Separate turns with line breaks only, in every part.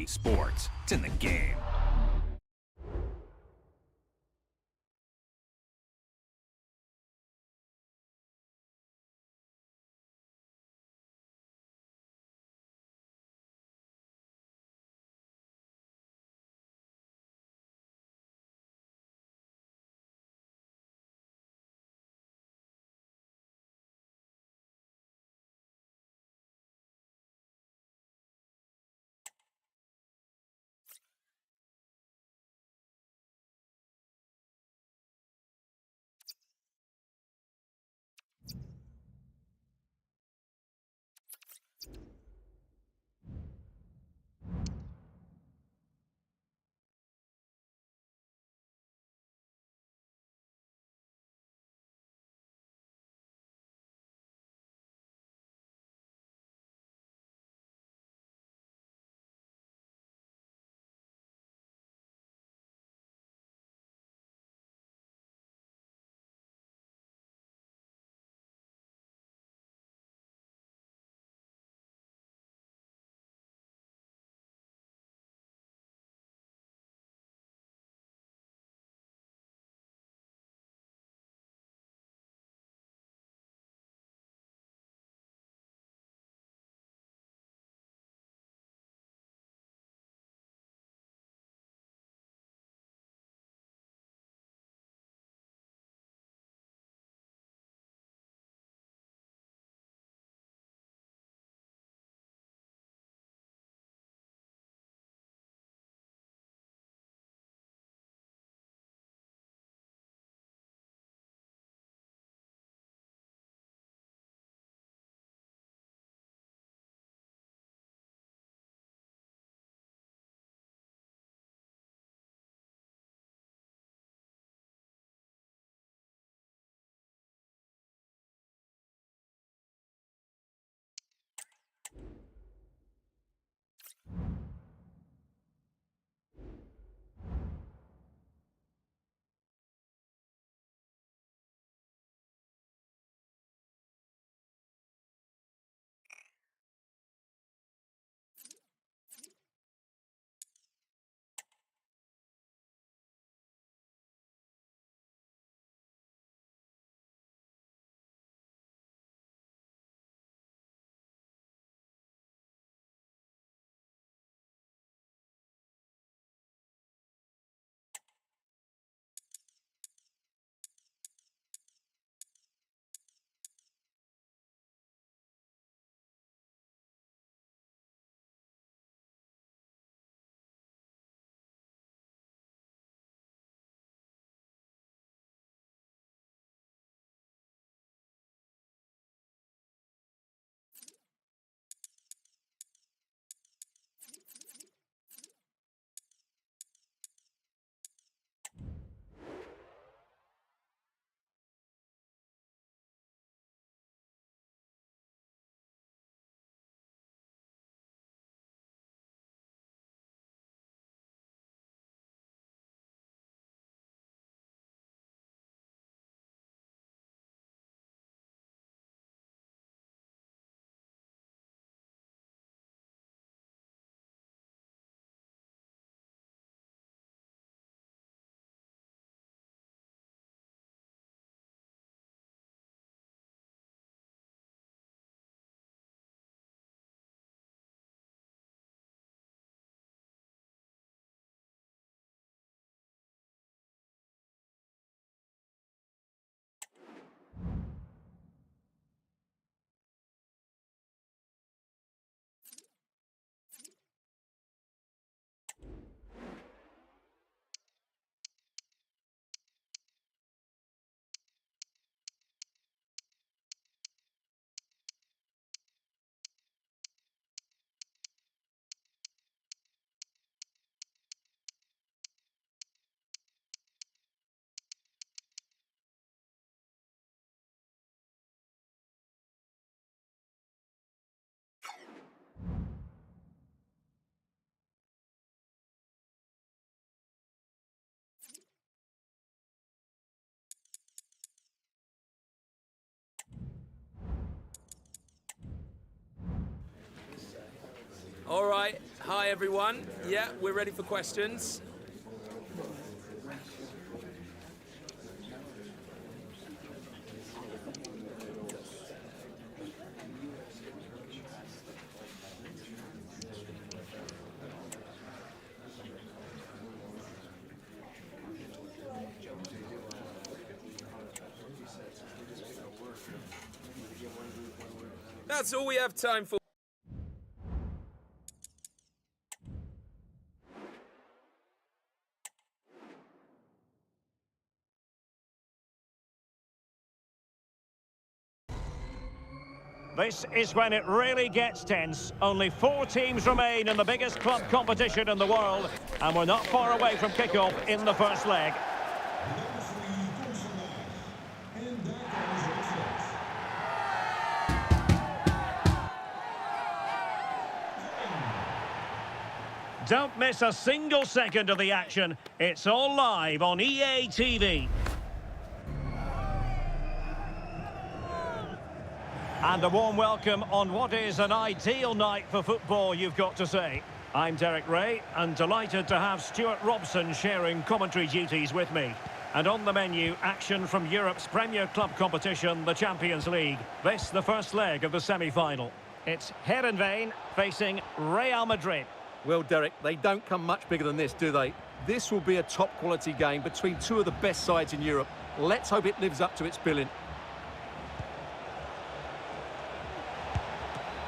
sports. It's in the game.
All right. Hi, everyone. Yeah, we're ready for questions. That's all we have time for.
This is when it really gets tense. Only 4 teams remain in the biggest club competition in the world, and we're not far away from kick-off in the first leg. Don't miss a single second of the action. It's all live on EA TV. And a warm welcome on what is an ideal night for football, you've got to say. I'm Derek Ray, and delighted to have Stuart Robson sharing commentary duties with me. And on the menu, action from Europe's premier club competition, the Champions League. This, the first leg of the semi-final. It's Heerenveen facing Real Madrid.
Well, Derek, they don't come much bigger than this, do they? This will be a top-quality game between two of the best sides in Europe. Let's hope it lives up to its billing.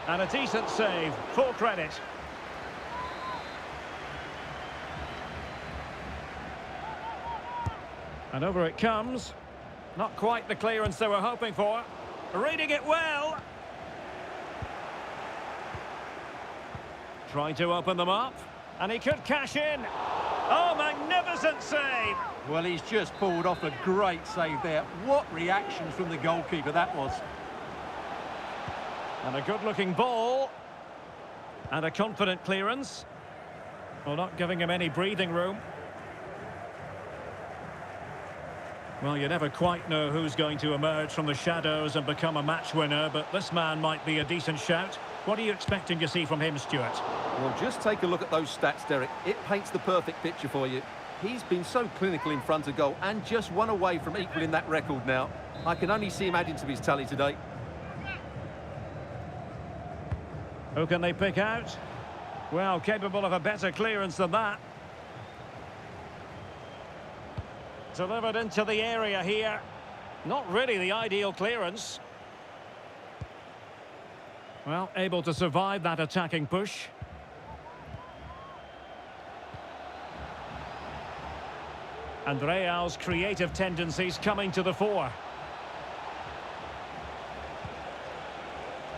And a decent save, full credit. And over it comes. Not quite the clearance they were hoping for. Reading it well. Trying to open them up. And he could cash in. Oh, magnificent save.
Well, he's just pulled off a great save there. What reaction from the goalkeeper that was.
And a good-looking ball. And a confident clearance. Well, not giving him any breathing room. Well, you never quite know who's going to emerge from the shadows and become a match winner, but this man might be a decent shout. What are you expecting to see from him, Stuart?
Well, just take a look at those stats, Derek. It paints the perfect picture for you. He's been so clinical in front of goal and just one away from equaling that record now. I can only see him adding to his tally today.
Who can they pick out? Well, capable of a better clearance than that. Delivered into the area here. Not really the ideal clearance. Well, able to survive that attacking push. And Real's creative tendencies coming to the fore.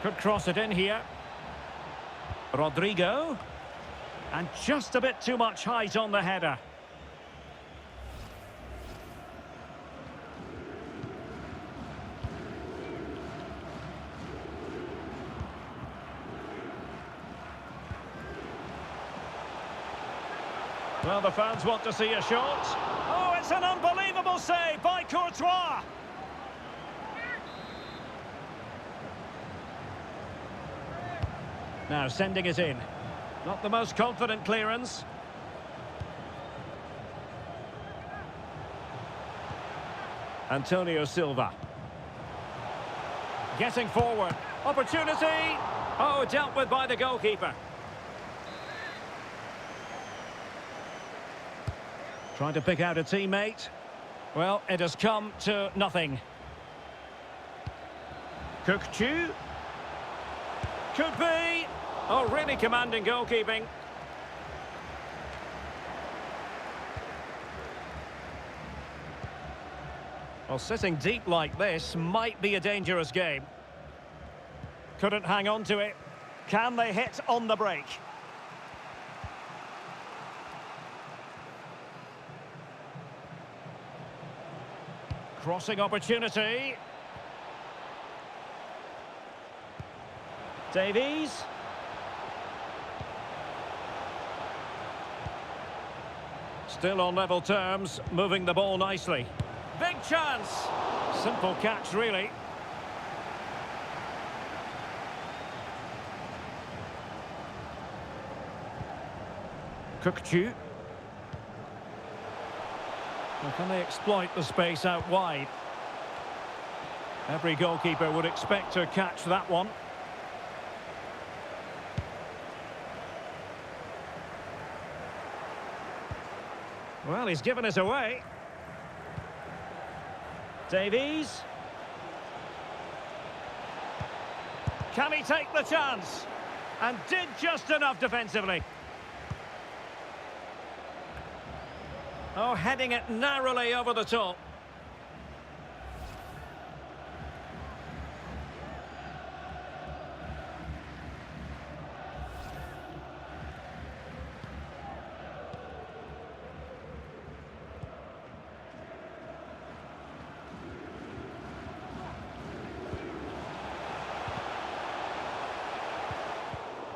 Could cross it in here. Rodrigo. And just a bit too much height on the header. Well, the fans want to see a shot. Oh, it's an unbelievable save by Courtois. Now sending it in. Not the most confident clearance. Antonio Silva. Getting forward. Opportunity. Oh, dealt with by the goalkeeper. Trying to pick out a teammate. Well, it has come to nothing. Kukçu. Could be. Oh, really commanding goalkeeping. Well, sitting deep like this might be a dangerous game. Couldn't hang on to it. Can they hit on the break? Crossing opportunity. Davies. Still on level terms, moving the ball nicely. Big chance. Simple catch, really. Kukcu. Well, can they exploit the space out wide? Every goalkeeper would expect to catch that one. Well, he's given us away. Davies. Can he take the chance? And did just enough defensively. Oh, heading it narrowly over the top.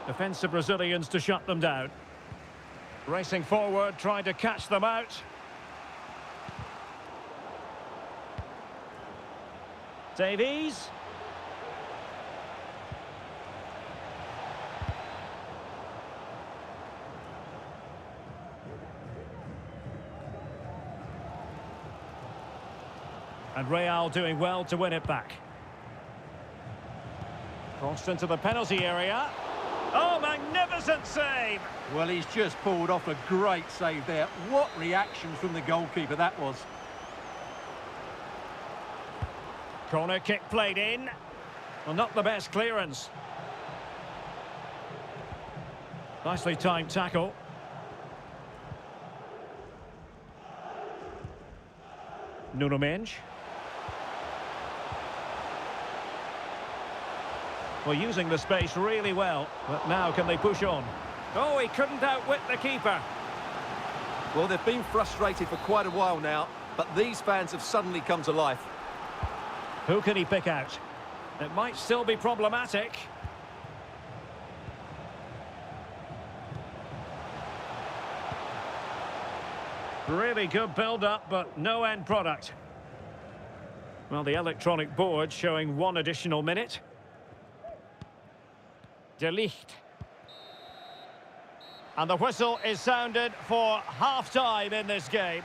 Defensive Brazilians to shut them down. Racing forward, trying to catch them out. Davies. And Real doing well to win it back. Crossed into the penalty area. Oh, magnificent save!
Well, he's just pulled off a great save there. What reaction from the goalkeeper that was.
Corner kick played in. Well, not the best clearance. Nicely timed tackle. Nuno Mendes. Well, using the space really well, but now can they push on? Oh, he couldn't outwit the keeper.
Well, they've been frustrated for quite a while now, but these fans have suddenly come to life.
Who can he pick out? It might still be problematic. Really good build-up, but no end product. Well, the electronic board showing one additional minute. Dilahat. And the whistle is sounded for half-time in this game.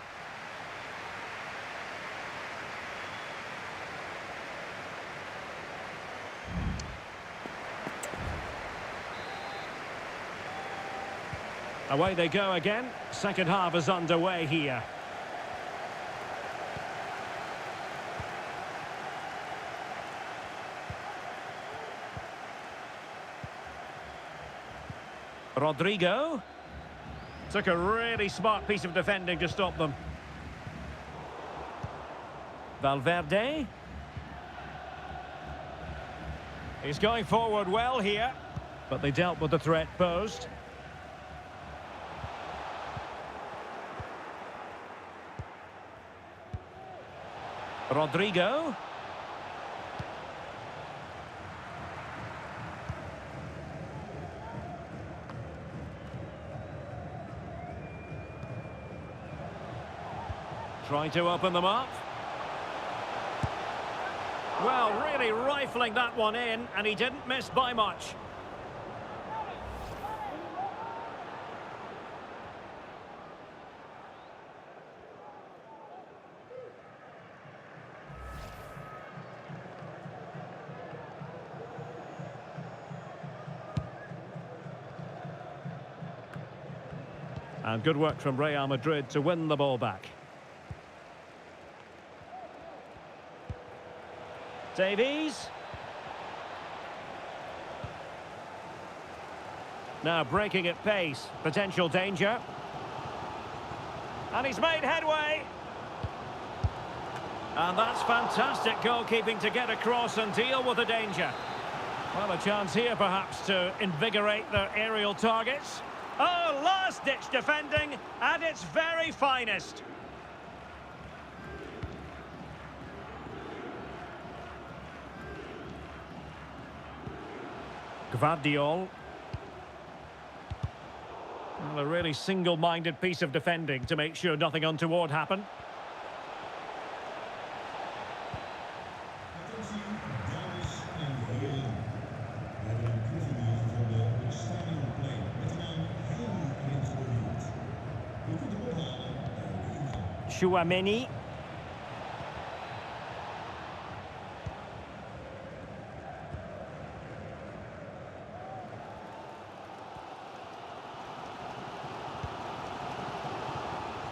Away they go again. Second half is underway here. Rodrigo. Took a really smart piece of defending to stop them. Valverde. He's going forward well here, but they dealt with the threat posed. Rodrigo. Trying to open them up. Well, really rifling that one in, and he didn't miss by much. And good work from Real Madrid to win the ball back. Davies. Now breaking at pace. Potential danger. And he's made headway. And that's fantastic goalkeeping to get across and deal with the danger. Well, a chance here perhaps to invigorate their aerial targets. Oh, last-ditch defending at its very finest. Guardiol. Well, a really single-minded piece of defending to make sure nothing untoward happened. Tchouaméni.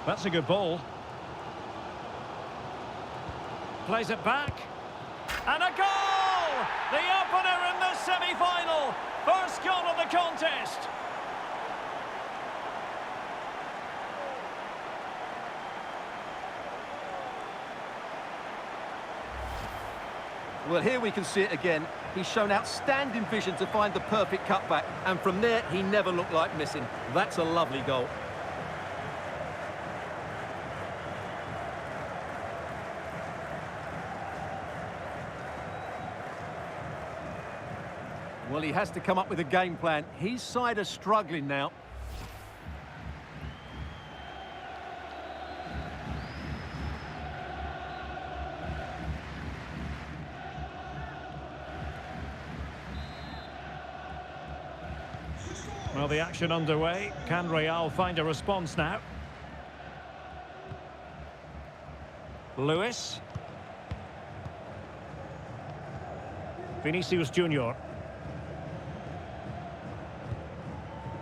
That's a good ball. Plays it back. And a goal! The opener in the semi-final. First goal of the contest.
Well, here we can see it again. He's shown outstanding vision to find the perfect cutback. And from there, he never looked like missing. That's a lovely goal. Well, he has to come up with a game plan. His side are struggling now.
Well, the action underway. Can Real find a response now? Lewis. Vinicius Junior.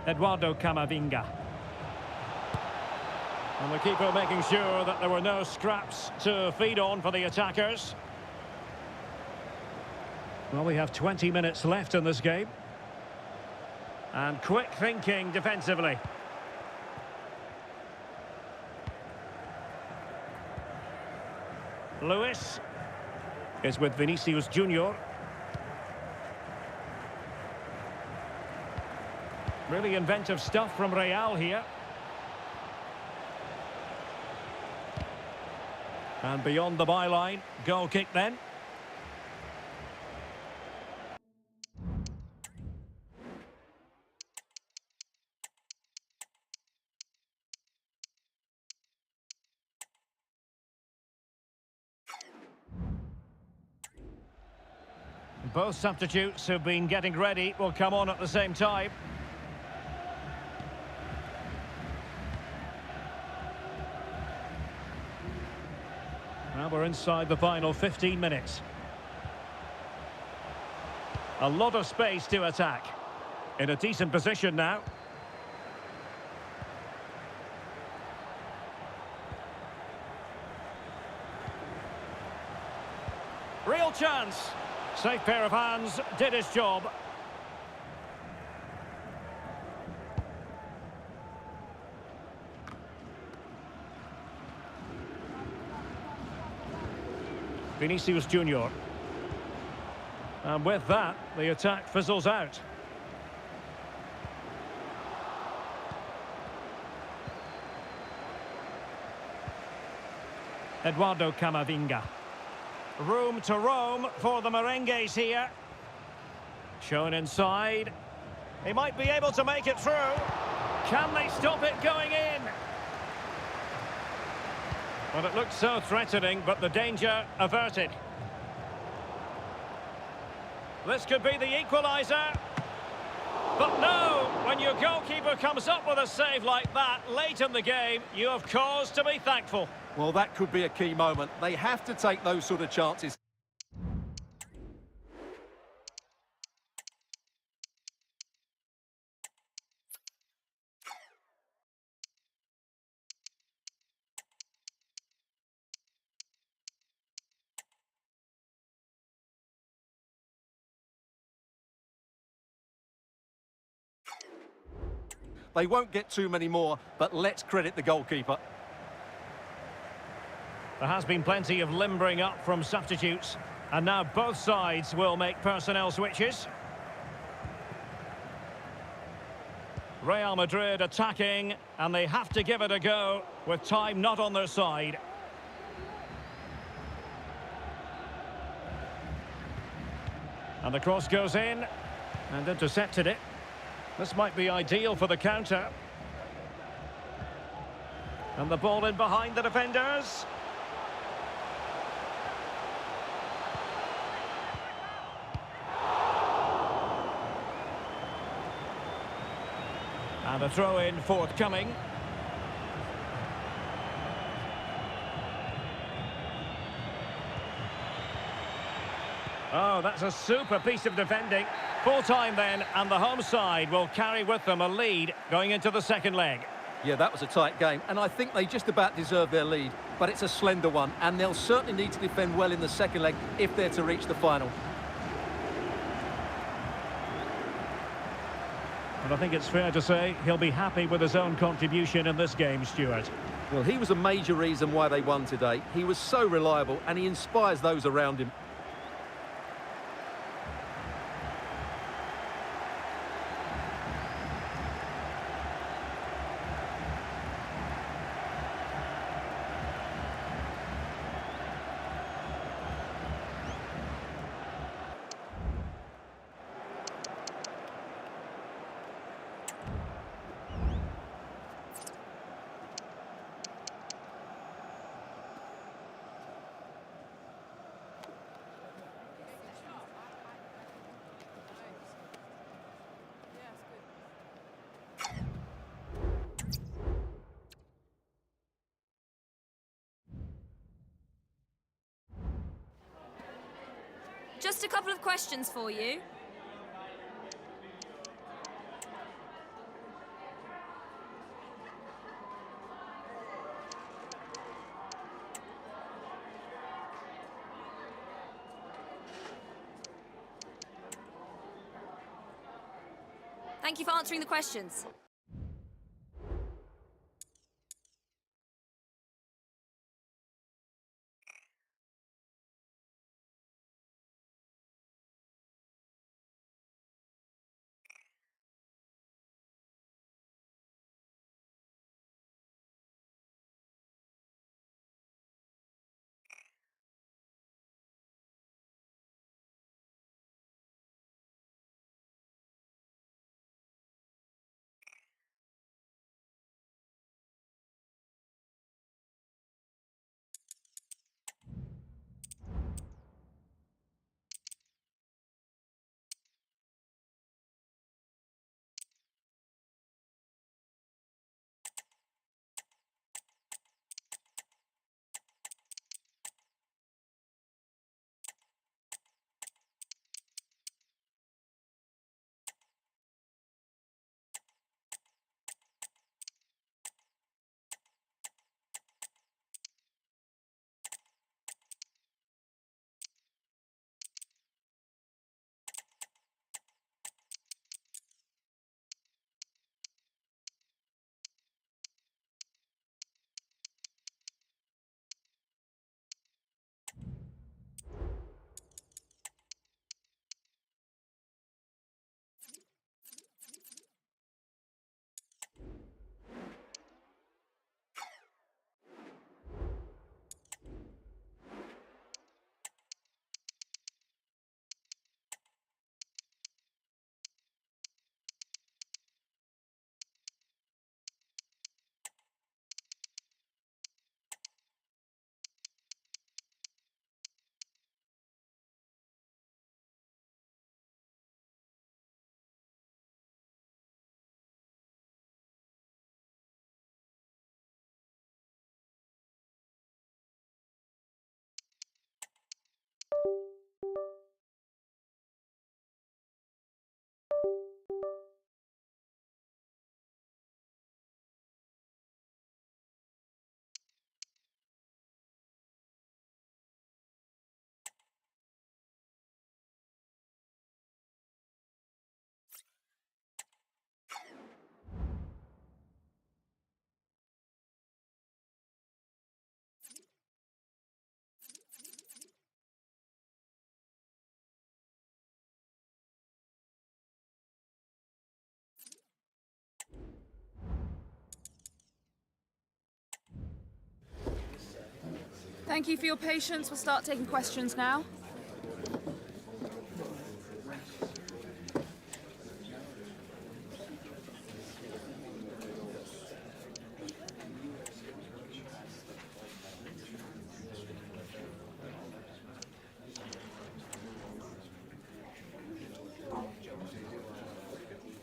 Eduardo Camavinga. And the keeper making sure that there were no scraps to feed on for the attackers. Well, we have 20 minutes left in this game. And quick thinking defensively. Lewis is with Vinicius Junior. Really inventive stuff from Real here. And beyond the byline, goal kick then. Both substitutes who've been getting ready will come on at the same time. Now we're inside the final 15 minutes. A lot of space to attack. In a decent position now. Real chance. Safe pair of hands, did his job. Vinicius Junior. And with that, the attack fizzles out. Eduardo Camavinga. Room to roam for the merengues here. Shown inside. He might be able to make it through. Can they stop it going in? Well, it looked so threatening, but the danger averted. This could be the equaliser. But no, when your goalkeeper comes up with a save like that late in the game, you have cause to be thankful.
Well, that could be a key moment. They have to take those sort of chances. They won't get too many more, but let's credit the goalkeeper.
There has been plenty of limbering up from substitutes, and now both sides will make personnel switches. Real Madrid attacking, and they have to give it a go with time not on their side. And the cross goes in, and intercepted it. This might be ideal for the counter. And the ball in behind the defenders. And a throw-in forthcoming. Oh, that's a super piece of defending. Full time then, and the home side will carry with them a lead going into the second leg.
Yeah, that was a tight game, and I think they just about deserve their lead, but it's a slender one, and they'll certainly need to defend well in the second leg if they're to reach the final.
And I think it's fair to say he'll be happy with his own contribution in this game, Stuart.
Well, he was a major reason why they won today. He was so reliable, and he inspires those around him.
Just a couple of questions for you. Thank you for answering the questions.
Thank you for your patience. We'll start taking questions now.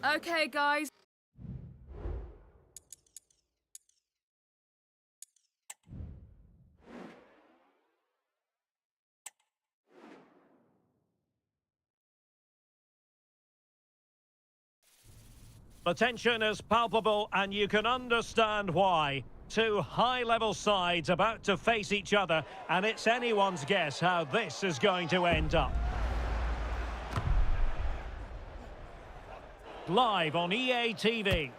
Okay, guys.
The tension is palpable and you can understand why. Two high-level sides about to face each other, and it's anyone's guess how this is going to end up. Live on EA TV.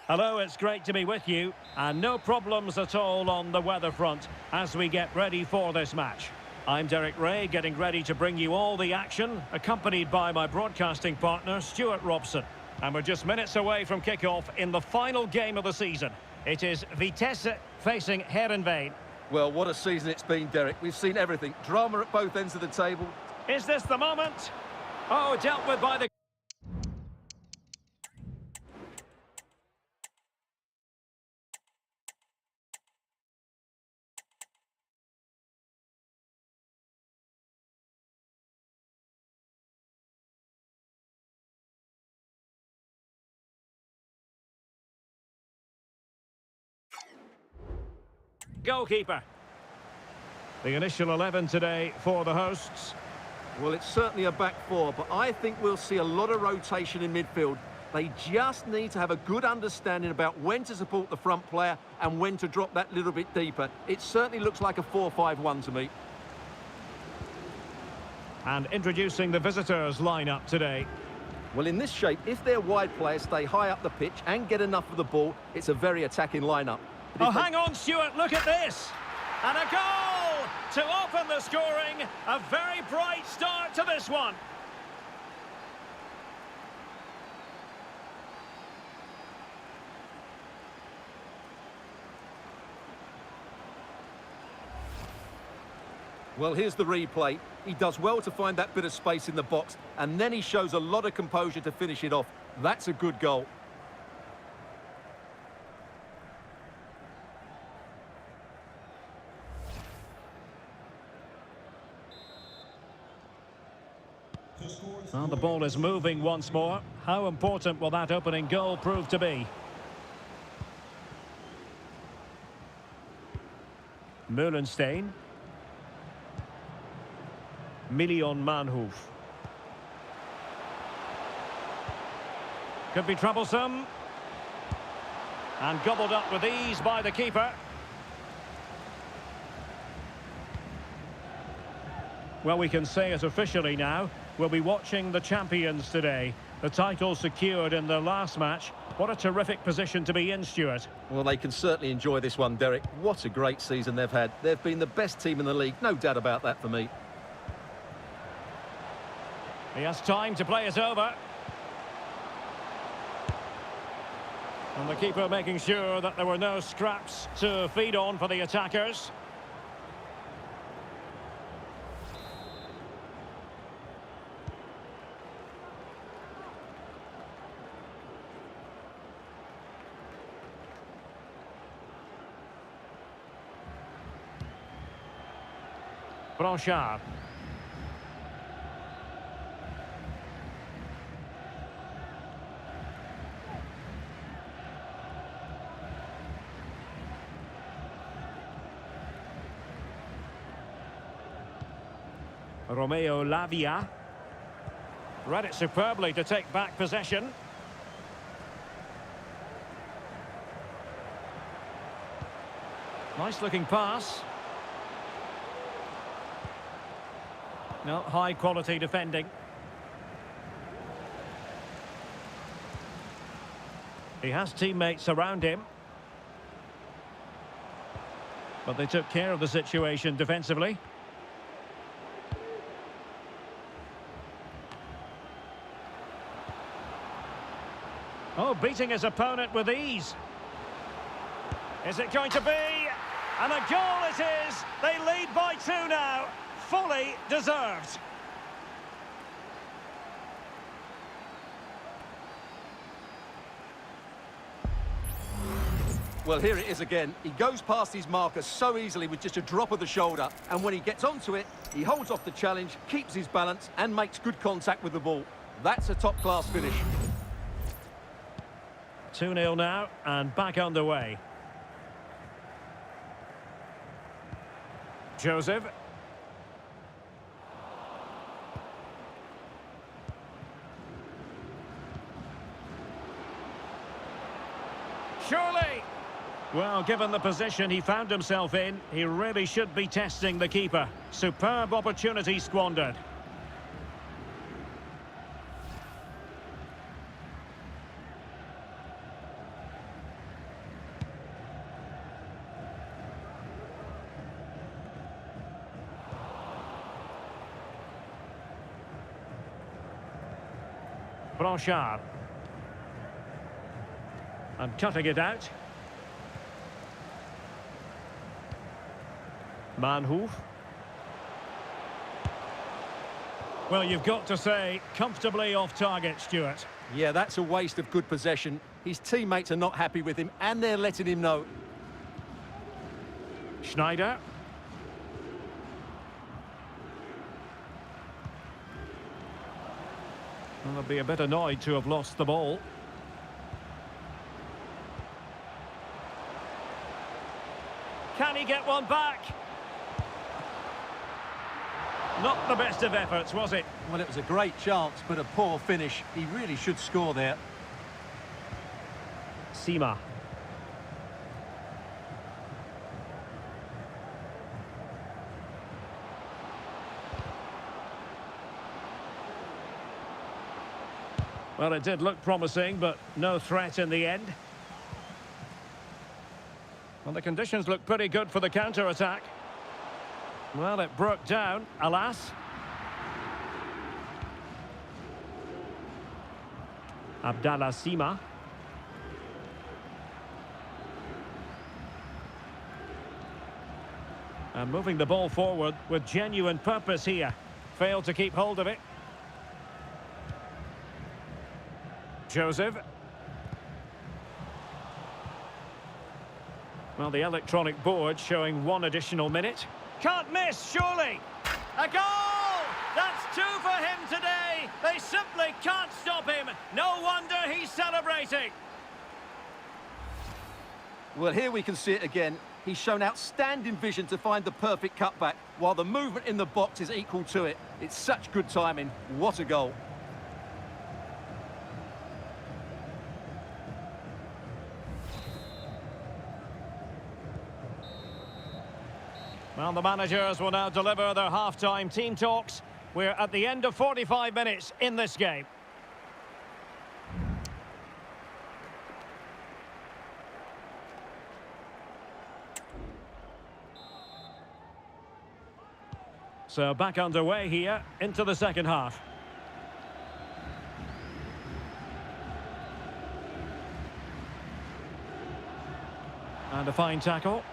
Hello, it's great to be with you, and no problems at all on the weather front as we get ready for this match. I'm Derek Ray, getting ready to bring you all the action, accompanied by my broadcasting partner, Stuart Robson. And we're just minutes away from kick-off in the final game of the season. It is Vitesse facing Heerenveen.
Well, what a season it's been, Derek. We've seen everything. Drama at both ends of the table.
Is this the moment? Oh, dealt with by the... goalkeeper. The initial 11 today for the hosts.
Well, it's certainly a back four, but I think we'll see a lot of rotation in midfield. They just need to have a good understanding about when to support the front player and when to drop that little bit deeper. It certainly looks like a 4-5-1 to me.
And introducing the visitors lineup today.
Well, in this shape, if their wide players stay high up the pitch and get enough of the ball, it's a very attacking lineup.
Oh, hang on, Stuart, look at this. And a goal to open the scoring. A very bright start to this one.
Well, here's the replay. He does well to find that bit of space in the box, and then he shows a lot of composure to finish it off. That's a good goal.
Well, the ball is moving once more. How important will that opening goal prove to be? Meulenstein. Million Manhoef. Could be troublesome. And gobbled up with ease by the keeper. Well, we can say it officially now. We'll be watching the champions today. The title secured in their last match. What a terrific position to be in, Stuart.
Well, they can certainly enjoy this one, Derek. What a great season they've had. They've been the best team in the league, no doubt about that for me.
He has time to play it over. And the keeper making sure that there were no scraps to feed on for the attackers. Blanchard. Romeo Lavia. Read it superbly to take back possession. Nice looking pass. No, high quality defending. He has teammates around him. But they took care of the situation defensively. Oh, beating his opponent with ease. Is it going to be? And a goal it is! They lead by 2 now. Fully deserved.
Well, here it is again. He goes past his marker so easily with just a drop of the shoulder. And when he gets onto it, he holds off the challenge, keeps his balance, and makes good contact with the ball. That's a top-class finish.
2-0 now, and back underway. Joseph. surely! Well, given the position he found himself in, he really should be testing the keeper. Superb opportunity squandered. Blanchard. And cutting it out. Manhoef. Well, you've got to say, comfortably off target, Stuart.
Yeah, that's a waste of good possession. His teammates are not happy with him, and they're letting him know.
Schneider. Well, they'll be a bit annoyed to have lost the ball. Can he get one back? Not the best of efforts, was it?
Well, it was a great chance, but a poor finish. He really should score there.
Sima. Well, it did look promising, but no threat in the end. Well, the conditions look pretty good for the counter-attack. Well, it broke down, alas. Abdallah Sima. And moving the ball forward with genuine purpose here. Failed to keep hold of it. Joseph. Well, the electronic board showing 1 additional minute. Can't miss, surely! A goal! That's 2 for him today! They simply can't stop him! No wonder he's celebrating!
Well, here we can see it again. He's shown outstanding vision to find the perfect cutback, while the movement in the box is equal to it. It's such good timing. What a goal.
Well, the managers will now deliver their half-time team talks. We're at the end of 45 minutes in this game. So back underway here into the second half. And a fine tackle.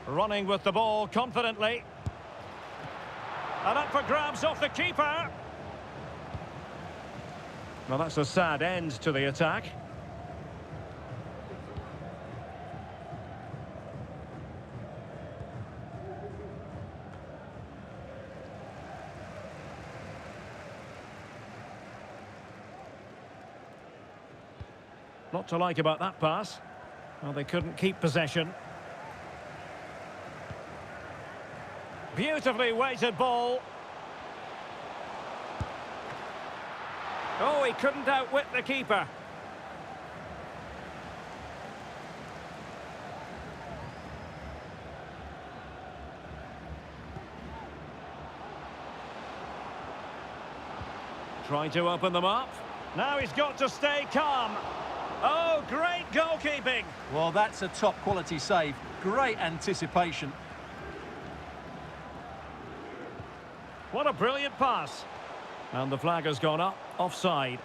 Running with the ball confidently. And up for grabs off the keeper. Well, that's a sad end to the attack. Not to like about that pass. Well, they couldn't keep possession. Beautifully weighted ball. Oh, he couldn't outwit the keeper. Trying to open them up. Now he's got to stay calm. Oh, great goalkeeping.
Well, that's a top quality save. Great anticipation.
What a brilliant pass. And the flag has gone up, offside.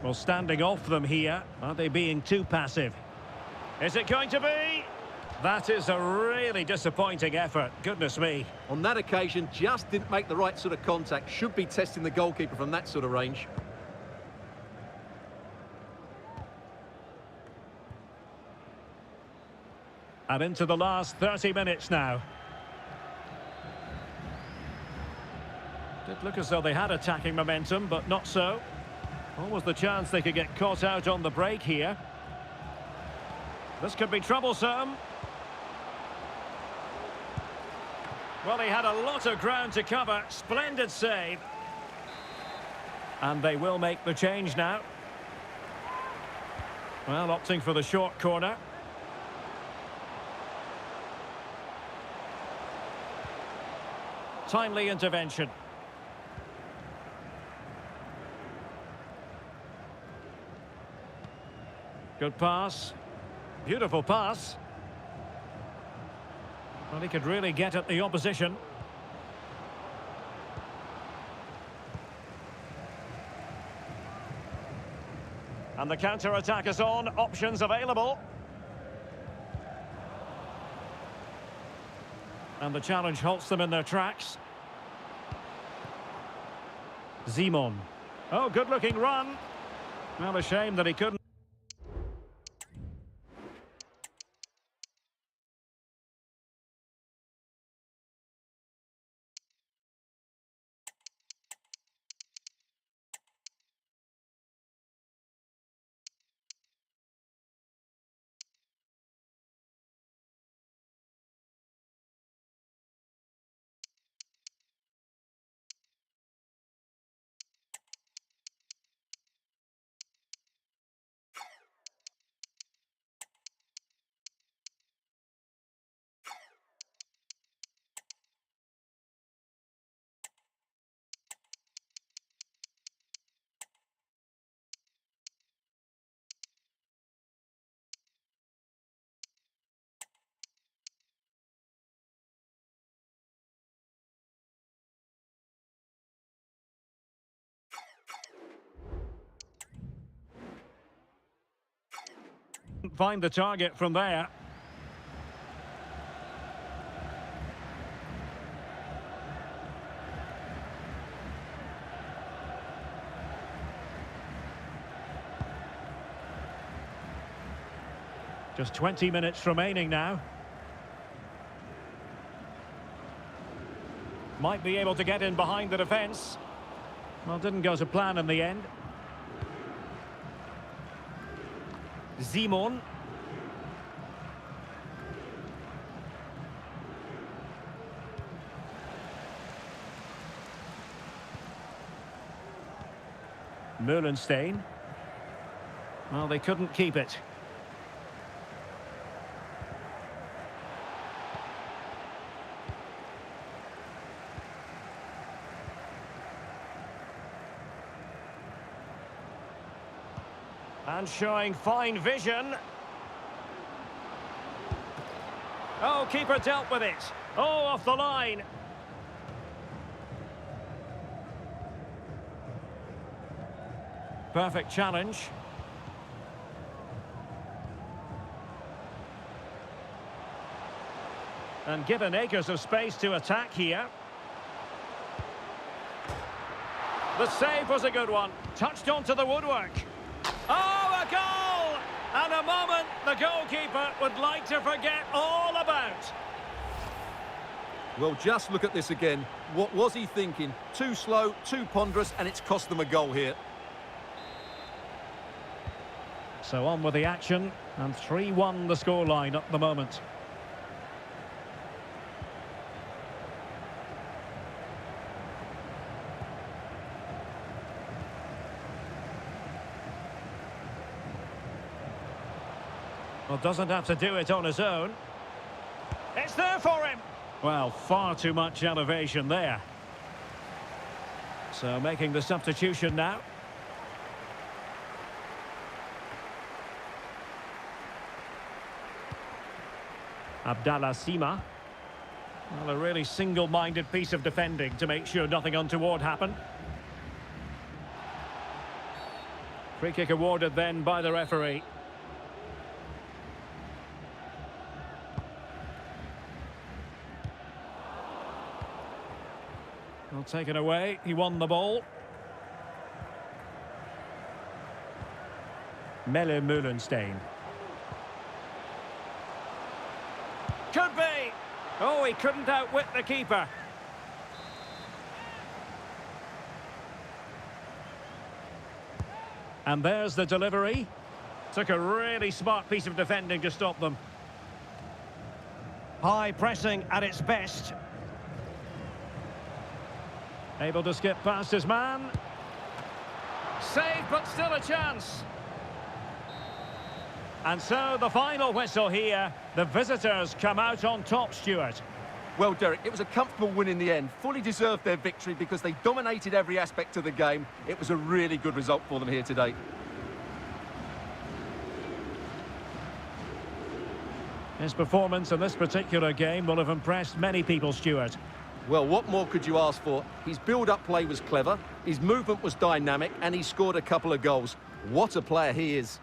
Well, standing off them here, are they being too passive? Is it going to be? That is a really disappointing effort, goodness me.
On that occasion, just didn't make the right sort of contact. Should be testing the goalkeeper from that sort of range.
And into the last 30 minutes now. Did look as though they had attacking momentum, but not so. What was the chance they could get caught out on the break here? This could be troublesome. Well, he had a lot of ground to cover. Splendid save. And they will make the change now. Well, opting for the short corner. Timely intervention. Good pass. Beautiful pass. Well, he could really get at the opposition. And the counter-attack is on. Options available. And the challenge halts them in their tracks. Simon. Oh, good-looking run. Well, a shame that he couldn't. Find the target from there. Just 20 minutes remaining now. Might be able to get in behind the defence. Well, didn't go to plan in the end. Simon. Mühlenstein. Well, they couldn't keep it. And showing fine vision. Oh, keeper dealt with it. Oh, off the line. Perfect challenge. And given acres of space to attack here. The save was a good one. Touched onto the woodwork. Oh, a goal! And a moment the goalkeeper would like to forget all about.
Well, just look at this again. What was he thinking? Too slow, too ponderous, and it's cost them a goal here.
So on with the action, and 3-1 the scoreline at the moment. Well, doesn't have to do it on his own. It's there for him. Well, far too much elevation there. So making the substitution now. Abdallah Sima. Well, a really single-minded piece of defending to make sure nothing untoward happened. Free kick awarded then by the referee. Well, taken away. He won the ball. Melle Mühlenstein. Could be. Oh, he couldn't outwit the keeper. And there's the delivery. Took a really smart piece of defending to stop them. High pressing at its best. Able to skip past his man. Saved, but still a chance. And so the final whistle here. The visitors come out on top, Stuart.
Well, Derek, it was a comfortable win in the end. Fully deserved their victory because they dominated every aspect of the game. It was a really good result for them here today.
His performance in this particular game will have impressed many people, Stuart.
Well, what more could you ask for? His build-up play was clever, his movement was dynamic, and he scored a couple of goals. What a player he is.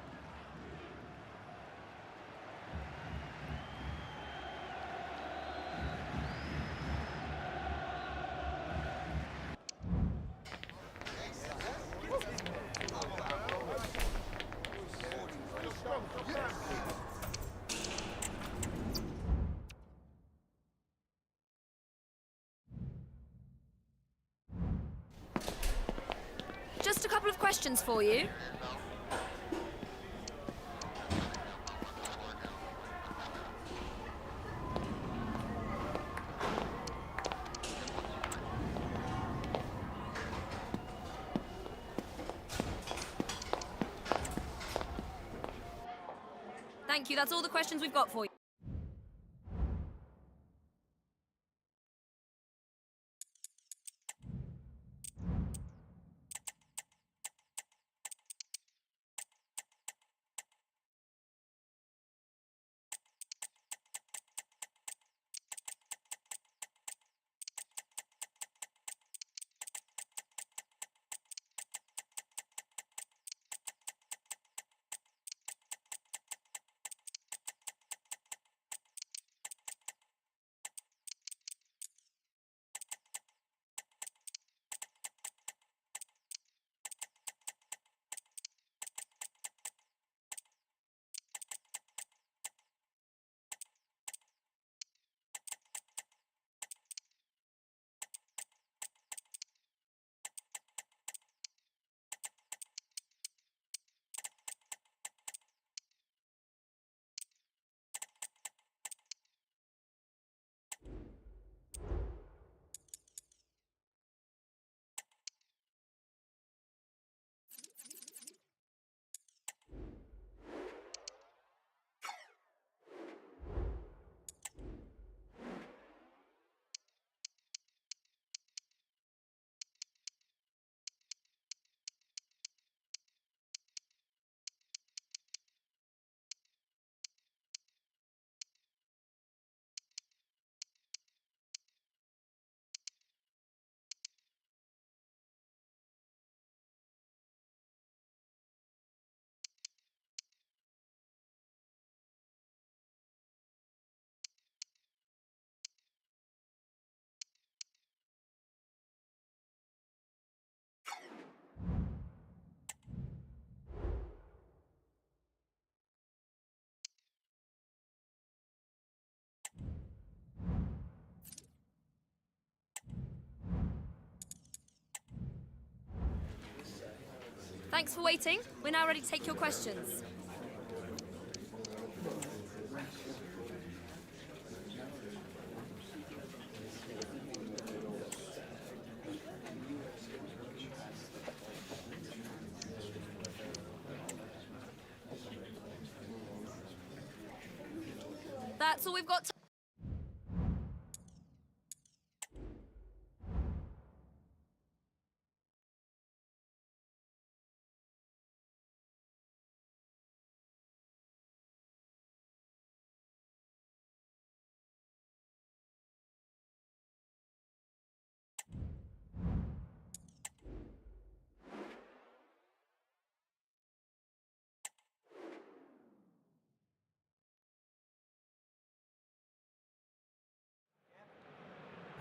Just a couple of questions for you. Thank you, that's all the questions we've got for you. Thanks for waiting. We're now ready to take your questions. That's all we've got.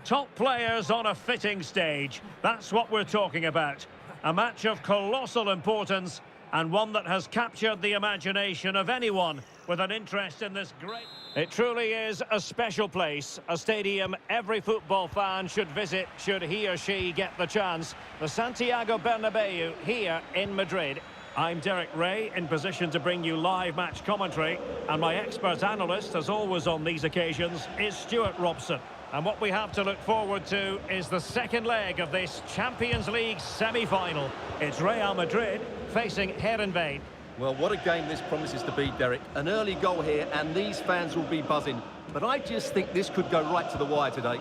Top players on a fitting stage. That's what we're talking about. A match of colossal importance and one that has captured the imagination of anyone with an interest in this great... It truly is a special place, a stadium every football fan should visit should he or she get the chance. The Santiago Bernabeu here in Madrid. I'm Derek Ray, in position to bring you live match commentary, and my expert analyst, as always on these occasions, is Stuart Robson. And what we have to look forward to is the second leg of this Champions League semi-final. It's Real Madrid facing Heerenveen.
Well, what a game this promises to be, Derek. An early goal here, and these fans will be buzzing. But I just think this could go right to the wire today.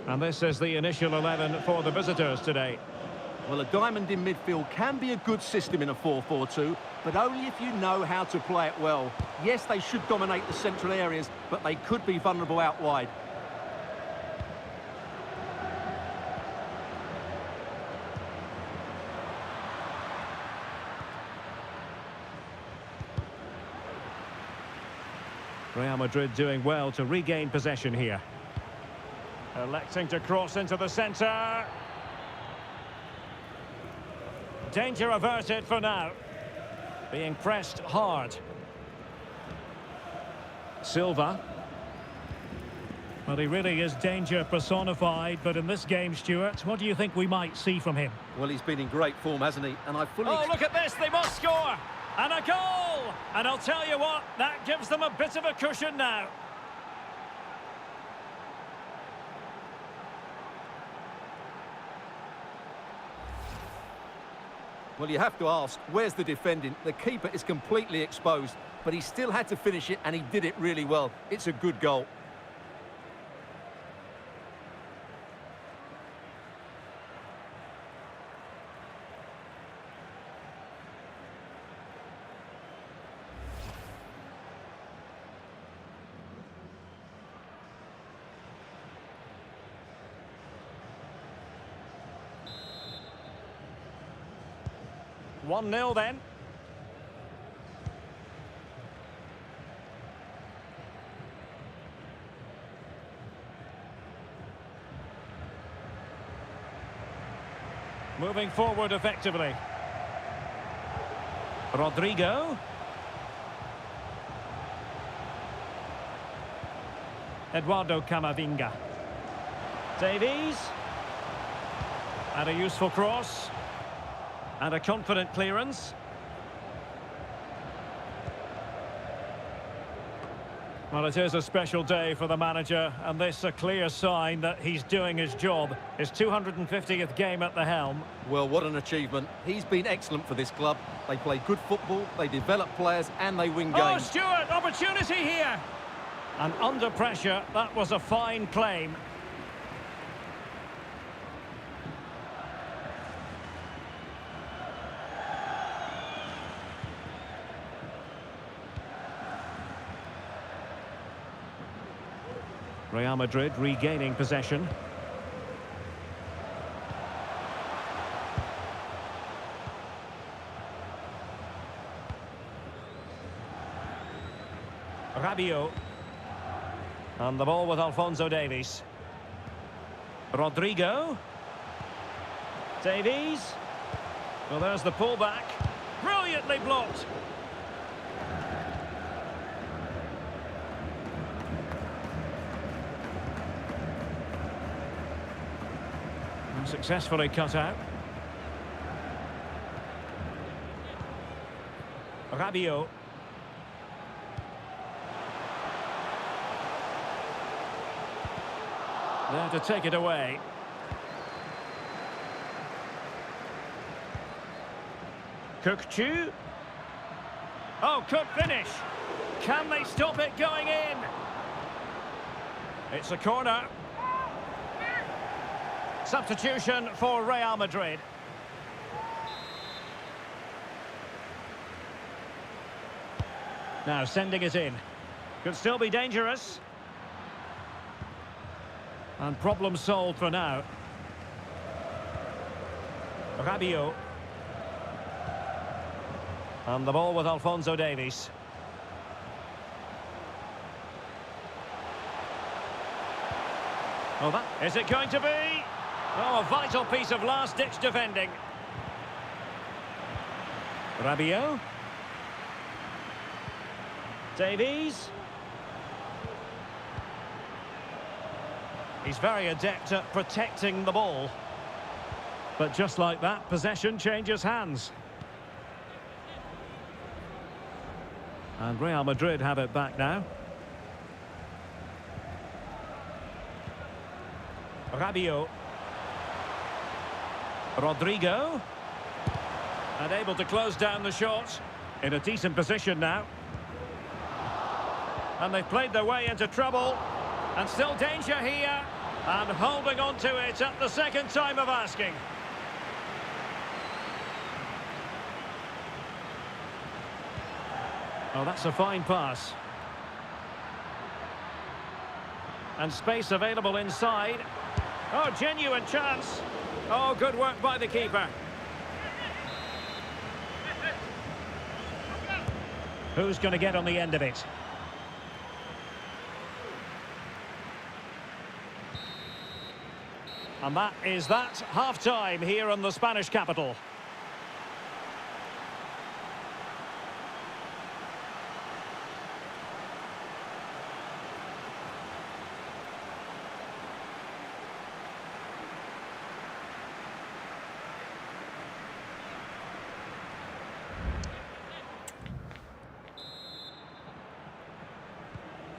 And this is the initial 11 for the visitors today.
Well, a diamond in midfield can be a good system in a 4-4-2, but only if you know how to play it well. Yes, they should dominate the central areas, but they could be vulnerable out wide.
Real Madrid doing well to regain possession here. Electing to cross into the centre. Danger averted for now. Being pressed hard. Silva. Well, he really is danger personified, but in this game, Stuart, what do you think we might see from him?
Well, he's been in great form, hasn't he? And I fully...
Oh, look at this, they must score! And a goal! And I'll tell you what, that gives them a bit of a cushion now.
Well, you have to ask, where's the defending? The keeper is completely exposed, but he still had to finish it, and he did it really well. It's a good goal.
One 0 then. Moving forward effectively. Rodrigo. Eduardo Camavinga. Davies. And a useful cross. And a confident clearance. Well, it is a special day for the manager, and this a clear sign that he's doing his job. His 250th game at the helm.
Well, what an achievement. He's been excellent for this club. They play good football, they develop players, and they win games.
Oh, Stuart, opportunity here! And under pressure, that was a fine claim. Real Madrid regaining possession. Rabiot. And the ball with Alphonso Davies. Rodrigo. Davies. Well, there's the pullback. Brilliantly blocked. Successfully cut out. Rabiot. There to take it away. Kukçu. Oh, could finish. Can they stop it going in? It's a corner. Substitution for Real Madrid. Now sending it in. Could still be dangerous. And problem solved for now. Rabiot. And the ball with Alphonso Davies. Oh, is it going to be? Oh, a vital piece of last-ditch defending. Rabiot. Davies. He's very adept at protecting the ball. But just like that, possession changes hands. And Real Madrid have it back now. Rabiot. Rodrigo. And able to close down the shot. In a decent position now. And they've played their way into trouble. And still danger here. And holding on to it at the second time of asking. Oh, that's a fine pass. And space available inside. Oh, genuine chance. Oh, good work by the keeper. Who's going to get on the end of it? And that is that. Half-time here in the Spanish capital.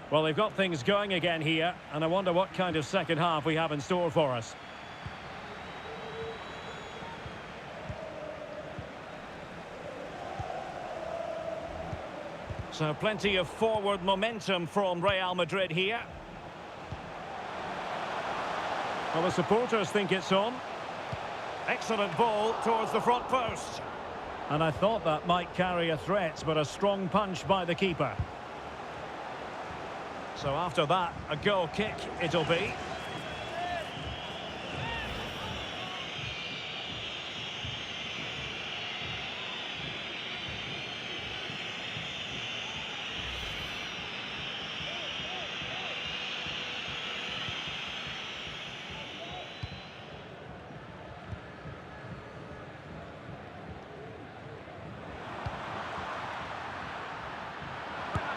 Well, they've got things going again here, and I wonder what kind of second half we have in store for us. So plenty of forward momentum from Real Madrid here. Well, the supporters think it's on. Excellent ball towards the front post. And I thought that might carry a threat, but a strong punch by the keeper. So after that, a goal kick it'll be.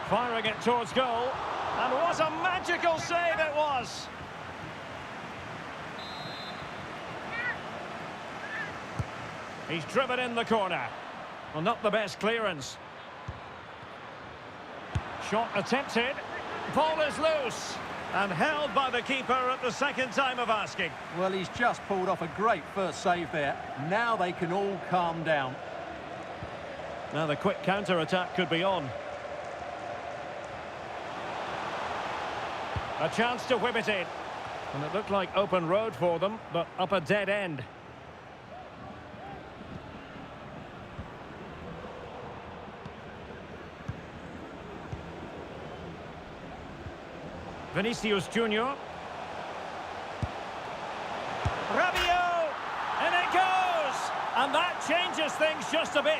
Firing it towards goal. And what a magical save it was! He's driven in the corner. Well, not the best clearance. Shot attempted. Ball is loose. And held by the keeper at the second time of asking.
Well, he's just pulled off a great first save there. Now they can all calm down.
Now the quick counter-attack could be on. A chance to whip it in. And it looked like open road for them, but up a dead end. Vinicius Junior. Rabiot! And it goes! And that changes things just a bit.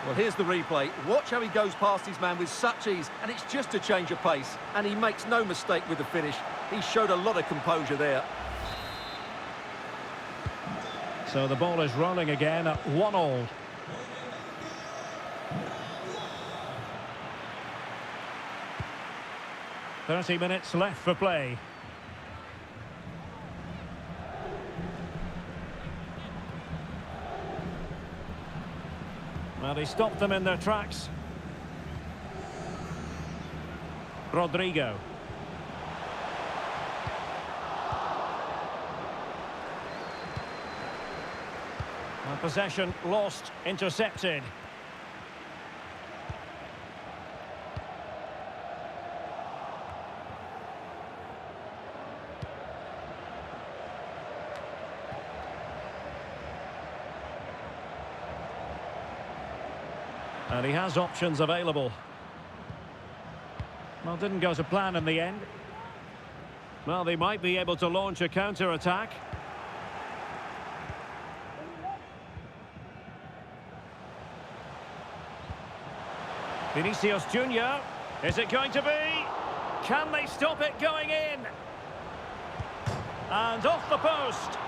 Well, here's the replay. Watch how he goes past his man with such ease, and it's just a change of pace. And he makes no mistake with the finish. He showed a lot of composure there.
So the ball is rolling again at 1-1. "30 minutes left for play. Well, he stopped them in their tracks. Rodrigo. And possession lost, intercepted. And he has options available. Well, didn't go to plan in the end. Well, they might be able to launch a counter-attack. Vinicius Junior. Is it going to be? Can they stop it going in? And off the post.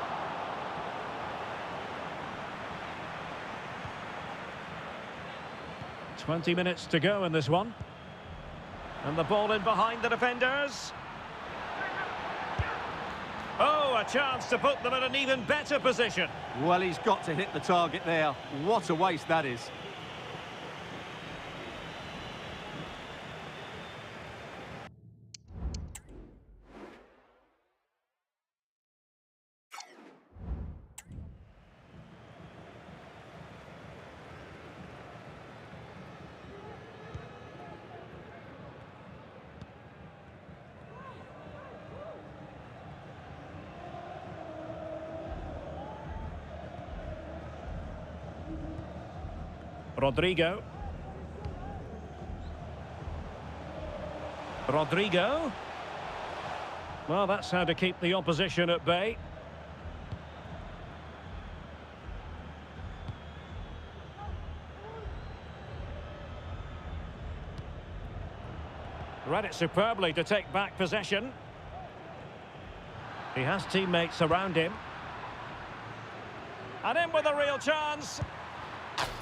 "20 minutes to go in this one. And the ball in behind the defenders. Oh, a chance to put them in an even better position.
Well, he's got to hit the target there. What a waste that is.
Rodrigo. Rodrigo. Well, that's how to keep the opposition at bay. Read it superbly to take back possession. He has teammates around him. And in with a real chance.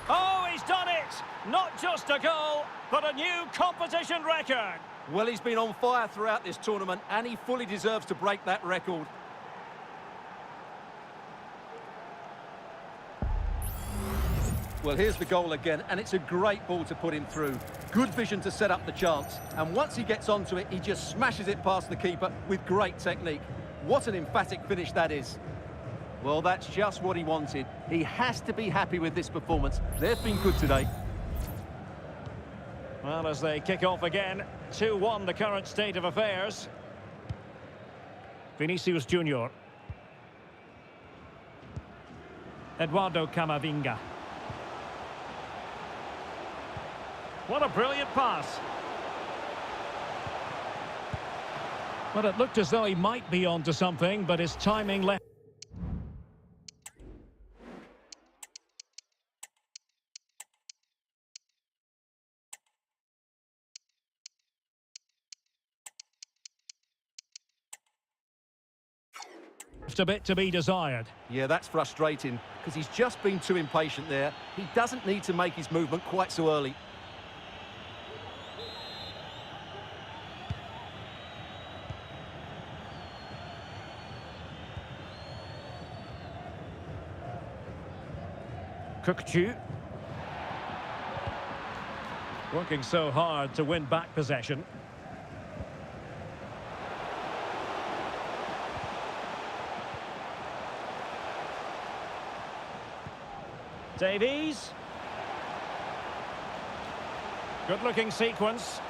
Oh, he's done it! Not just a goal, but a new competition record.
Well, he's been on fire throughout this tournament, and he fully deserves to break that record. Well, here's the goal again, and it's a great ball to put him through. Good vision to set up the chance, and once he gets onto it, he just smashes it past the keeper with great technique. What an emphatic finish that is. Well, that's just what he wanted. He has to be happy with this performance. They've been good today.
Well, as they kick off again, 2-1 the current state of affairs. Vinicius Junior. Eduardo Camavinga. What a brilliant pass. Well, it looked as though he might be onto something, but his timing left. A bit to be desired.
Yeah, that's frustrating, because he's just been too impatient there. He doesn't need to make his movement quite so early.
Kukcu. Working so hard to win back possession. Davies. Good-looking sequence.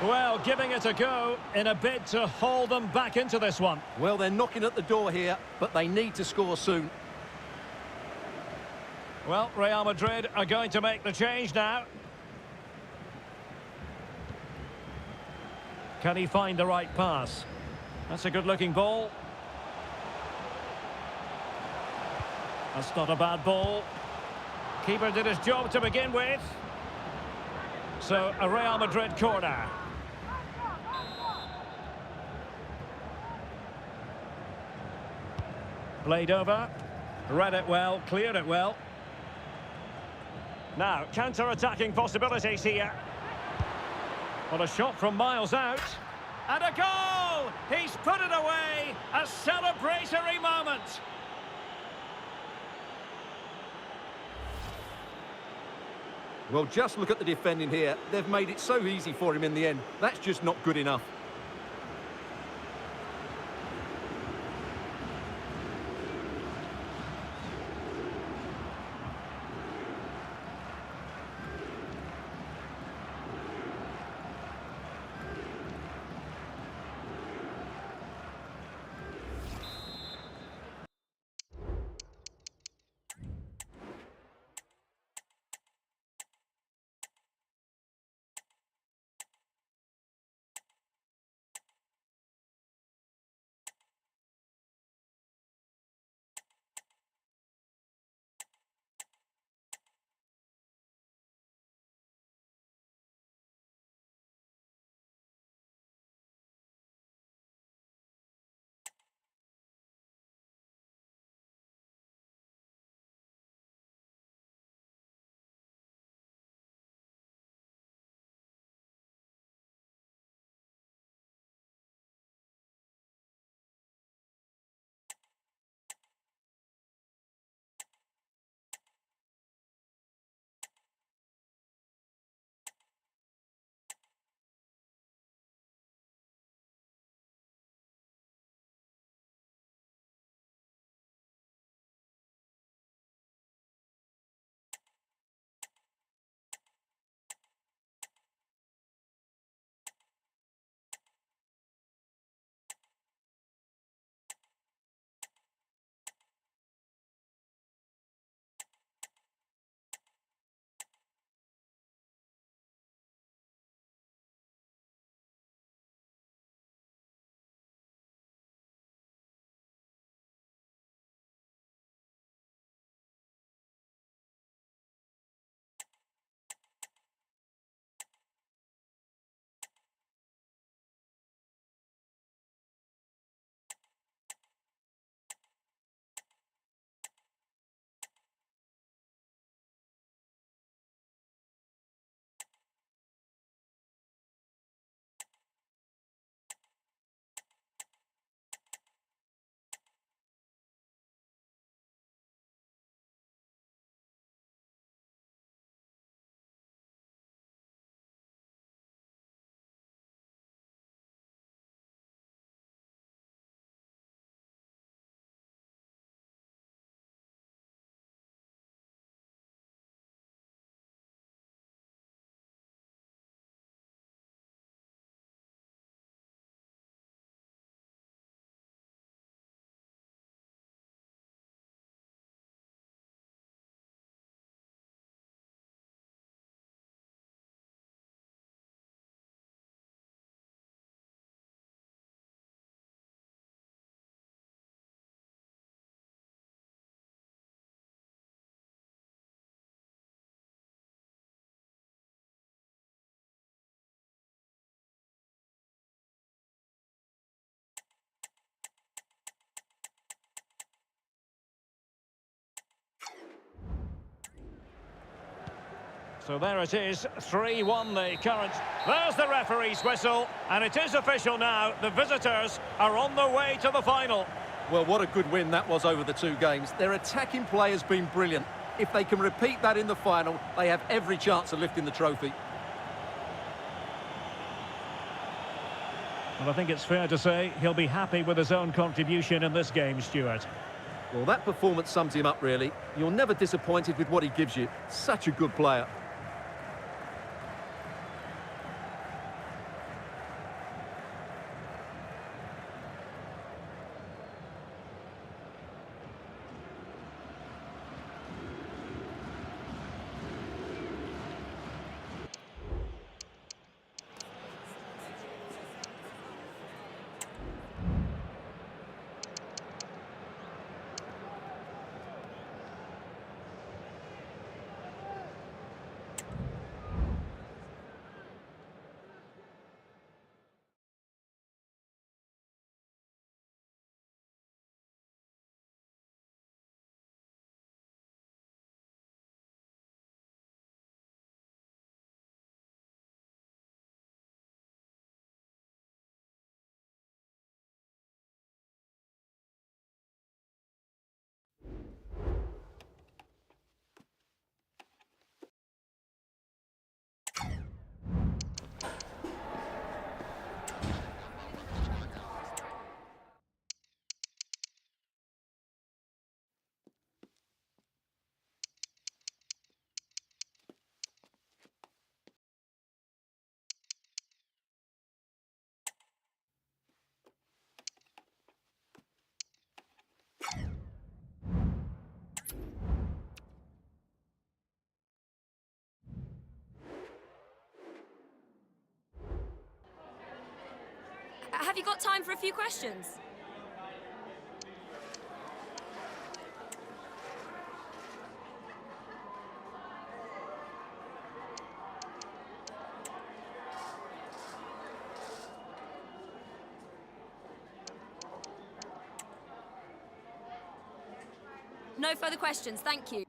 Well, giving it a go in a bid to haul them back into this one.
Well, they're knocking at the door here, but they need to score soon.
Well, Real Madrid are going to make the change now. Can he find the right pass? That's a good-looking ball. That's not a bad ball. Keeper did his job to begin with. So, a Real Madrid corner. Played over. Read it well, cleared it well. Now, counter-attacking possibilities here. Well, a shot from miles out. And a goal! He's put it away! A celebratory moment!
Well, just look at the defending here. They've made it so easy for him in the end. That's just not good enough.
So there it is, 3-1 the current. There's the referee's whistle, and it is official now. The visitors are on the way to the final.
Well, what a good win that was over the two games. Their attacking play has been brilliant. If they can repeat that in the final, they have every chance of lifting the trophy.
Well, I think it's fair to say he'll be happy with his own contribution in this game, Stuart.
Well, that performance sums him up, really. You're never disappointed with what he gives you. Such a good player.
Have you got time for a few questions? No further questions, thank you.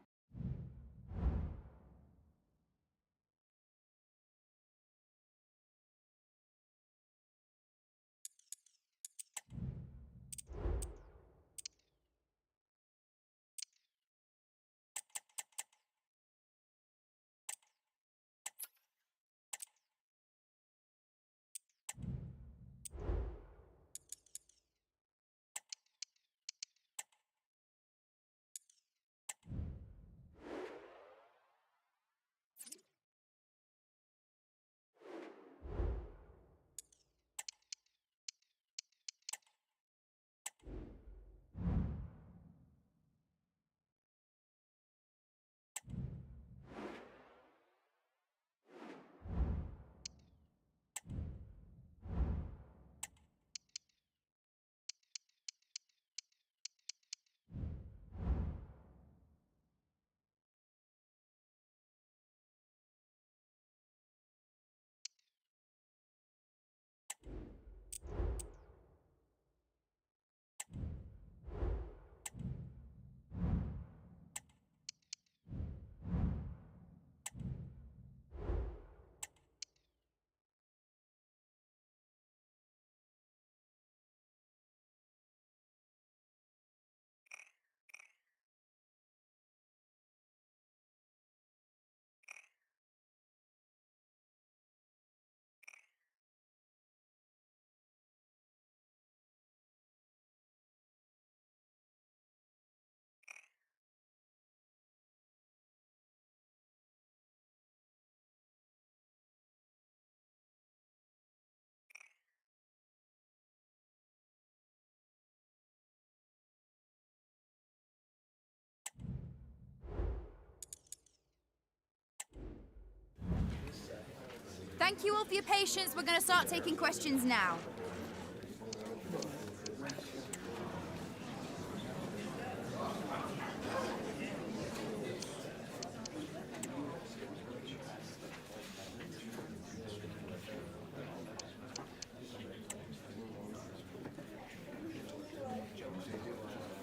Thank you all for your patience. We're going to start taking questions now.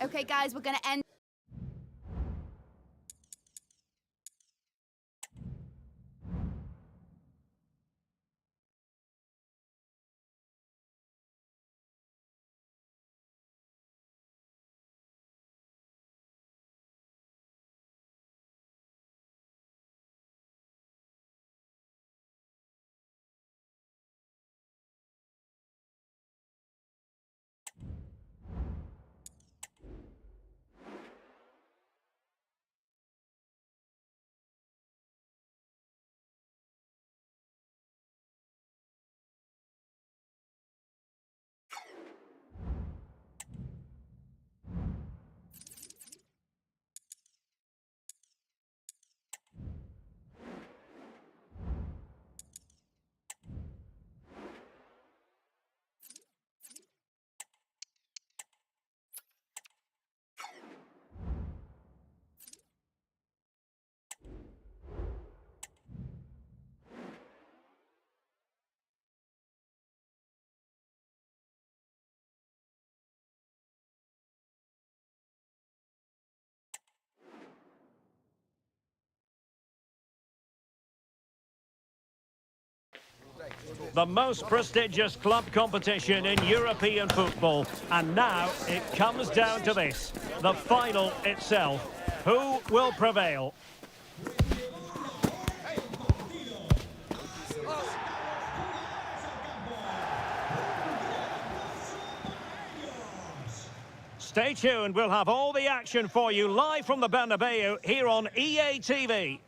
Okay, guys, we're going to end.
the most prestigious club competition in European football. And now it comes down to this, the final itself. Who will prevail? Stay tuned, we'll have all the action for you live from the Bernabeu here on EA TV.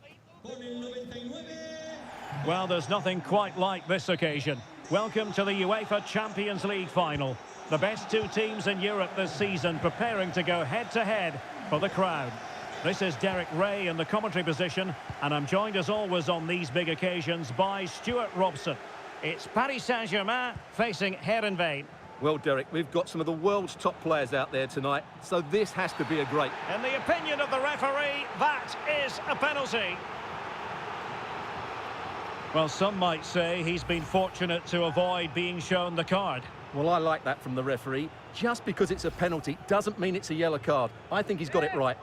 Well, there's nothing quite like this occasion. Welcome to the UEFA Champions League final. The best two teams in Europe this season preparing to go head-to-head for the crown. This is Derek Ray in the commentary position, and I'm joined as always on these big occasions by Stuart Robson. It's Paris Saint-Germain facing Heerenveen.
Well, Derek, we've got some of the world's top players out there tonight, so this has to be a great.
In the opinion of the referee, that is a penalty. Well, some might say he's been fortunate to avoid being shown the card.
Well, I like that from the referee. Just because it's a penalty doesn't mean it's a yellow card. I think he's got it right.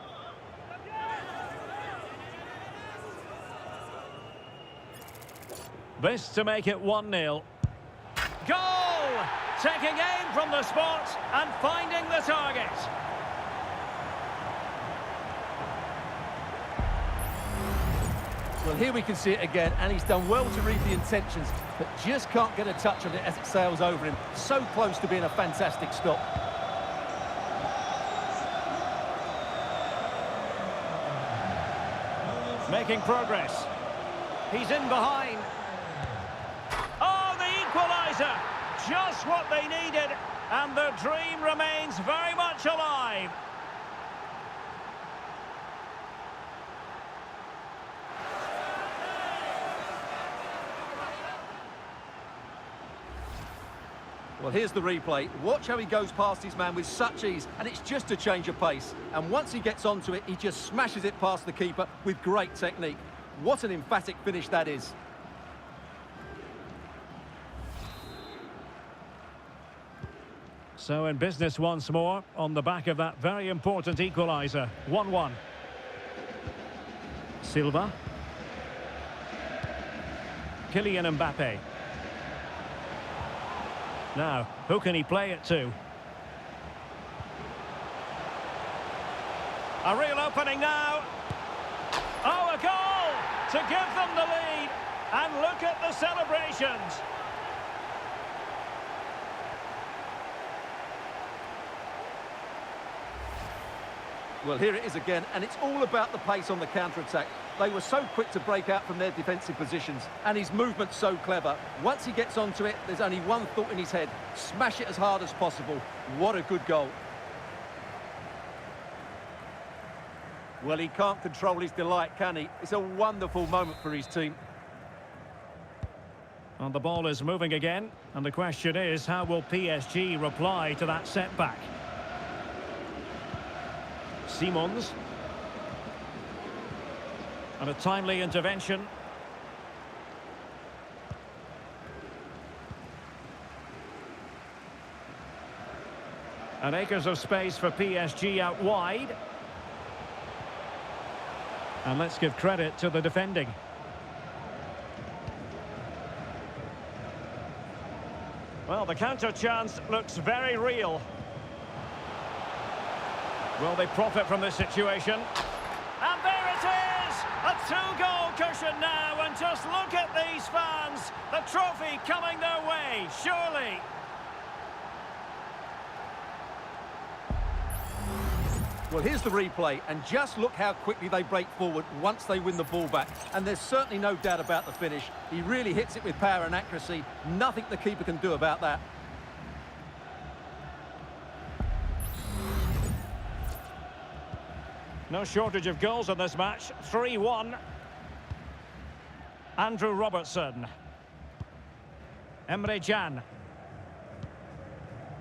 This to make it 1-0. Goal! Taking aim from the spot and finding the target.
Well, here we can see it again, and he's done well to read the intentions, but just can't get a touch on it as it sails over him. So close to being a fantastic stop.
Making progress. He's in behind. Oh, the equaliser! Just what they needed, and the dream remains very much alive.
Well, here's the replay. Watch how he goes past his man with such ease, and it's just a change of pace. And once he gets onto it, he just smashes it past the keeper with great technique. What an emphatic finish that is.
So in business once more, on the back of that very important equaliser. 1-1. Silva. Kylian Mbappe. Now, who can he play it to? A real opening now. Oh, a goal to give them the lead. And look at the celebrations.
Well, here it is again, and it's all about the pace on the counter-attack. They were so quick to break out from their defensive positions, and his movement's so clever. Once he gets onto it, there's only one thought in his head: smash it as hard as possible. What a good goal. Well, he can't control his delight, can he? It's a wonderful moment for his team.
And the ball is moving again, and the question is, how will PSG reply to that setback? Simons. And a timely intervention. And acres of space for PSG out wide. And let's give credit to the defending. Well, the counter chance looks very real. Will they profit from this situation? And there it is! A two-goal cushion now, and just look at these fans! The trophy coming their way, surely!
Well, here's the replay, and just look how quickly they break forward once they win the ball back. And there's certainly no doubt about the finish. He really hits it with power and accuracy. Nothing the keeper can do about that.
No shortage of goals in this match. 3-1. Andrew Robertson. Emre Can.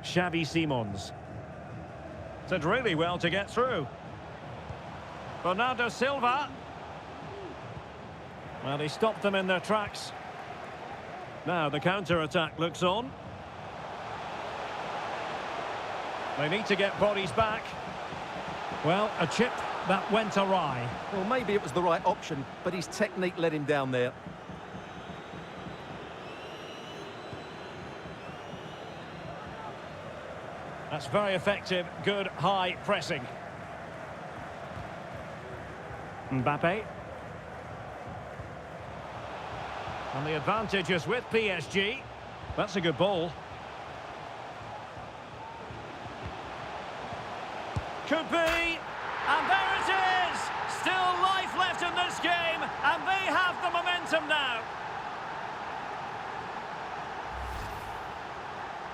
Xavi Simons. Did really well to get through. Bernardo Silva. Well, he stopped them in their tracks. Now the counter-attack looks on. They need to get bodies back. Well, a chip that went awry.
Well, maybe it was the right option, but his technique let him down there.
That's very effective, good high pressing. Mbappe. And the advantage is with PSG. That's a good ball. Could be. And there it is! Still life left in this game, and they have the momentum now.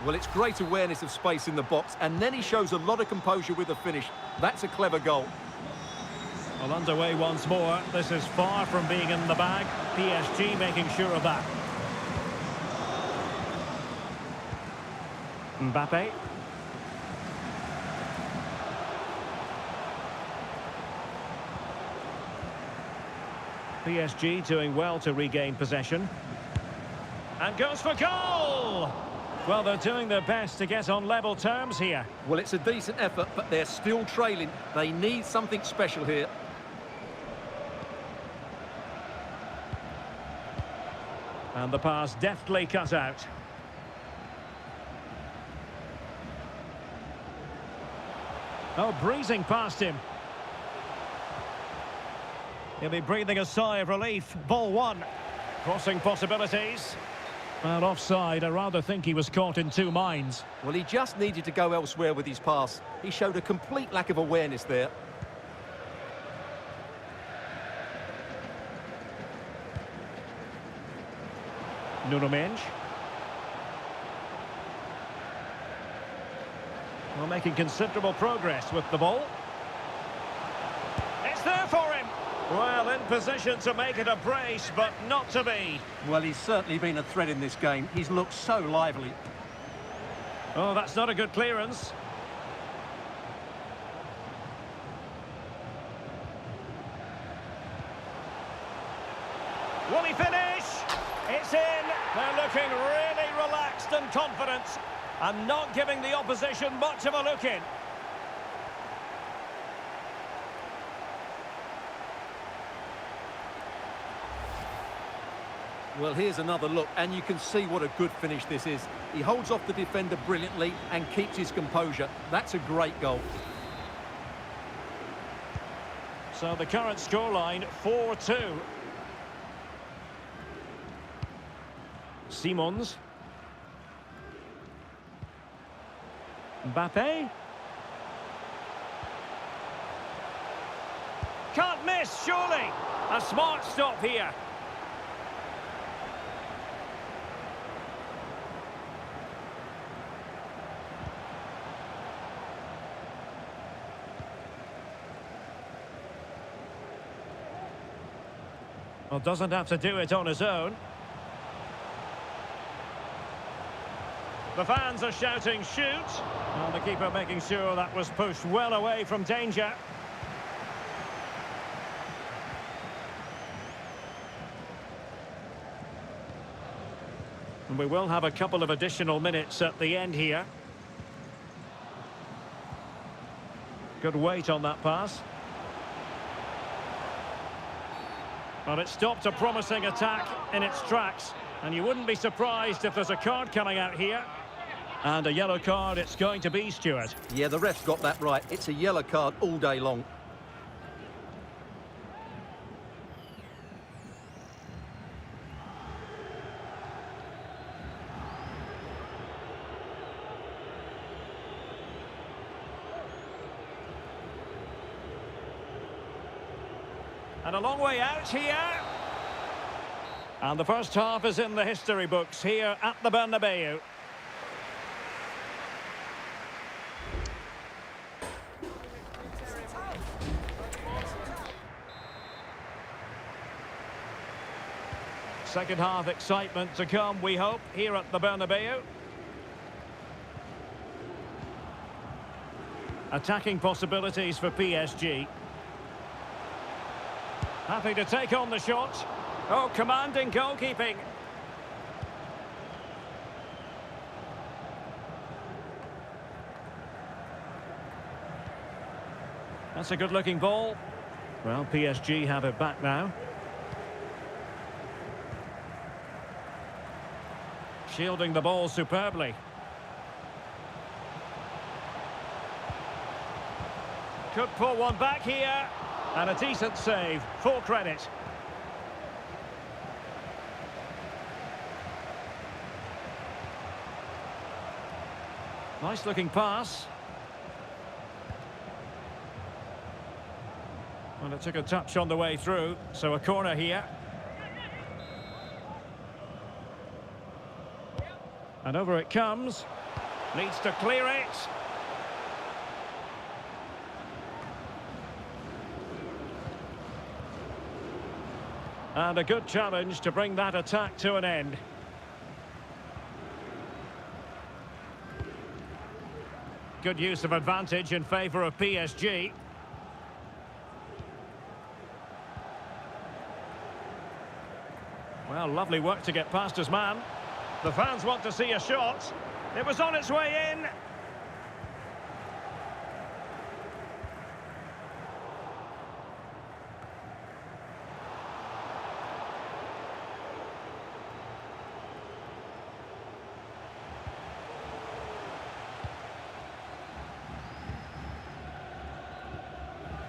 Well, it's great awareness of space in the box, and then he shows a lot of composure with the finish. That's a clever goal.
Well, underway once more. This is far from being in the bag. PSG making sure of that. Mbappe. PSG doing well to regain possession. And goes for goal! Well, they're doing their best to get on level terms here.
Well, it's a decent effort, but they're still trailing. They need something special here.
And the pass deftly cut out. Oh, breezing past him. He'll be breathing a sigh of relief. Ball one. Crossing possibilities. And offside, I rather think he was caught in two minds.
Well, he just needed to go elsewhere with his pass. He showed a complete lack of awareness there.
Nuno Mendes. Well, making considerable progress with the ball. It's there for him. Well, in position to make it a brace, but not to be.
Well, he's certainly been a threat in this game. He's looked so lively.
Oh, that's not a good clearance. Will he finish? It's in. They're looking really relaxed and confident, and not giving the opposition much of a look in.
Well, here's another look, and you can see what a good finish this is. He holds off the defender brilliantly and keeps his composure. That's a great goal.
So the current scoreline, 4-2. Simons. Mbappe. Can't miss, surely. A smart stop here. Well, doesn't have to do it on his own. The fans are shouting, shoot! And the keeper making sure that was pushed well away from danger. And we will have a couple of additional minutes at the end here. Good weight on that pass. Well, it stopped a promising attack in its tracks, and you wouldn't be surprised if there's a card coming out here. And a yellow card it's going to be, Stuart.
Yeah, the ref's got that right. It's a yellow card all day long.
And a long way out here. And the first half is in the history books here at the Bernabeu. Second half excitement to come, we hope, here at the Bernabeu. Attacking possibilities for PSG. Happy to take on the shot. Oh, commanding goalkeeping. That's a good-looking ball. Well, PSG have it back now. Shielding the ball superbly. Could pull one back here. And a decent save. Full credit. Nice looking pass. And it took a touch on the way through, so a corner here. And over it comes. Needs to clear it. And a good challenge to bring that attack to an end. Good use of advantage in favour of PSG. Well, lovely work to get past his man. The fans want to see a shot. It was on its way in.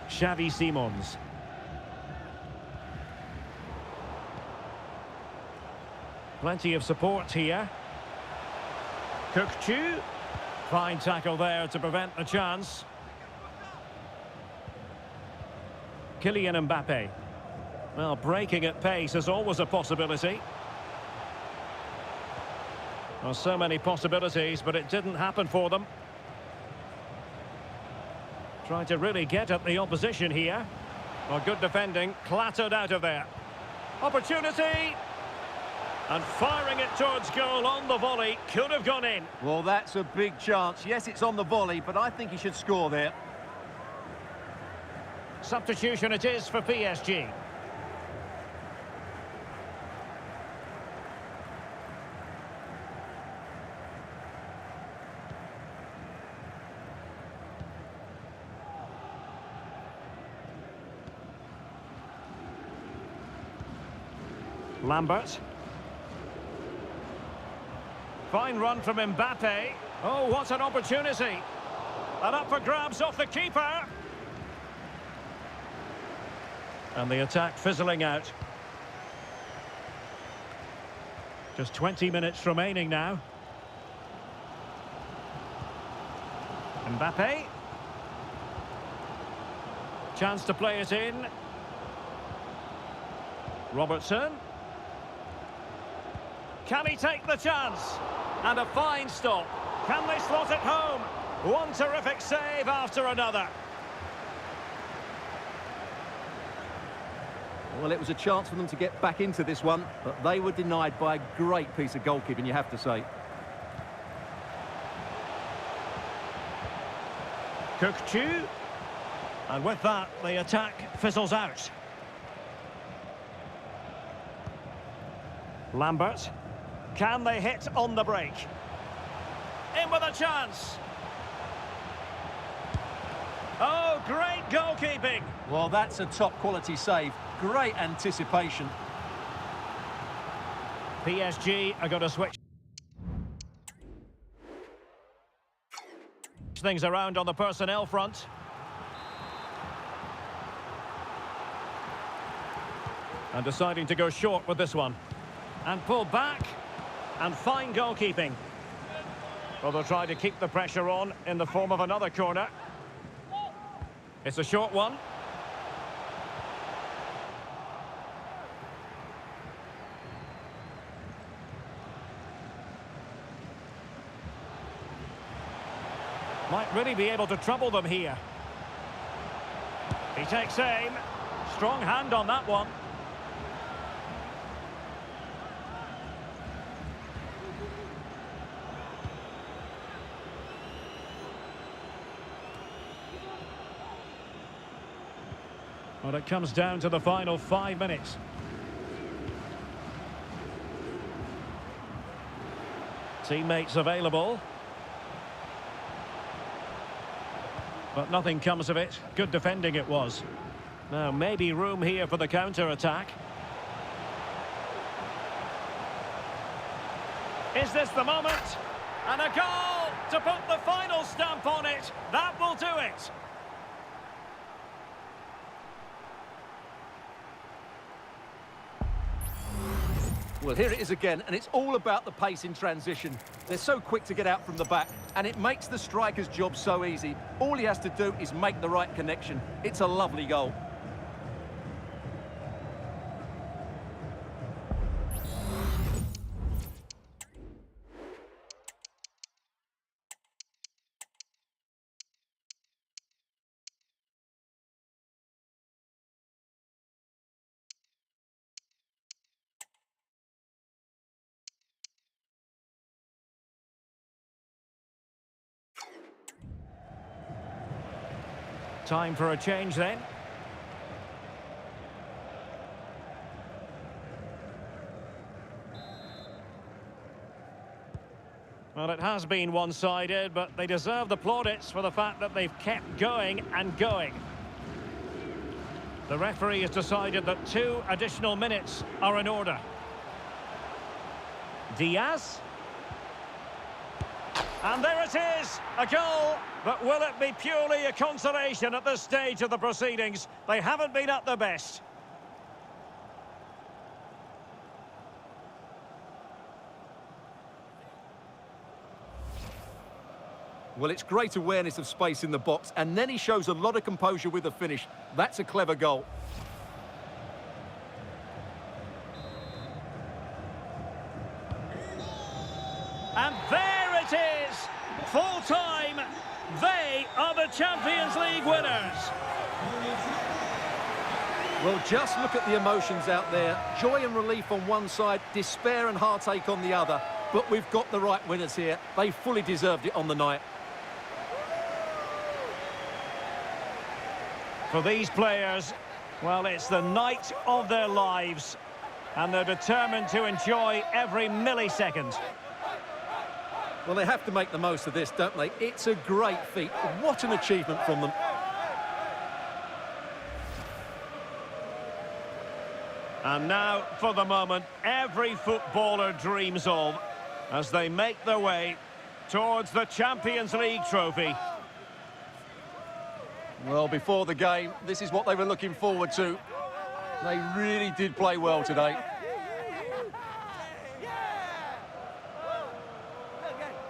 Xavi Simons. Plenty of support here. Kukçu. Fine tackle there to prevent the chance. Kylian Mbappe. Well, breaking at pace is always a possibility. Well, so many possibilities, but it didn't happen for them. Trying to really get at the opposition here. Well, good defending, clattered out of there. Opportunity! And firing it towards goal on the volley, could have gone in.
Well, that's a big chance. Yes, it's on the volley, but I think he should score there.
Substitution it is for PSG. Lambert. Fine run from Mbappe. Oh, what an opportunity. And up for grabs off the keeper. And the attack fizzling out. Just 20 minutes remaining now. Mbappe. Chance to play it in. Robertson. Can he take the chance? And a fine stop. Can they slot it home? One terrific save after another.
Well, it was a chance for them to get back into this one, but they were denied by a great piece of goalkeeping, you have to say.
Kukçu. And with that, the attack fizzles out. Lambert. Can they hit on the break? In with a chance. Oh, great goalkeeping.
Well, that's a top-quality save. Great anticipation.
PSG are going to switch things around on the personnel front. And deciding to go short with this one. And pull back. And fine goalkeeping. Well, they'll try to keep the pressure on in the form of another corner. It's a short one. Might really be able to trouble them here. He takes aim. Strong hand on that one. Well, it comes down to the final 5 minutes. Teammates available. But nothing comes of it. Good defending it was. Now, maybe room here for the counter-attack. Is this the moment? And a goal to put the final stamp on it. That will do it.
Well, here it is again, and it's all about the pace in transition. They're so quick to get out from the back, and it makes the striker's job so easy. All he has to do is make the right connection. It's a lovely goal.
Time for a change then. Well, it has been one-sided, but they deserve the plaudits for the fact that they've kept going and going. The referee has decided that 2 additional minutes are in order. Diaz. And there it is, a goal. But will it be purely a consolation at this stage of the proceedings? They haven't been at their best.
Well, it's great awareness of space in the box, and then he shows a lot of composure with the finish. That's a clever goal.
And there it is, full time. They are the Champions League winners.
Well, just look at the emotions out there. Joy and relief on one side, despair and heartache on the other. But we've got the right winners here. They fully deserved it on the night.
For these players, well, it's the night of their lives. And they're determined to enjoy every millisecond.
Well, they have to make the most of this, don't they? It's a great feat. What an achievement from them.
And now, for the moment, every footballer dreams of as they make their way towards the Champions League trophy.
Well, before the game, this is what they were looking forward to. They really did play well today.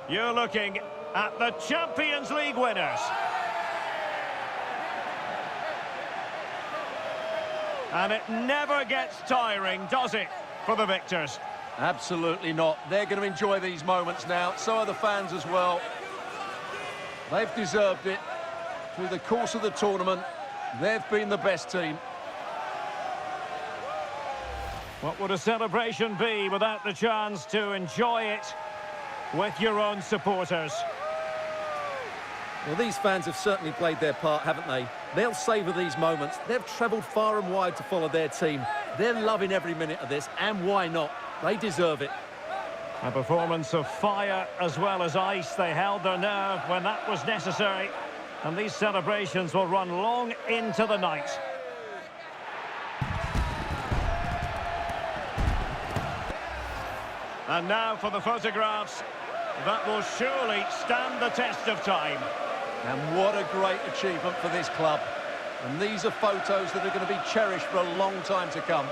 You're looking at the Champions League winners. And it never gets tiring, does it, for the victors?
Absolutely not. They're going to enjoy these moments now. So are the fans as well. They've deserved it. Through the course of the tournament, they've been the best team.
What would a celebration be without the chance to enjoy it with your own supporters?
Well, these fans have certainly played their part, haven't they? They'll savour these moments. They've travelled far and wide to follow their team. They're loving every minute of this, and why not? They deserve it.
A performance of fire as well as ice. They held their nerve when that was necessary. And these celebrations will run long into the night. And now for the photographs that will surely stand the test of time.
And what a great achievement for this club. And these are photos that are going to be cherished for a long time to come.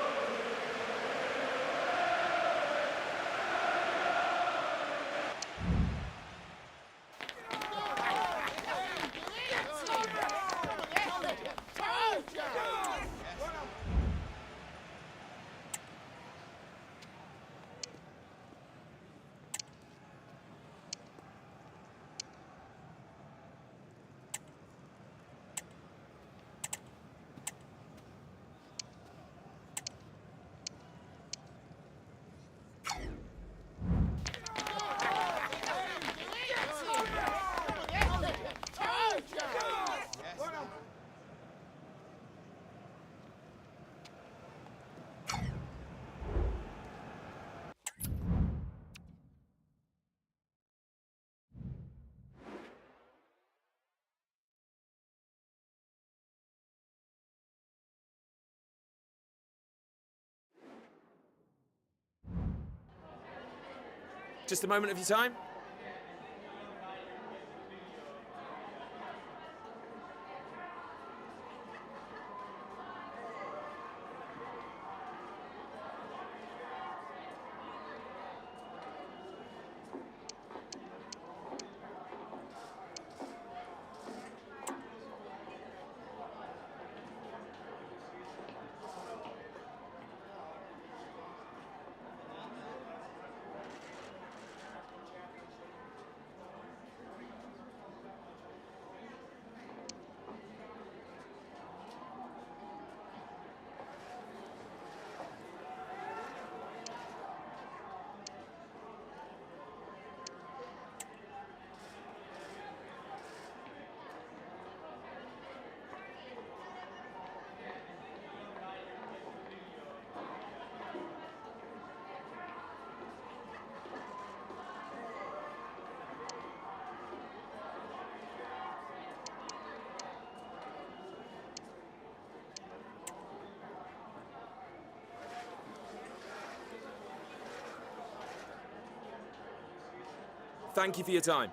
Just a moment of your time. Thank you for your time.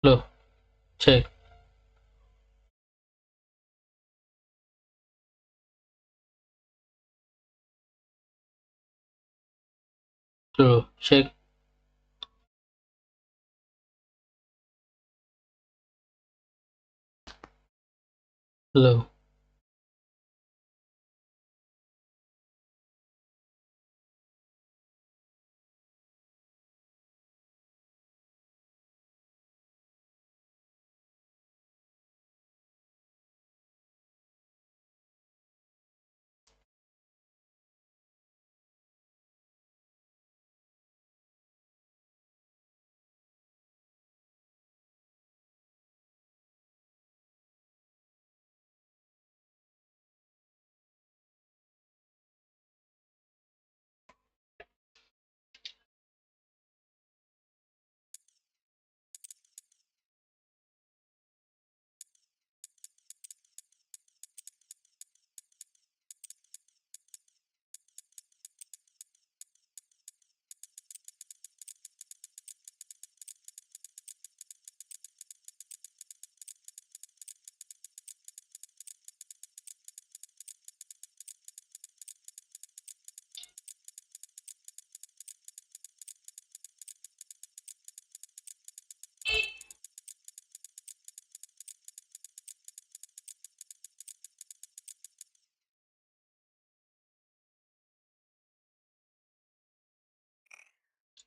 Loh, cek. Loh, cek. Loh.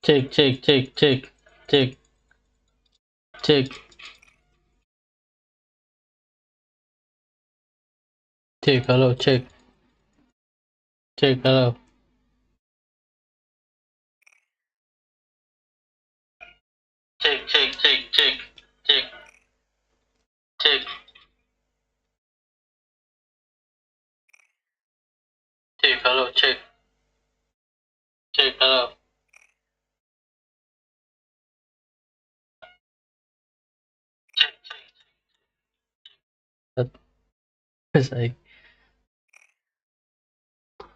Cek, cek, cek, cek, cek, cek, cek, halo, cek, cek, halo, cek, cek, cek, cek, cek, cek, cek, halo, cek, cek, halo. Cek, cek, cek. Saya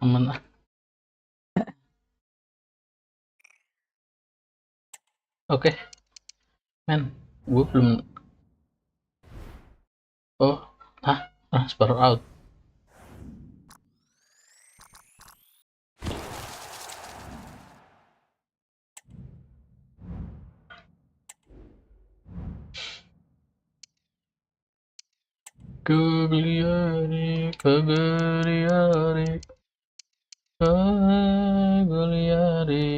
aman. Oke, men, gue belum. Oh, transfer out. Cagliari, Cagliari, Cagliari.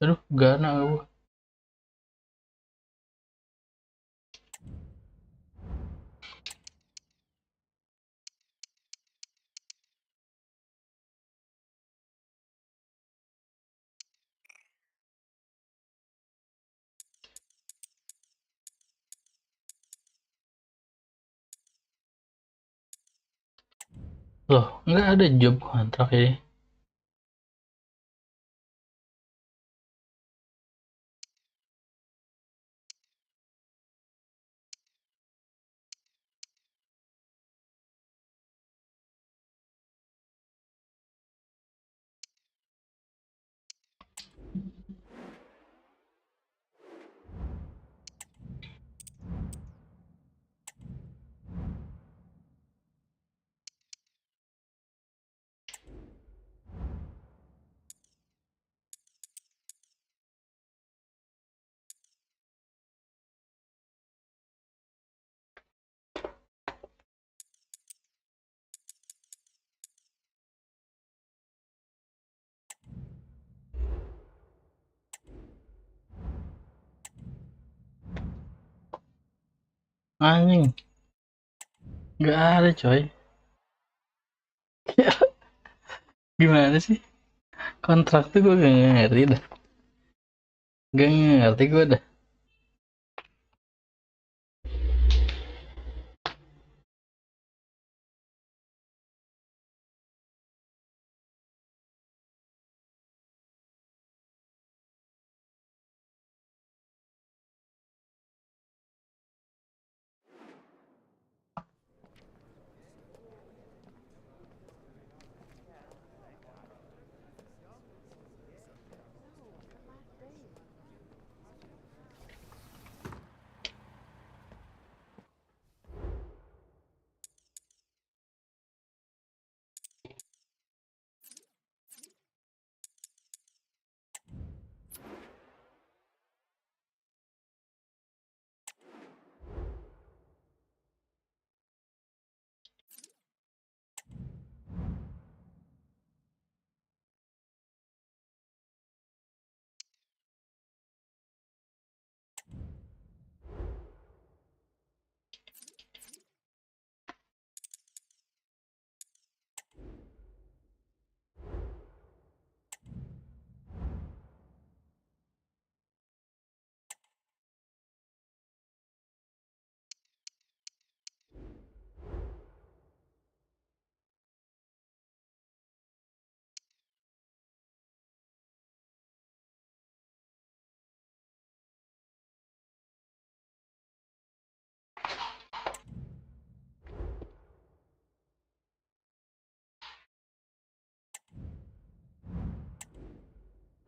Aduh, Gana gue. Loh, nggak ada job kontrak ini. Anjing, nggak ada coy. Gimana sih? Kontrak tuh gue gak ngerti dah. Gak ngerti gue dah.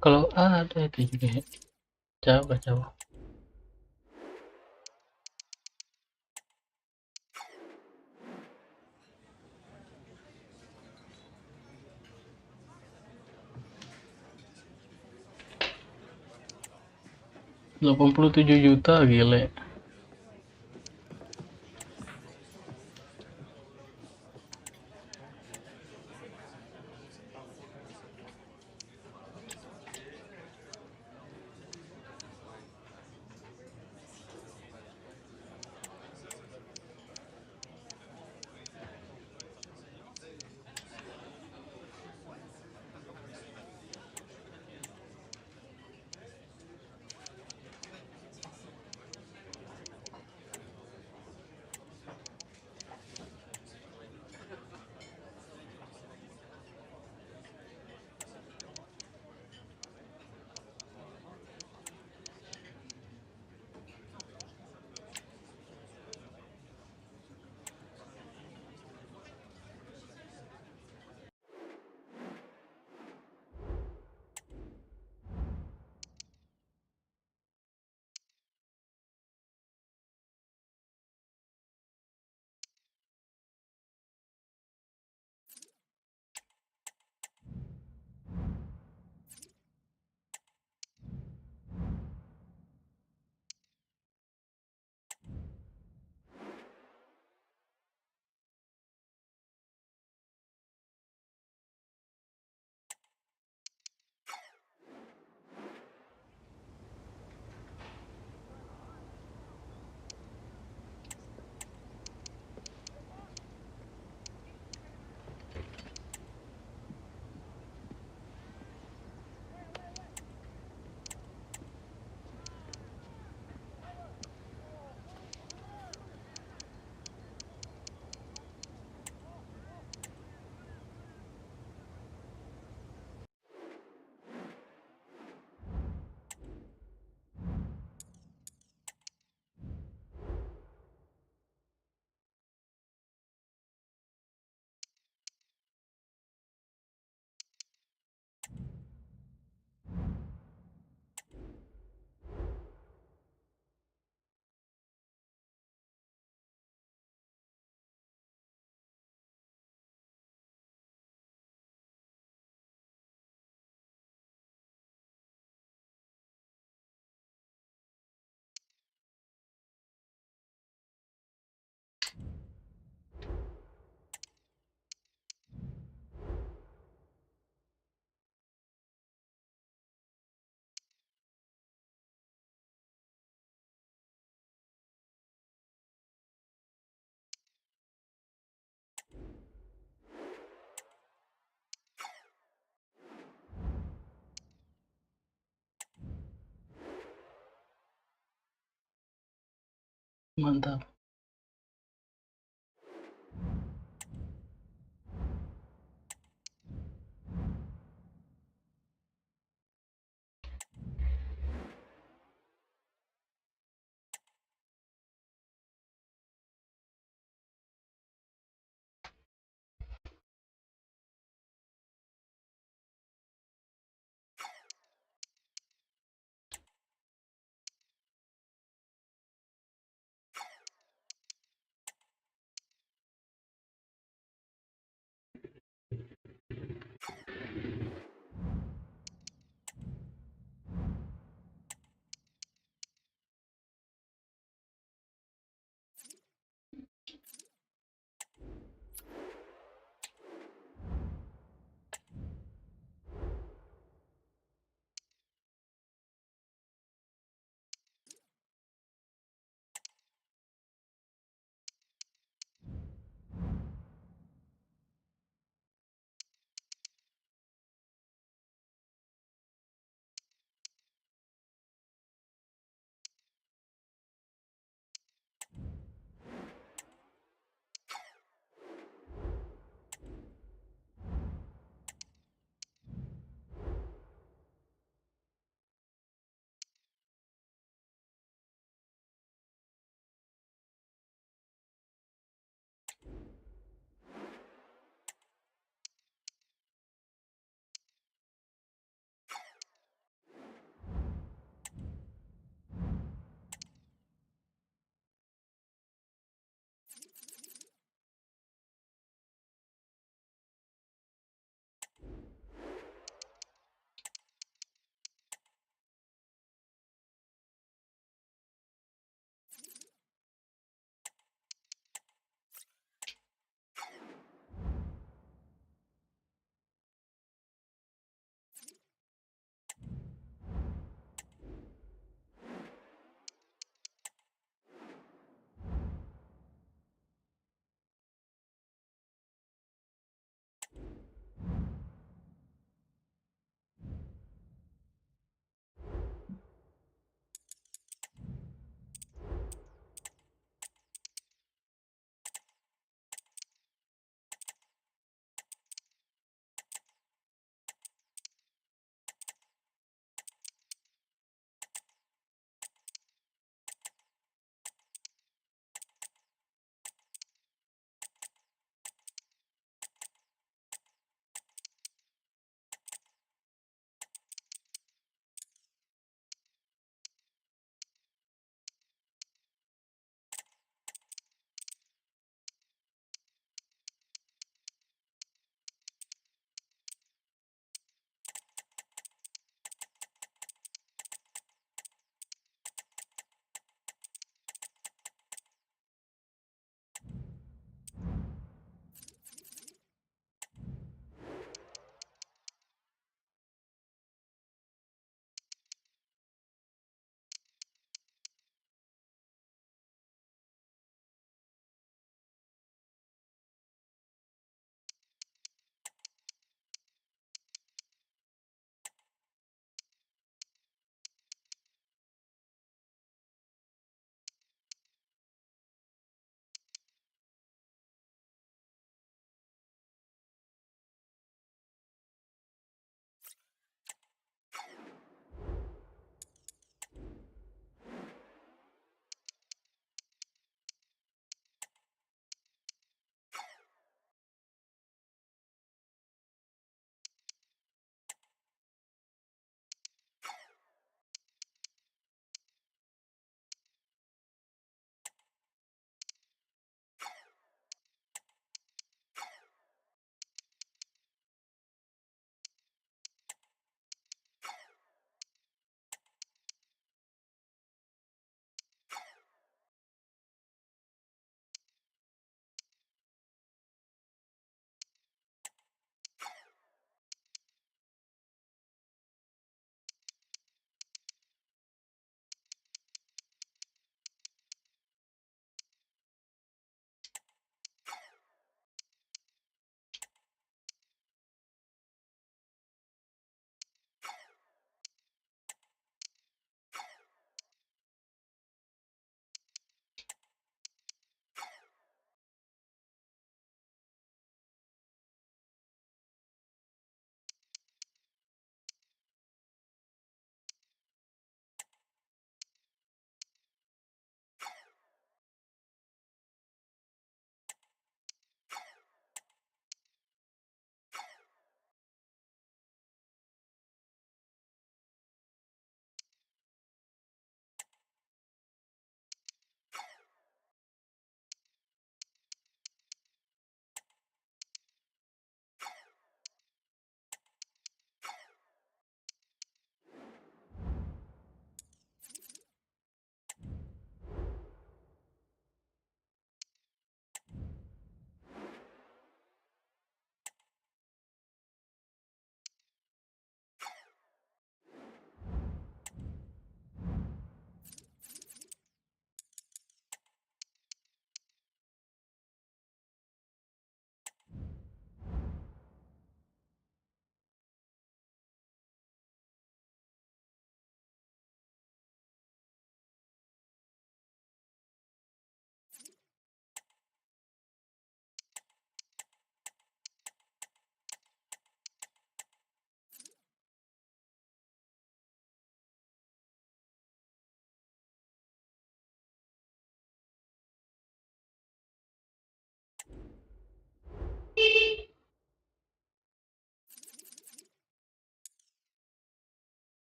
Kalau ada itu juga ya. Coba. 87 juta gile. Mantap.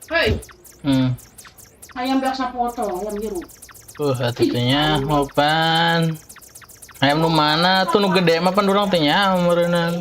Hei,
Hmm.
ayam biasa potong, ayam biru.
Hatunya opan. Ayam nu mana tuh nu gede mah pandurang teh nya meureunna.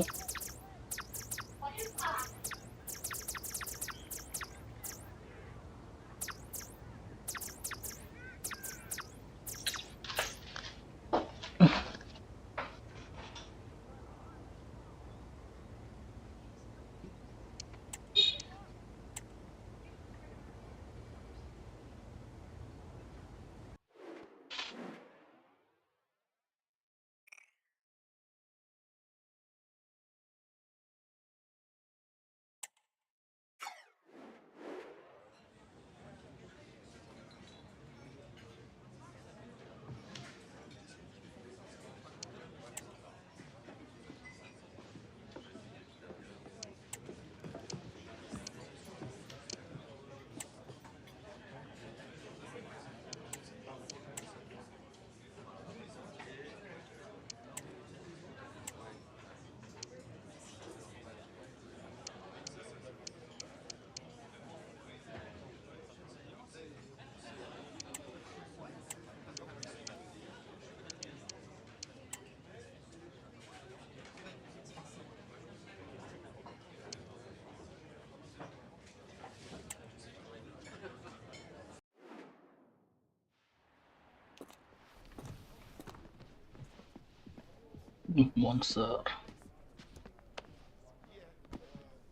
Monster.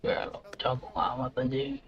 Belok jago amat anjing.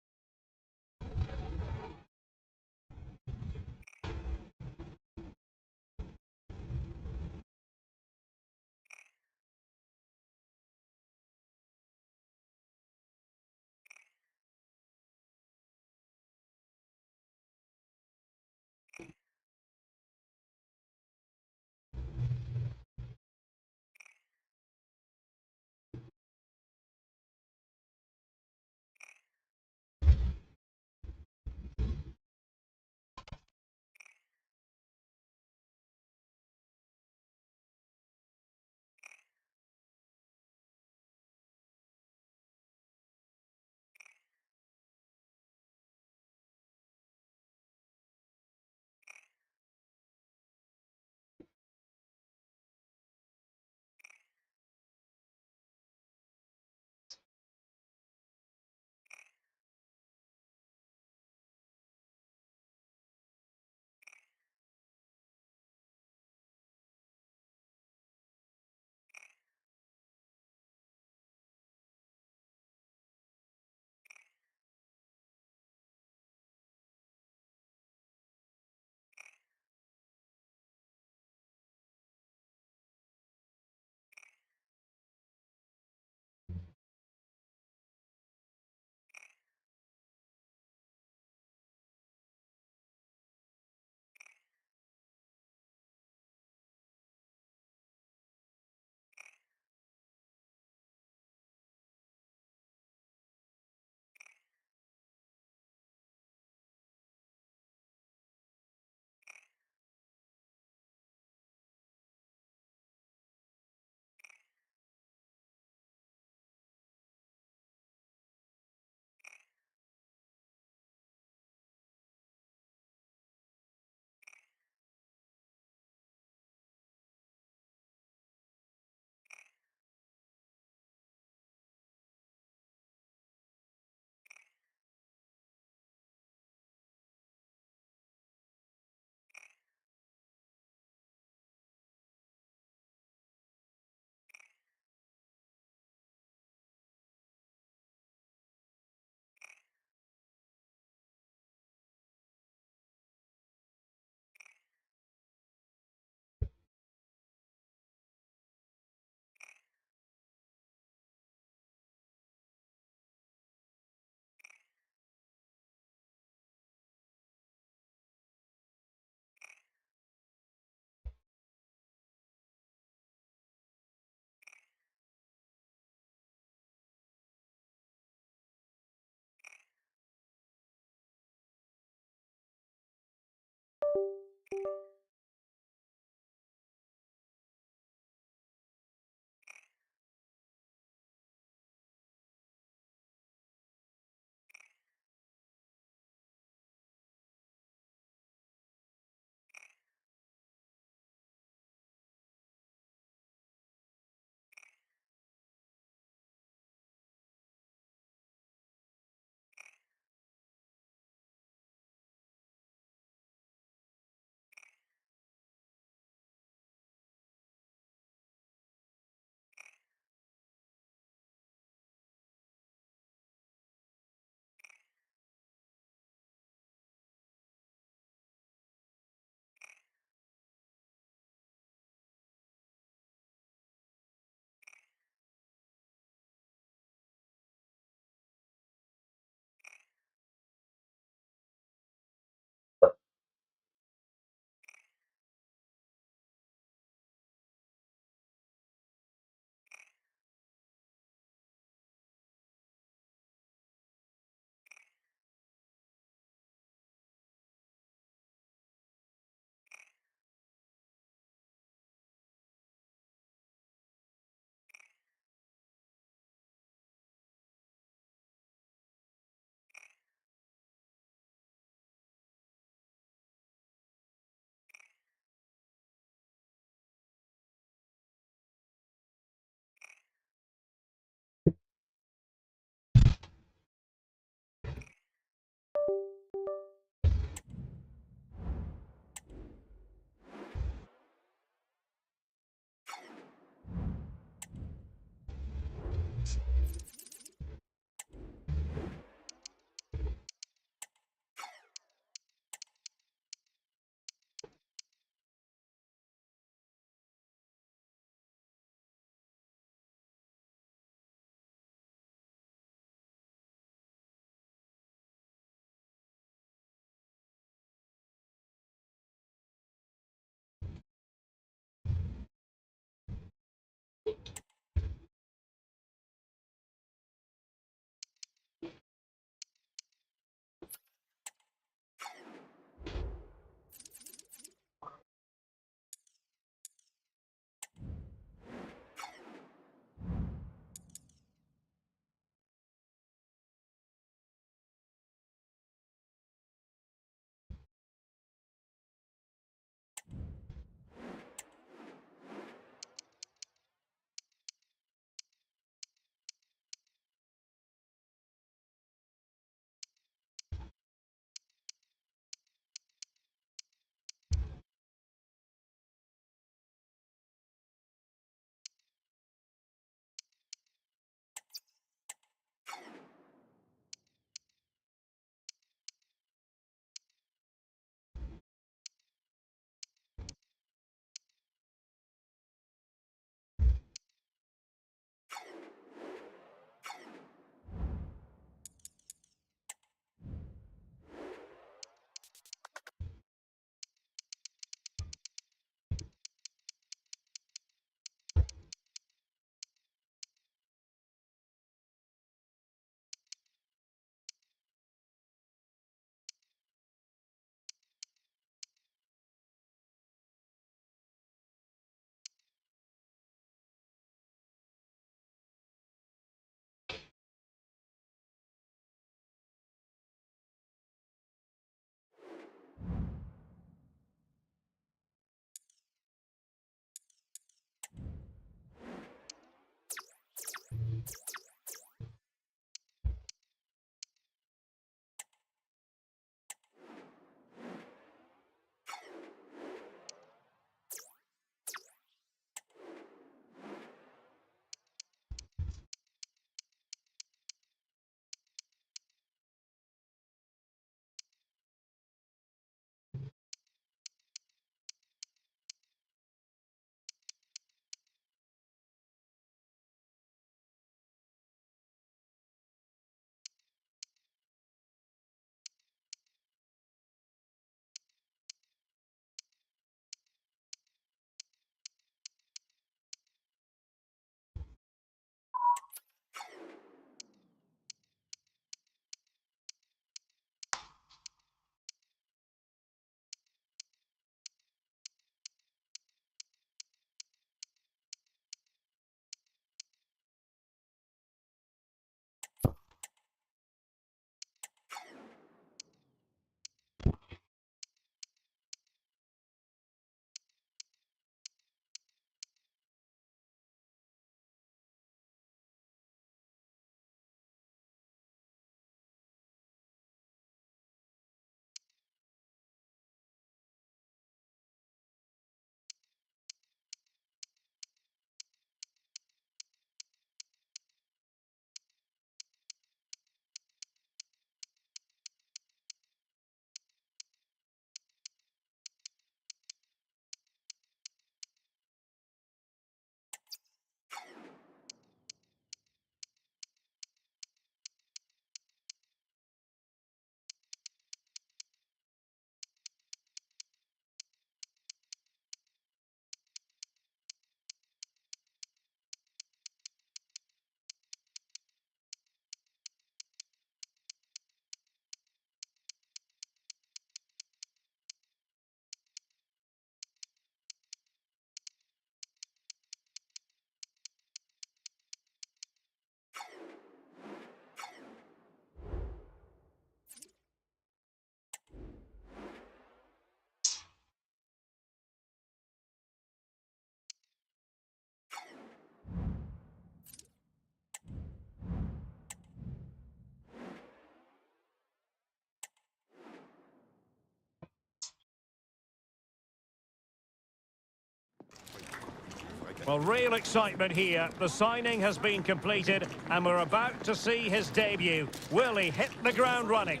Well, real excitement here. The signing has been completed and we're about to see his debut. Will he hit the ground running?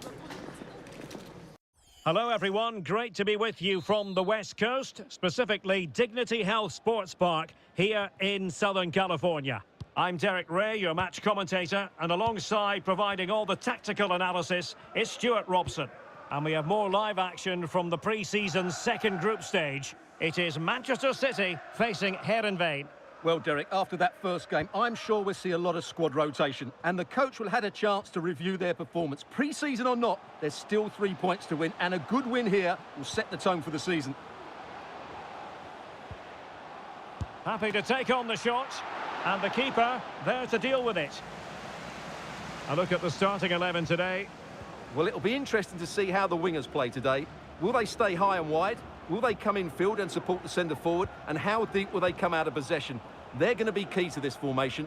Hello everyone, great to be with you from the West Coast, specifically Dignity Health Sports Park here in Southern California. I'm Derek Ray, your match commentator, and alongside providing all the tactical analysis is Stuart Robson. And we have more live action from the pre-season second group stage. It is Manchester City facing Heerenveen.
Well, Derek, after that first game, I'm sure we'll see a lot of squad rotation, and the coach will have had a chance to review their performance. Pre-season or not, there's still 3 points to win, and a good win here will set the tone for the season.
Happy to take on the shot, and the keeper there to deal with it. A look at the starting 11 today.
Well, it'll be interesting to see how the wingers play today. Will they stay high and wide? Will they come in field and support the centre forward? And how deep will they come out of possession? They're going to be key to this formation.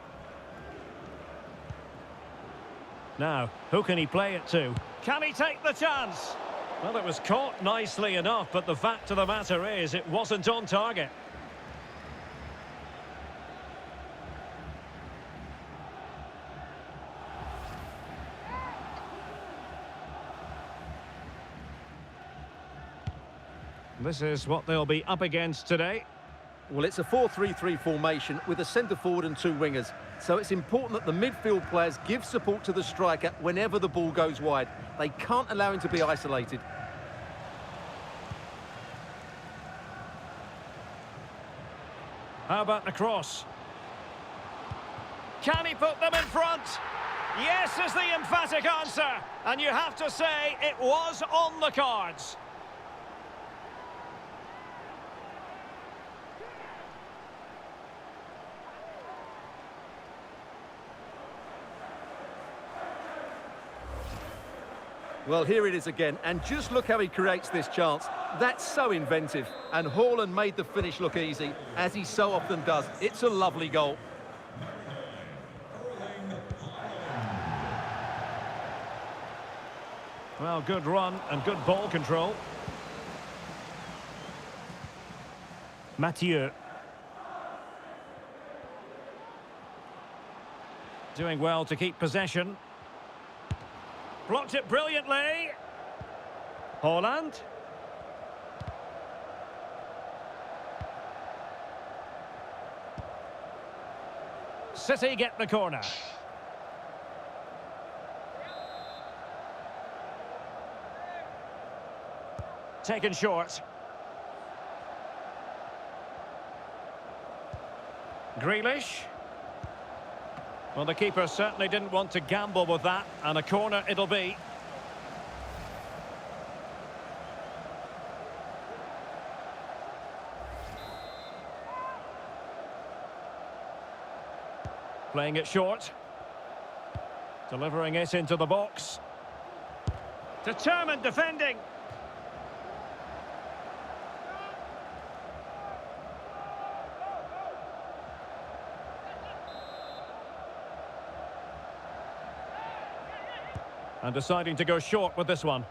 Now, who can he play it to? Can he take the chance? Well, it was caught nicely enough, but the fact of the matter is it wasn't on target. This is what they'll be up against today.
Well, it's a 4-3-3 formation with a centre forward and 2 wingers. So it's important that the midfield players give support to the striker whenever the ball goes wide. They can't allow him to be isolated.
How about the cross? Can he put them in front? Yes is the emphatic answer. And you have to say it was on the cards.
Well, here it is again, and just look how he creates this chance. That's so inventive, and Haaland made the finish look easy, as he so often does. It's a lovely goal.
Well, good run and good ball control. Mathieu. Doing well to keep possession. Blocked it brilliantly. Haaland. City get the corner. Taken short. Grealish. Well, the keeper certainly didn't want to gamble with that, and a corner it'll be. Playing it short. Delivering it into the box. Determined defending. And deciding to go short with this one.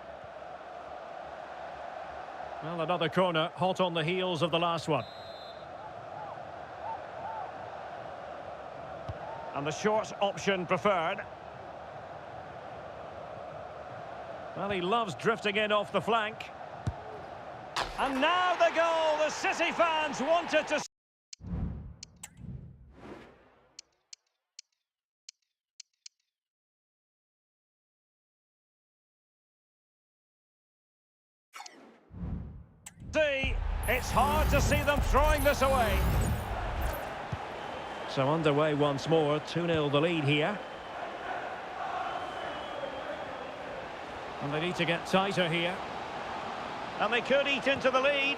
Well, another corner, hot on the heels of the last one. And the short option preferred. Well, he loves drifting in off the flank. And now the goal! The City fans wanted to... see, it's hard to see them throwing this away. So underway once more, 2-0 the lead here. And they need to get tighter here. And they could eat into the lead.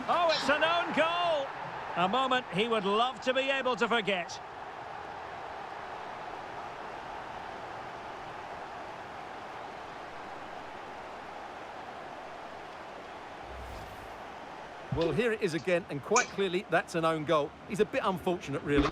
Oh, it's an own goal! A moment he would love to be able to forget.
Well, here it is again, and quite clearly that's an own goal. He's a bit unfortunate, really.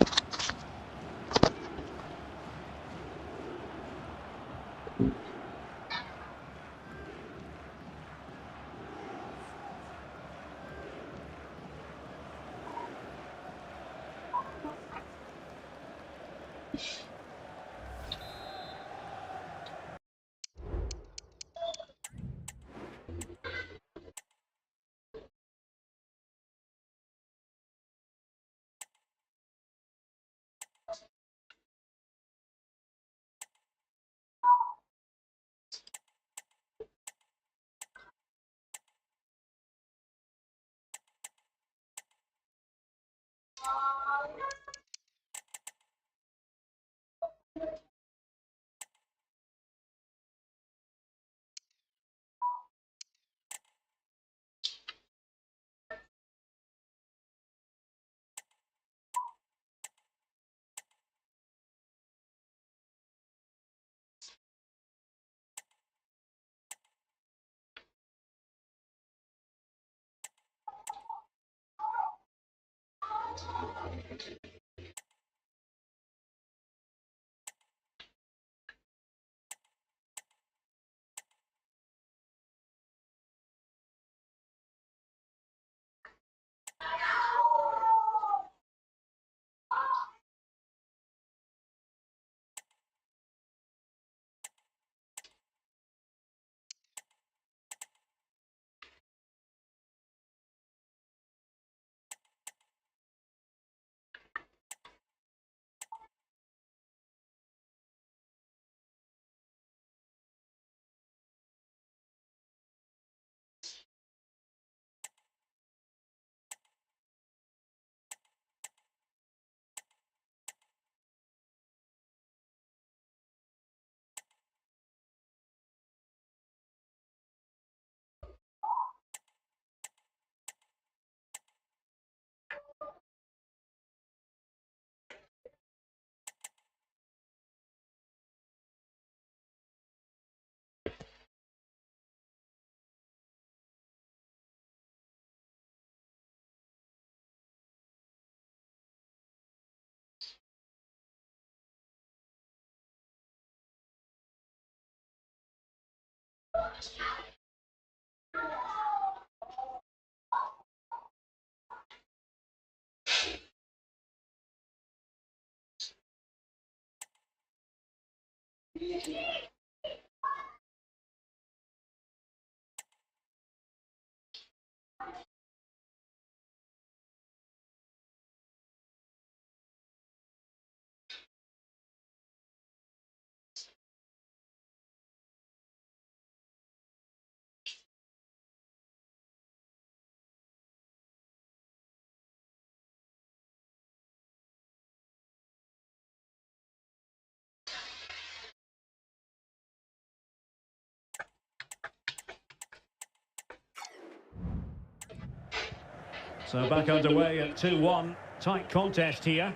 So back underway at 2-1. Tight contest here.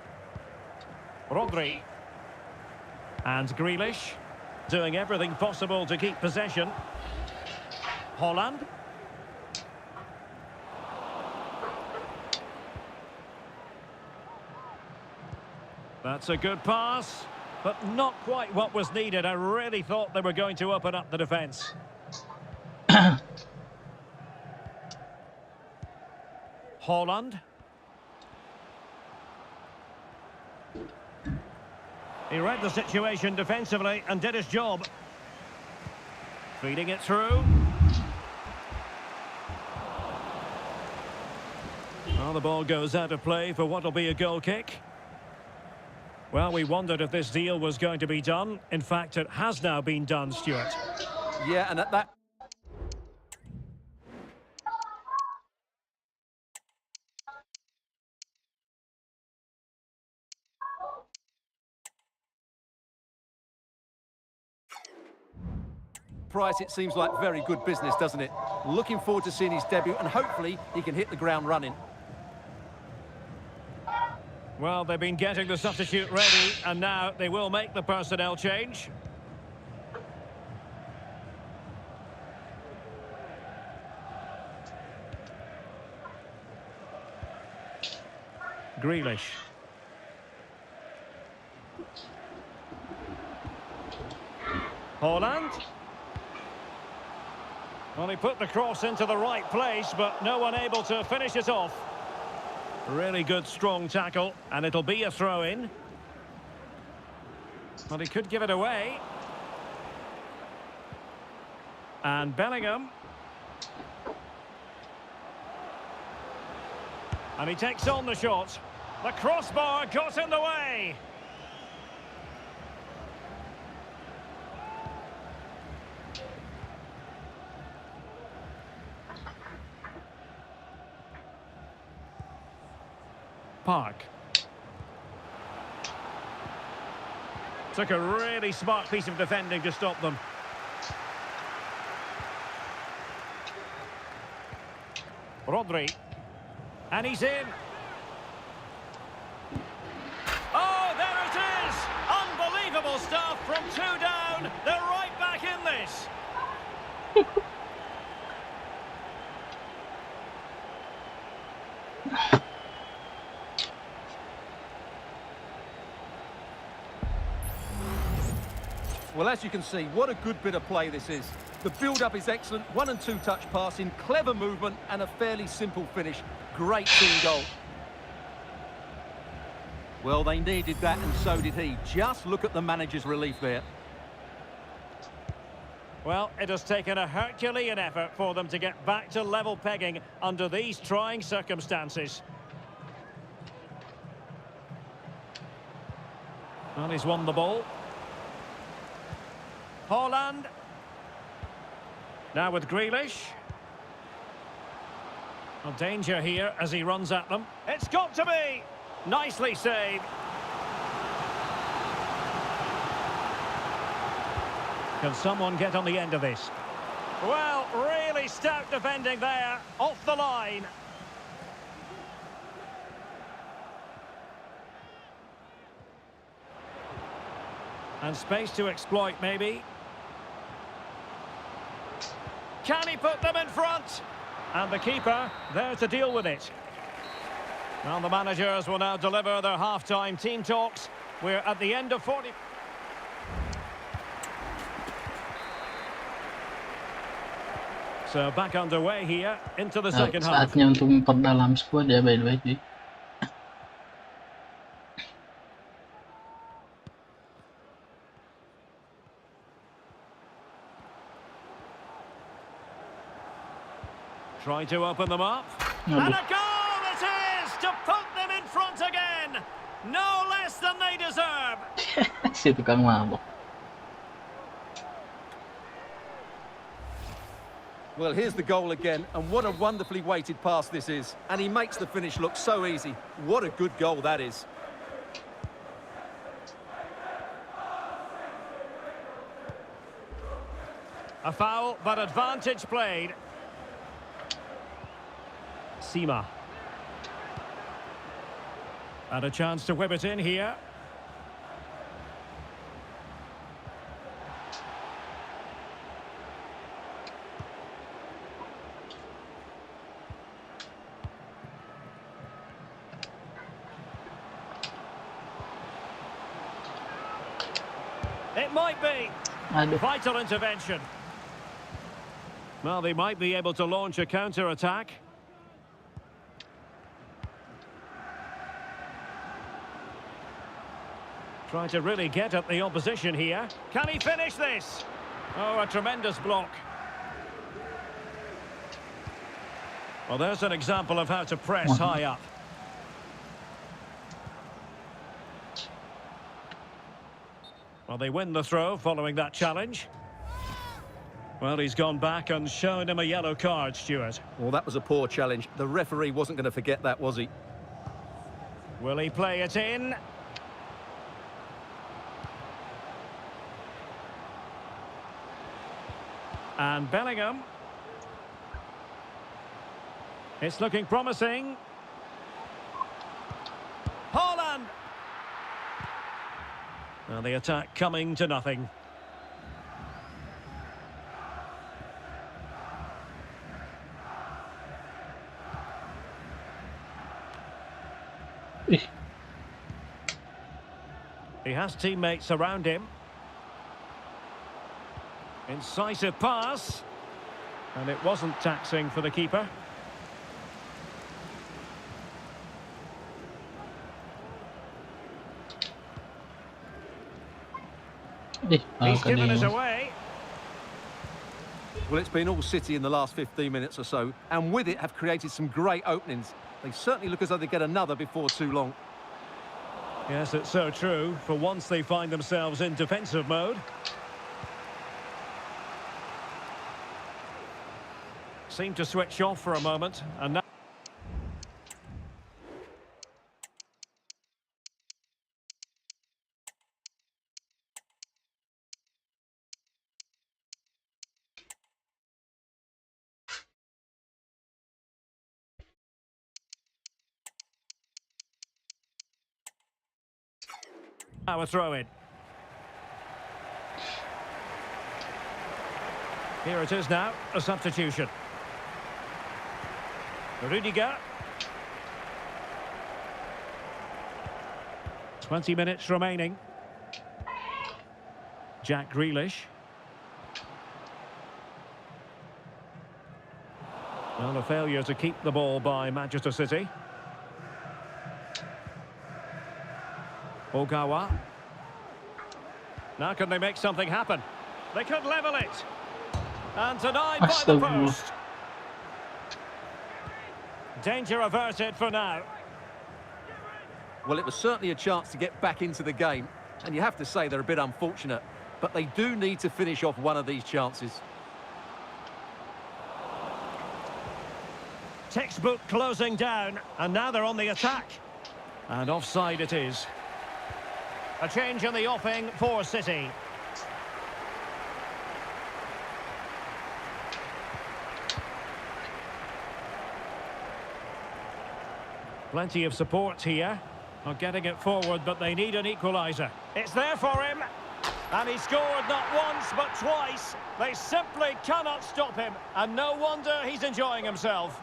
Rodri. And Grealish. Doing everything possible to keep possession. Holland. That's a good pass, but not quite what was needed. I really thought they were going to open up the defence. Holland. He read the situation defensively and did his job. Feeding it through. Well, the ball goes out of play for what will be a goal kick. Well, we wondered if this deal was going to be done. In fact, it has now been done, Stuart.
Yeah, and that... Price, it seems like very good business, doesn't it? Looking forward to seeing his debut, and hopefully he can hit the ground running.
Well, they've been getting the substitute ready, and now they will make the personnel change. Grealish. Holland. Well, he put the cross into the right place, but no one able to finish it off. Really good, strong tackle, and it'll be a throw-in. But he could give it away. And Bellingham. And he takes on the shot. The crossbar got in the way. Park. Took a really smart piece of defending to stop them. Rodri. And he's in. Oh, there it is! Unbelievable stuff from 2 down. They're right back in this.
Well, as you can see, what a good bit of play this is. The build-up is excellent, 1 and 2 touch passing, clever movement and a fairly simple finish. Great team goal. Well, they needed that and so did he. Just look at the manager's relief there.
Well, it has taken a Herculean effort for them to get back to level pegging under these trying circumstances. Well, he's won the ball. Holland. Now with Grealish. Well, danger here as he runs at them. It's got to be! Nicely saved. Can someone get on the end of this? Well, really stout defending there. Off the line. And space to exploit, maybe. Can he put them in front? And the keeper there to deal with it. Well, the managers will now deliver their half-time team talks. We're at the end of 40... So back underway here into the second half.
Saatnya untuk memperdalam squad ya, by the way, cuy.
Trying to open them up. And a goal it is to put them in front again. No less than they deserve.
Si tukang mabok.
Well, here's the goal again, and what a wonderfully weighted pass this is. And he makes the finish look so easy. What a good goal that is.
A foul, but advantage played. Sima. And a chance to whip it in here. It might be. Vital intervention. Well, they might be able to launch a counter-attack. Trying to really get at the opposition here. Can he finish this? Oh, a tremendous block. Well, there's an example of how to press high up. Well, they win the throw following that challenge. Well, he's gone back and shown him a yellow card, Stuart.
Well, that was a poor challenge. The referee wasn't going to forget that, was he?
Will he play it in? And Bellingham. It's looking promising. Holland! And the attack coming to nothing. He has teammates around him. Incisive pass. And it wasn't taxing for the keeper. He's given us away.
Well, it's been all City in the last 15 minutes or so, and with it have created some great openings. They certainly look as though they get another before too long.
Yes, it's so true. For once they find themselves in defensive mode. Seemed to switch off for a moment, and now... Now a throw-in. Here it is now, a substitution. Rudiger. 20 minutes remaining. Jack Grealish. Well, a failure to keep the ball by Manchester City. Ogawa. Now can they make something happen? They could level it. And denied by the post. Danger averted for now.
Well, it was certainly a chance to get back into the game. And you have to say they're a bit unfortunate. But they do need to finish off one of these chances.
Textbook closing down. And now they're on the attack. And offside it is. A change in the offing for City. Plenty of support here. Not getting it forward, but they need an equaliser. It's there for him. And he scored not once, but twice. They simply cannot stop him. And no wonder he's enjoying himself.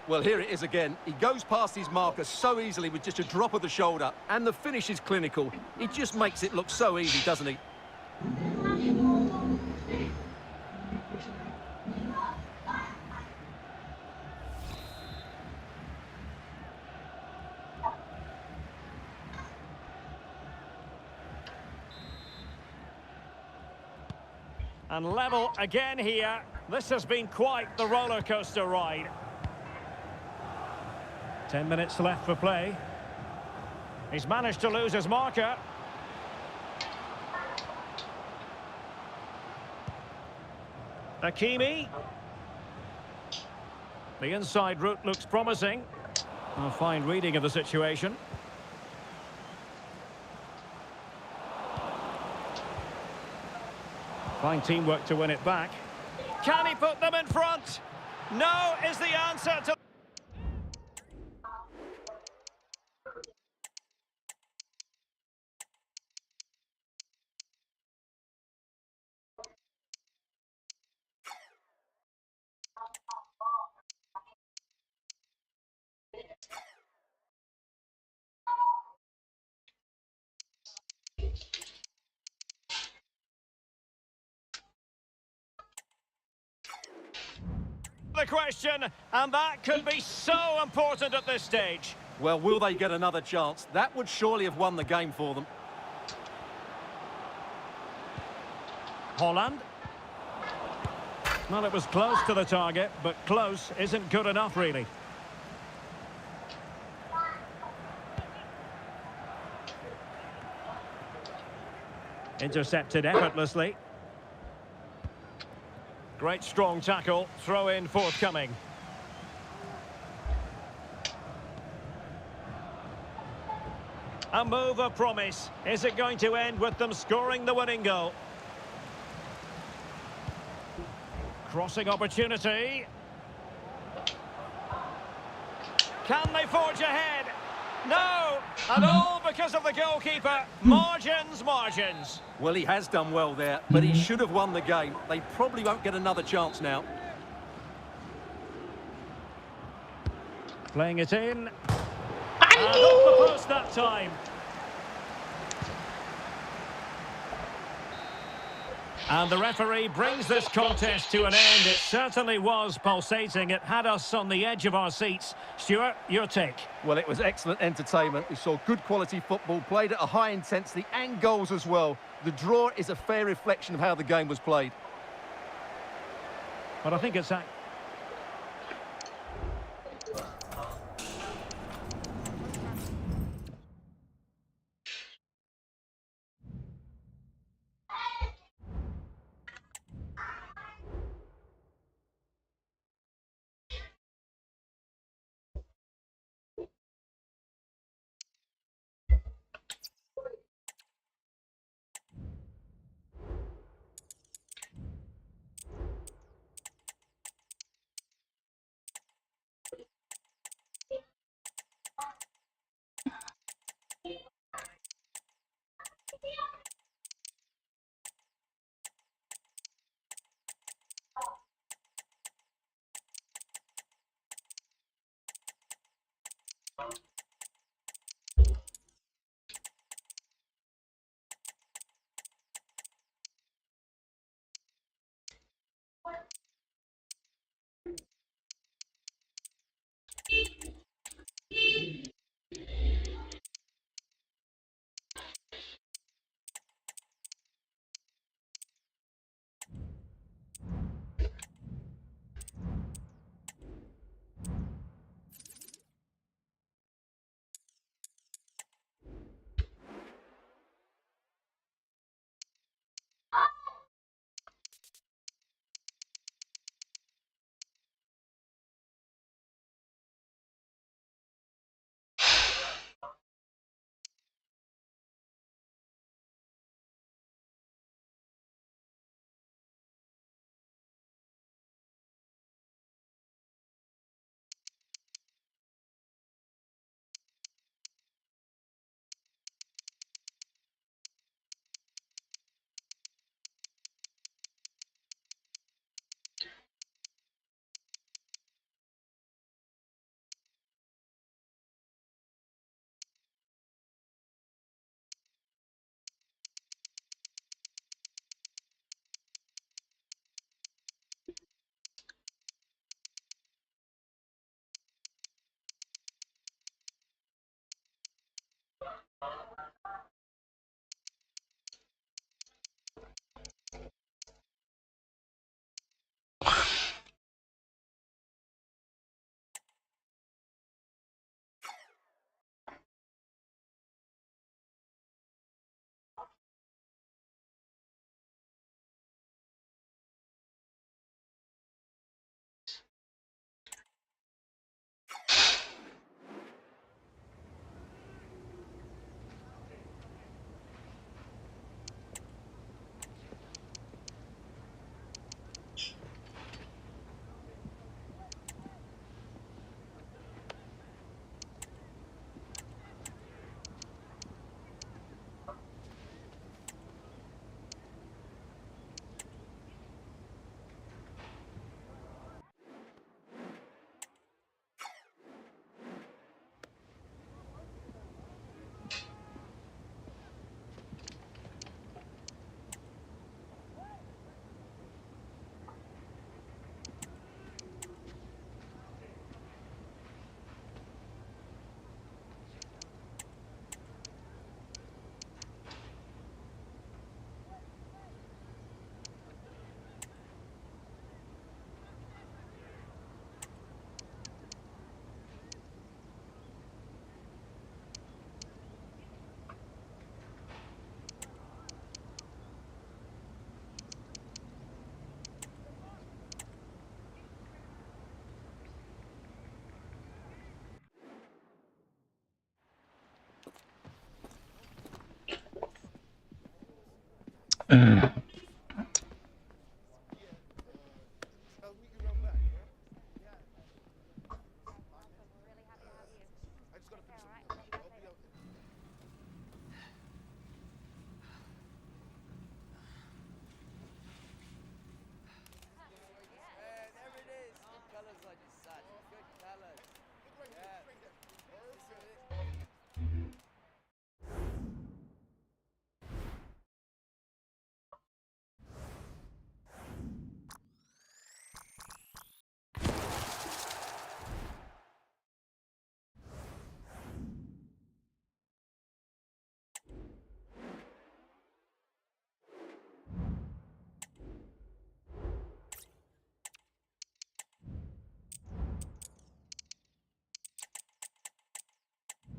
Well, here it is again. He goes past his marker so easily with just a drop of the shoulder. And the finish is clinical. He just makes it look so easy, doesn't he?
And level again here. This has been quite the roller coaster ride. 10 minutes left for play. He's managed to lose his marker. Hakimi. The inside route looks promising. A fine reading of the situation. Fine teamwork to win it back. Can he put them in front? No is the answer to... the question, and that could be so important at this stage.
Well, will they get another chance? That would surely have won the game for them.
Holland. Well, it was close to the target, but close isn't good enough, really. Intercepted effortlessly. Great strong tackle, throw in forthcoming. A move of promise. Is it going to end with them scoring the winning goal? Crossing opportunity. Can they forge ahead? No! And all because of the goalkeeper. Margins, margins.
Well, he has done well there, but he should have won the game. They probably won't get another chance now.
Playing it in. And off the post that time. And the referee brings this contest to an end. It certainly was pulsating. It had us on the edge of our seats. Stuart, your take.
Well, it was excellent entertainment. We saw good quality football, played at a high intensity and goals as well. The draw is a fair reflection of how the game was played.
But I think it's...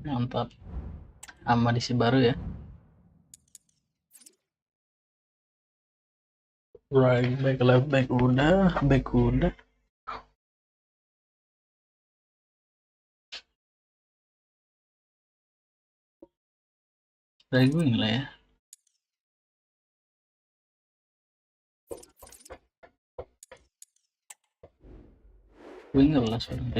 Mantap. Sama di si baru ya. Right back, left back udah, back udah. Dari gue lah ya. Winger lah sekarang.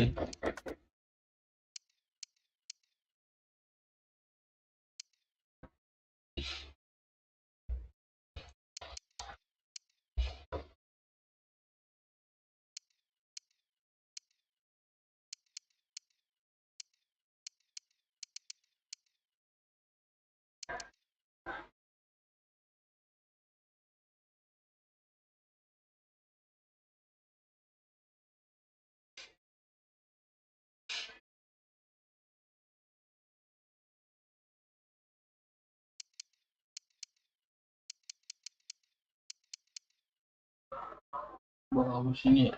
Bagus ini ya.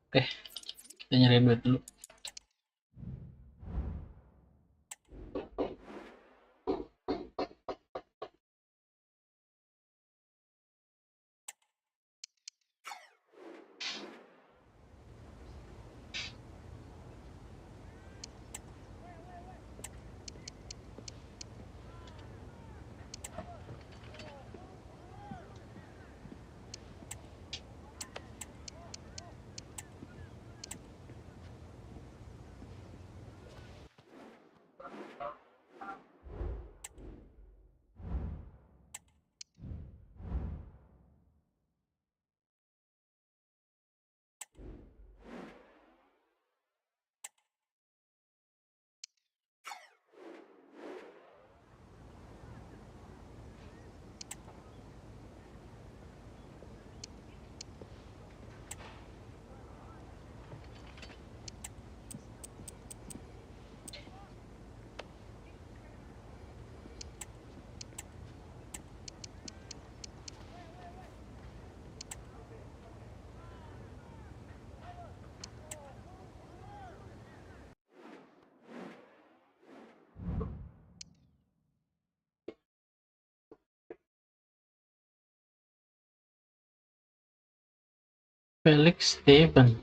Oke, kita nyari duit dulu. Felix Steven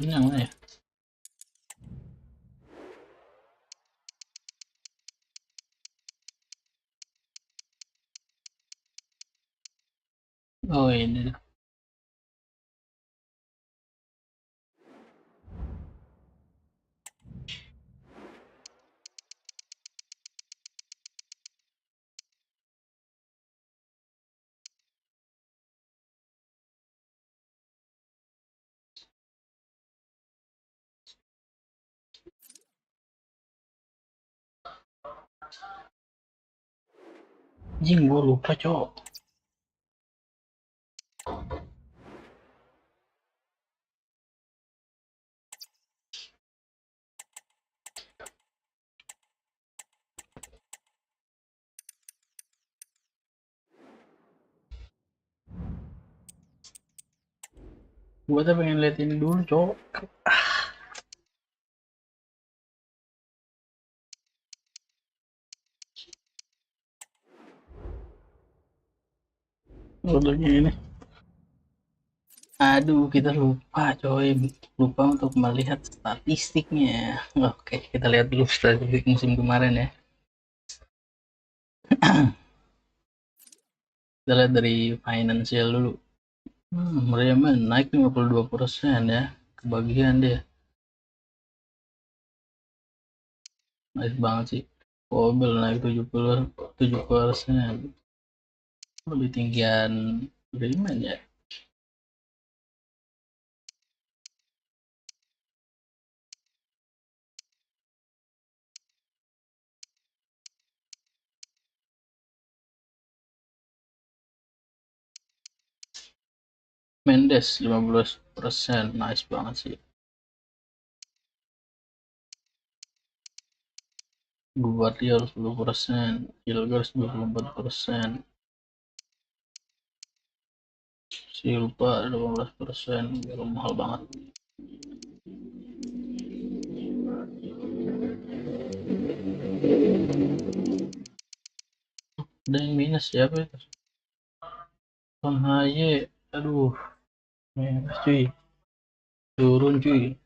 yang mana ya? Oh ini dah. Jing, gua lupa cowok. Gua tuh pengen lihat ini dulu cowok. Fotonya ini. Aduh, kita lupa coy, lupa untuk melihat statistiknya. Oke, kita lihat dulu statistik musim kemarin ya. Kita lihat dari financial dulu. Real Madrid naik 52% ya, kebagian dia. Nice banget sih. Mobil naik 77%. Lebih tinggian Real Madrid ya. Mendes 15%, nice banget sih. Guardiola 10%, Hilgers 24%, Silva 18%, mahal banget. Ada yang minus siapa itu? Haye, aduh, minus cuy, turun cuy.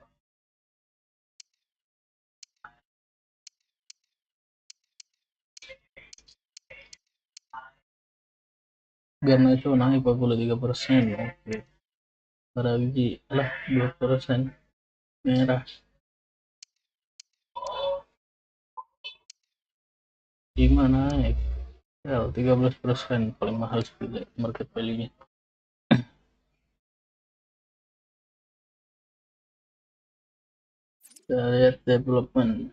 Garnacho naik 43%. Oke. Ragi lah 2%. Merah. Gimana naik? L 13%, paling mahal sekali market value-nya. Kita lihat development.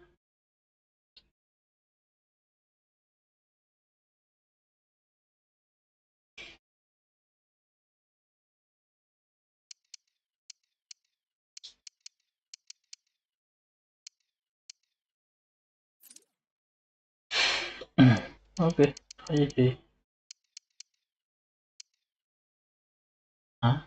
Oke, aja sih. Hah?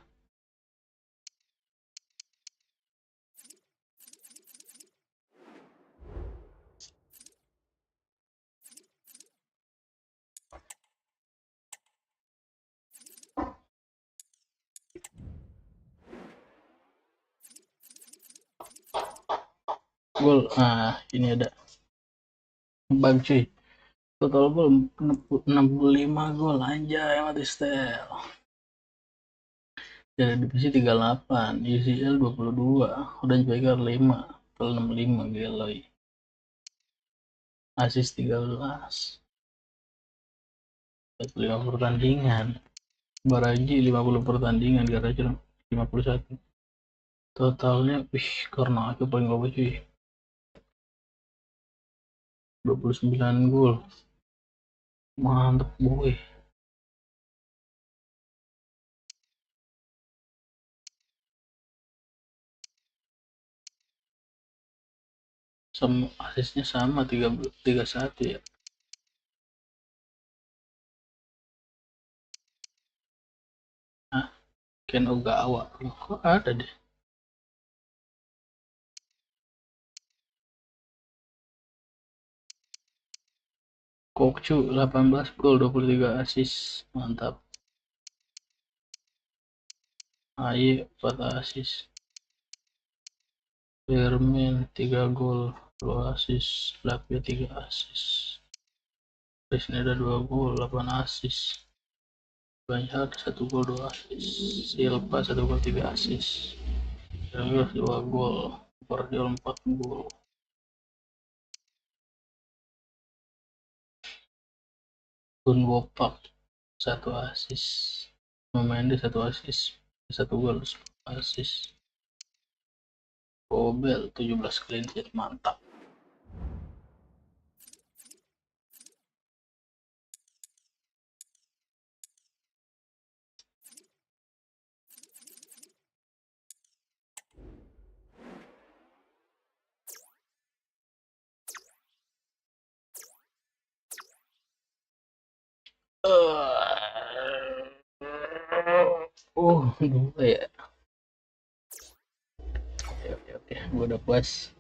Gol. Ini ada bug cuy. Total gol 65 gol anjay, mati style. Jadi divisi 38, UCL 22, udah Speaker 5, total 65 geloy. Assist 13. 45 pertandingan. Baraji 50 pertandingan, Garaja 51. Totalnya karna aku paling bagus cuy. 29 gol. Mantap boy. Sama asisnya sama 31 ya. Ken Ogawa. Kok ada deh. Kokcu 18 gol 23 asis. Mantap. Aye 4 asis. Firmin 3 gol 2 asis. Lapia 3 asis. Bismillah 2 gol 8 asis. Banyak 1 gol 2 asis. Silva 1 gol 3 asis. Terus 2 gol. Guardiol 4 gol. Kun Wopak 1 asis. Memende 1 asis. 1 gol 10 asis. Kobel 17 clean sheet, mantap. Dua ya. Oke, gue udah puas.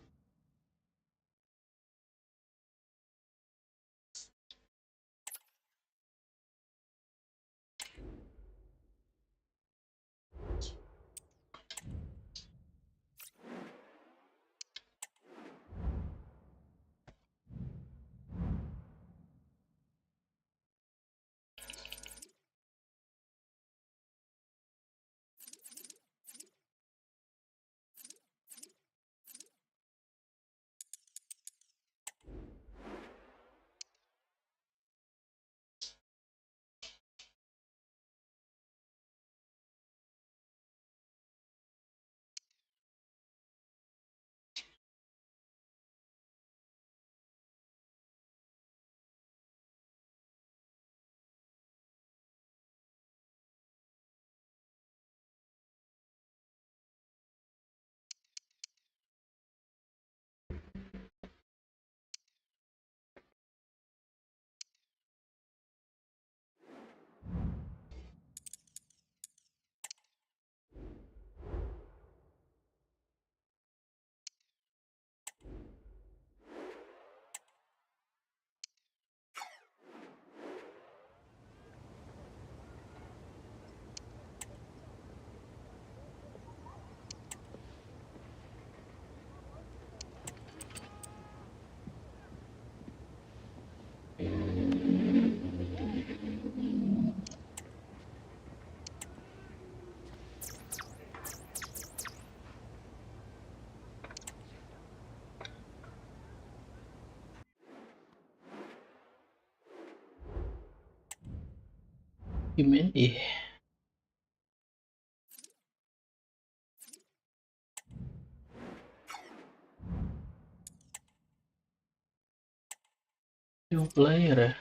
Gimana? New player ya.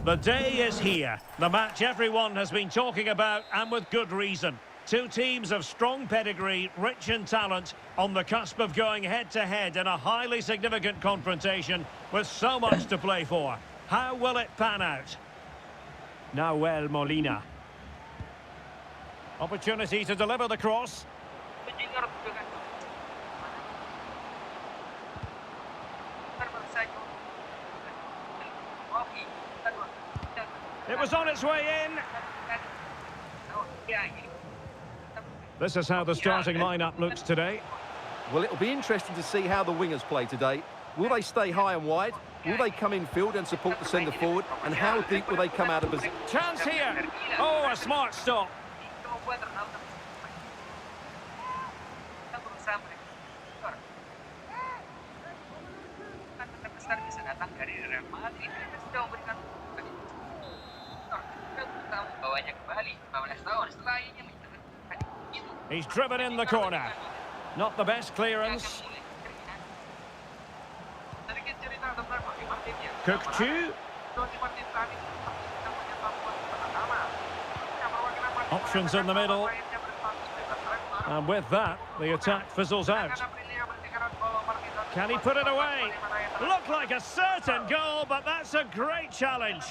The day is here. The match everyone has been talking about, and with good reason. Two teams of strong pedigree, rich in talent, on the cusp of going head-to-head in a highly significant confrontation with so much to play for. How will it pan out? Nahuel Molina. Opportunity to deliver the cross. It was on its way in. This is how the starting lineup looks today.
Well, it'll be interesting to see how the wingers play today. Will they stay high and wide? Will they come in field and support the centre forward? And how deep will they come out of position?
Chance here. Oh, a smart stop. He's driven in the corner. Not the best clearance. Kecil. Options in the middle. And with that, the attack fizzles out. Can he put it away? Looked like a certain goal, but that's a great challenge.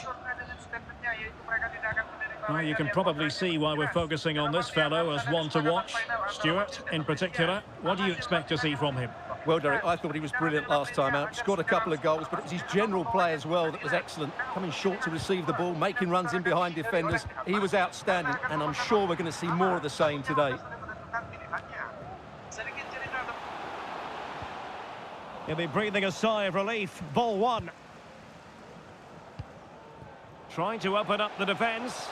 Well, you can probably see why we're focusing on this fellow as one to watch. Stuart, in particular, what do you expect to see from him?
Well, Derek, I thought he was brilliant last time out. Scored a couple of goals, but it was his general play as well that was excellent. Coming short to receive the ball, making runs in behind defenders. He was outstanding, and I'm sure we're going to see more of the same today.
He'll be breathing a sigh of relief. Ball one. Trying to open up the defence.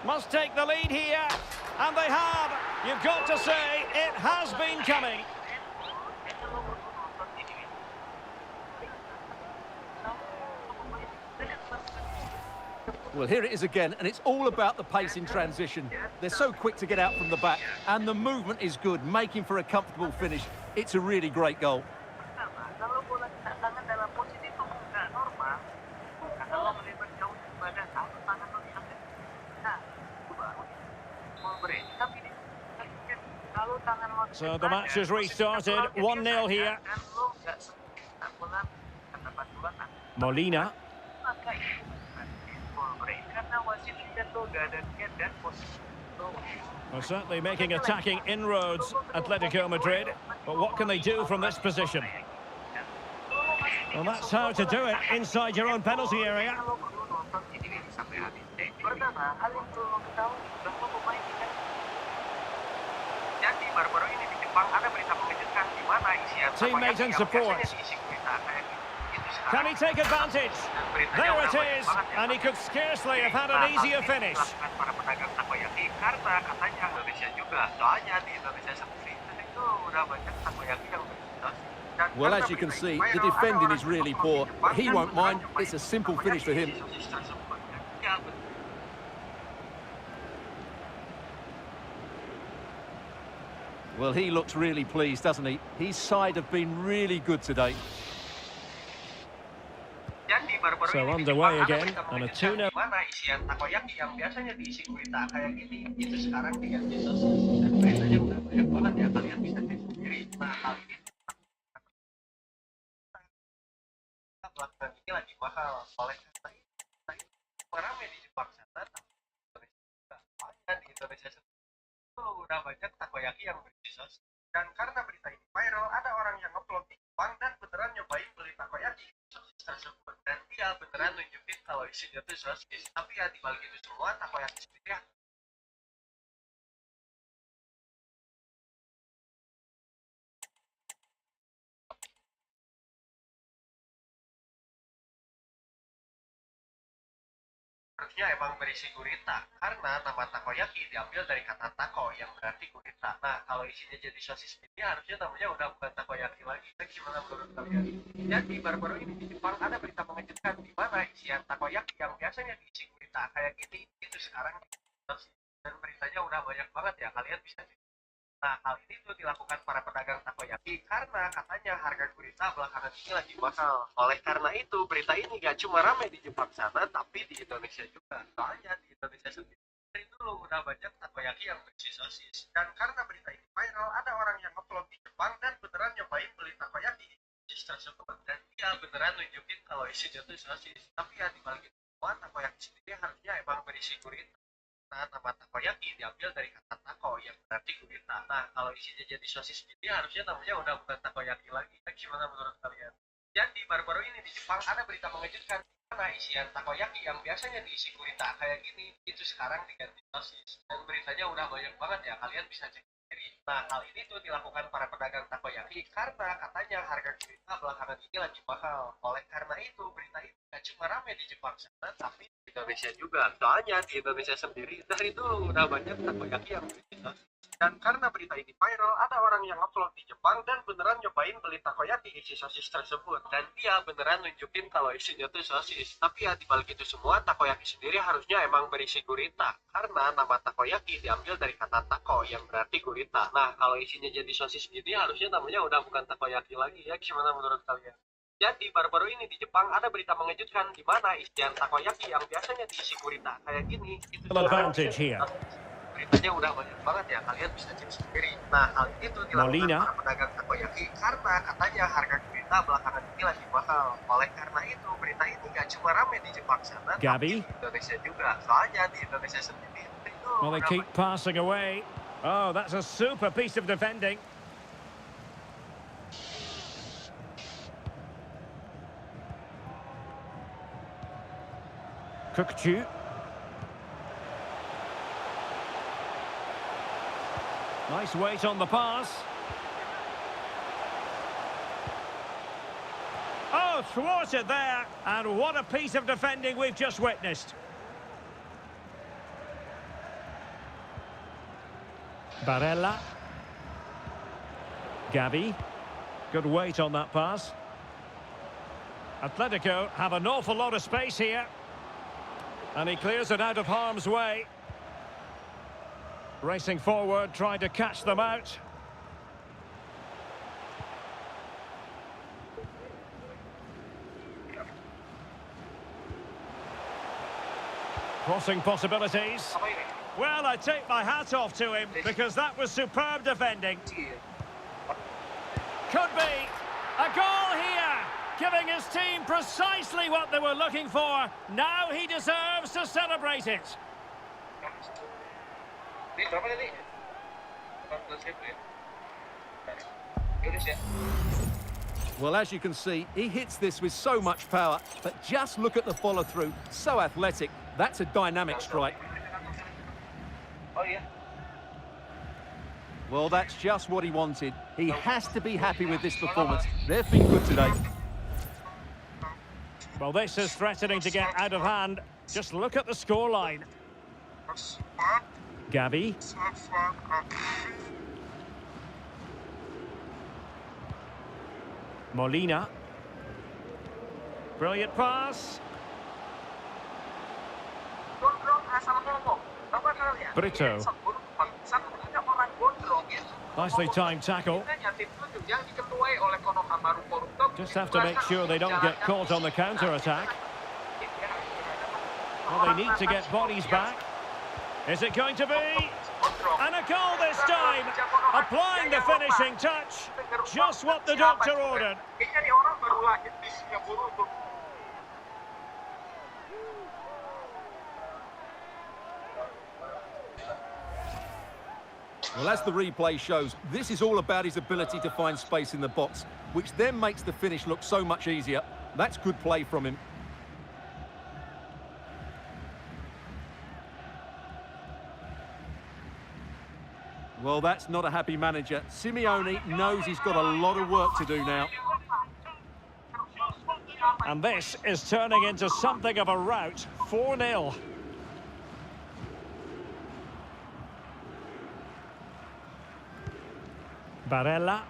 Must take the lead here. And they have. You've got to say, it has been coming.
Well, here it is again, and it's all about the pace in transition. They're so quick to get out from the back, and the movement is good, making for a comfortable finish. It's a really great goal.
So the match has restarted, 1-0 here. Molina. Well, certainly making attacking inroads, Atletico Madrid. But what can they do from this position? Well, that's how to do it, inside your own penalty area. Teammate and support. Can he take advantage? There it is, and he could scarcely have had an easier finish.
Well, as you can see, the defending is really poor, but he won't mind. It's a simple finish for him. Well, he looks really pleased, doesn't he? His side have been really good today.
So underway again, and a 2-0.
Udah banyak takoyaki yang berisi sos. Dan karena berita ini viral, ada orang yang ngeplot di Jepang dan beneran nyobain beli takoyaki sosis tersebut. Dan dia beneran nunjukin kalau isinya tuh sosis. Tapi ya dibalik itu semua, takoyaki sendiri ya. Harusnya emang berisi gurita, karena nama takoyaki diambil dari kata tako yang berarti gurita. Nah, kalau isinya jadi sosis ini harusnya namanya udah bukan takoyaki lagi. Gimana menurut kalian? Jadi baru-baru ini di Jepang ada berita mengejutkan di mana isian takoyaki yang biasanya diisi gurita kayak gini itu sekarang sosis. Dan beritanya udah banyak banget ya, kalian bisa cek. Nah, hal ini tuh dilakukan para pedagang takoyaki karena katanya harga gurita belakangan ini lagi mahal. Oleh karena itu, berita ini gak cuma ramai di Jepang sana, tapi di Indonesia juga. Soalnya di Indonesia sendiri dari dulu udah banyak takoyaki yang berisi sosis. Dan karena berita ini viral, ada orang yang ngeplot di Jepang dan beneran nyobain beli takoyaki sosis tersebut. Dan dia beneran nunjukin kalau isinya tuh sosis. Tapi ya dibalik itu semua, takoyaki sendiri harusnya emang berisi gurita. Nah, nama takoyaki diambil dari kata tako yang berarti gurita. Nah, kalau isinya jadi sosis ini harusnya namanya udah bukan takoyaki lagi. Gimana menurut kalian? Jadi baru-baru ini di Jepang ada berita mengejutkan karena isian takoyaki yang biasanya diisi gurita kayak gini itu sekarang diganti sosis. Dan beritanya udah banyak banget ya, kalian bisa cek sendiri. Nah, hal ini tuh dilakukan para pedagang takoyaki karena katanya harga gurita belakangan ini lagi mahal. Oleh karena itu, berita ini gak cuma ramai di Jepang sana, tapi di Indonesia juga. Soalnya di Indonesia sendiri dari dulu udah banyak takoyaki yang berisi sosis. Dan karena berita ini viral, ada orang yang upload di Jepang dan beneran nyobain beli takoyaki isi sosis tersebut. Dan dia beneran nunjukin kalau isinya tuh sosis. Tapi ya dibalik itu semua, takoyaki sendiri harusnya emang berisi gurita. Karena nama takoyaki diambil dari kata tako yang berarti gurita. Nah, kalau isinya jadi sosis gini harusnya namanya udah bukan takoyaki lagi ya. Gimana menurut kalian? Jadi baru-baru ini di Jepang ada berita mengejutkan di mana isian takoyaki yang biasanya diisi gurita kayak gini itu
Advantage here.
Beritanya udah banyak banget ya, kalian bisa cek sendiri. Nah, hal ini tuh dilakukan para pedagang takoyaki karena katanya harga gurita belakangan ini lagi mahal. Oleh karena itu, berita ini gak cuma ramai di Jepang sana, tapi di Indonesia juga. Soalnya di Indonesia sendiri itu
well, they keep passing away. Oh, that's a super piece of defending. Kukchu. Nice weight on the pass. Oh, thwarted there. And what a piece of defending we've just witnessed. Barella. Gavi. Good weight on that pass. Atletico have an awful lot of space here. And he clears it out of harm's way. Racing forward, trying to catch them out. Crossing possibilities. Well, I take my hat off to him because that was superb defending. Could be a goal here, giving his team precisely what they were looking for. Now he deserves to celebrate it.
Well, as you can see, he hits this with so much power, but just look at the follow-through. So athletic. That's a dynamic strike. Well, that's just what he wanted. He has to be happy with this performance. They've been good today.
Well, this is threatening to get out of hand. Just look at the scoreline. Gavi. Molina. Brilliant pass. Brito. Nicely timed tackle. Just have to make sure they don't get caught on the counter-attack. Well, they need to get bodies back. Is it going to be? And a goal this time! Applying the finishing touch. Just what the doctor ordered.
Well, as the replay shows, this is all about his ability to find space in the box, which then makes the finish look so much easier. That's good play from him. Well, that's not a happy manager. Simeone knows he's got a lot of work to do now.
And this is turning into something of a rout. 4-0. Barella.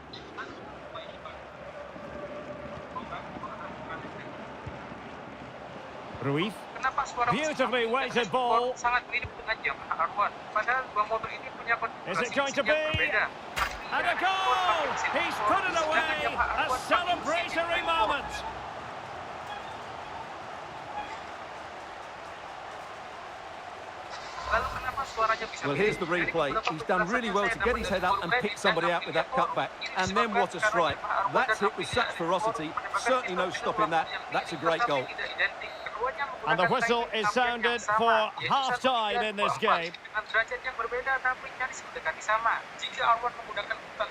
Ruiz. Beautifully weighted ball. Is it going to be? And a goal! He's put it away! A celebratory moment!
Well, here's the replay. He's done really well to get his head up and pick somebody out with that cutback. And then what a strike. That's hit with such ferocity. Certainly no stopping that. That's a great goal.
And the whistle is sounded for half-time in this game.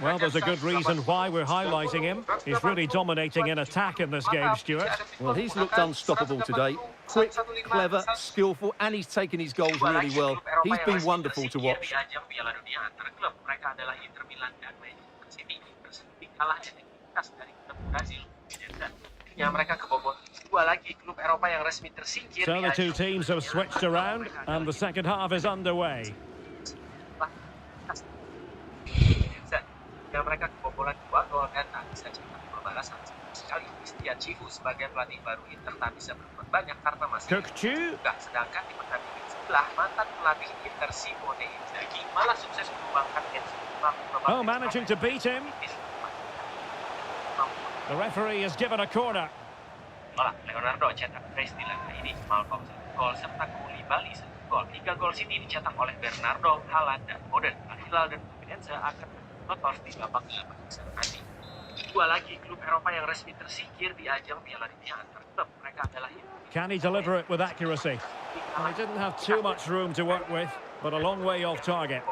Well, there's a good reason why we're highlighting him. He's really dominating in attack in this game, Stuart.
Well, he's looked unstoppable today. Quick, clever, skillful, and he's taken his goals really well. He's been wonderful to watch.
So the two teams have switched around, and the second half is underway. Kecil. Oh, managing to beat him. The referee has given a corner.
Leonardo cetak Bismillah ini Malcolm gol serta Koulibaly gol. 3 gol City dicetak oleh Bernardo, Jalan dan Foden. Al-Hilal dan Fluminense akan lolos di babak 8 nanti. Dua lagi klub Eropa yang resmi tersingkir di ajang Piala Dunia antar klub. Mereka adalah
Can he deliver it with accuracy? Well, he didn't have too much room to work with, but a long way off target.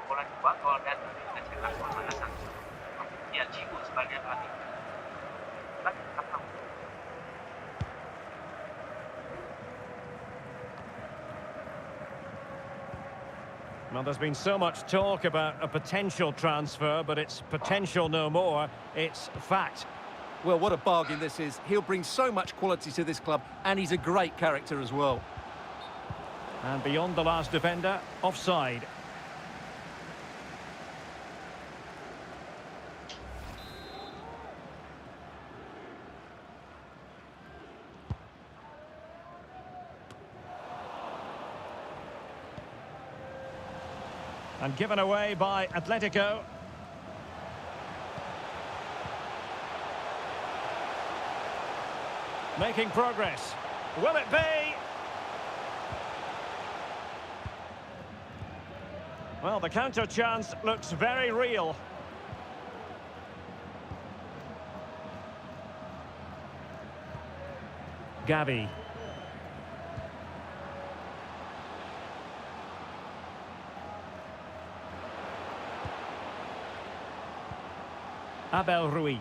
Well, there's been so much talk about a potential transfer, but it's potential no more. It's fact.
Well, what a bargain this is. He'll bring so much quality to this club, and he's a great character as well.
And beyond the last defender, offside. And given away by Atletico. Making progress. Will it be? Well, the counter chance looks very real. Gavi. Abel Ruiz.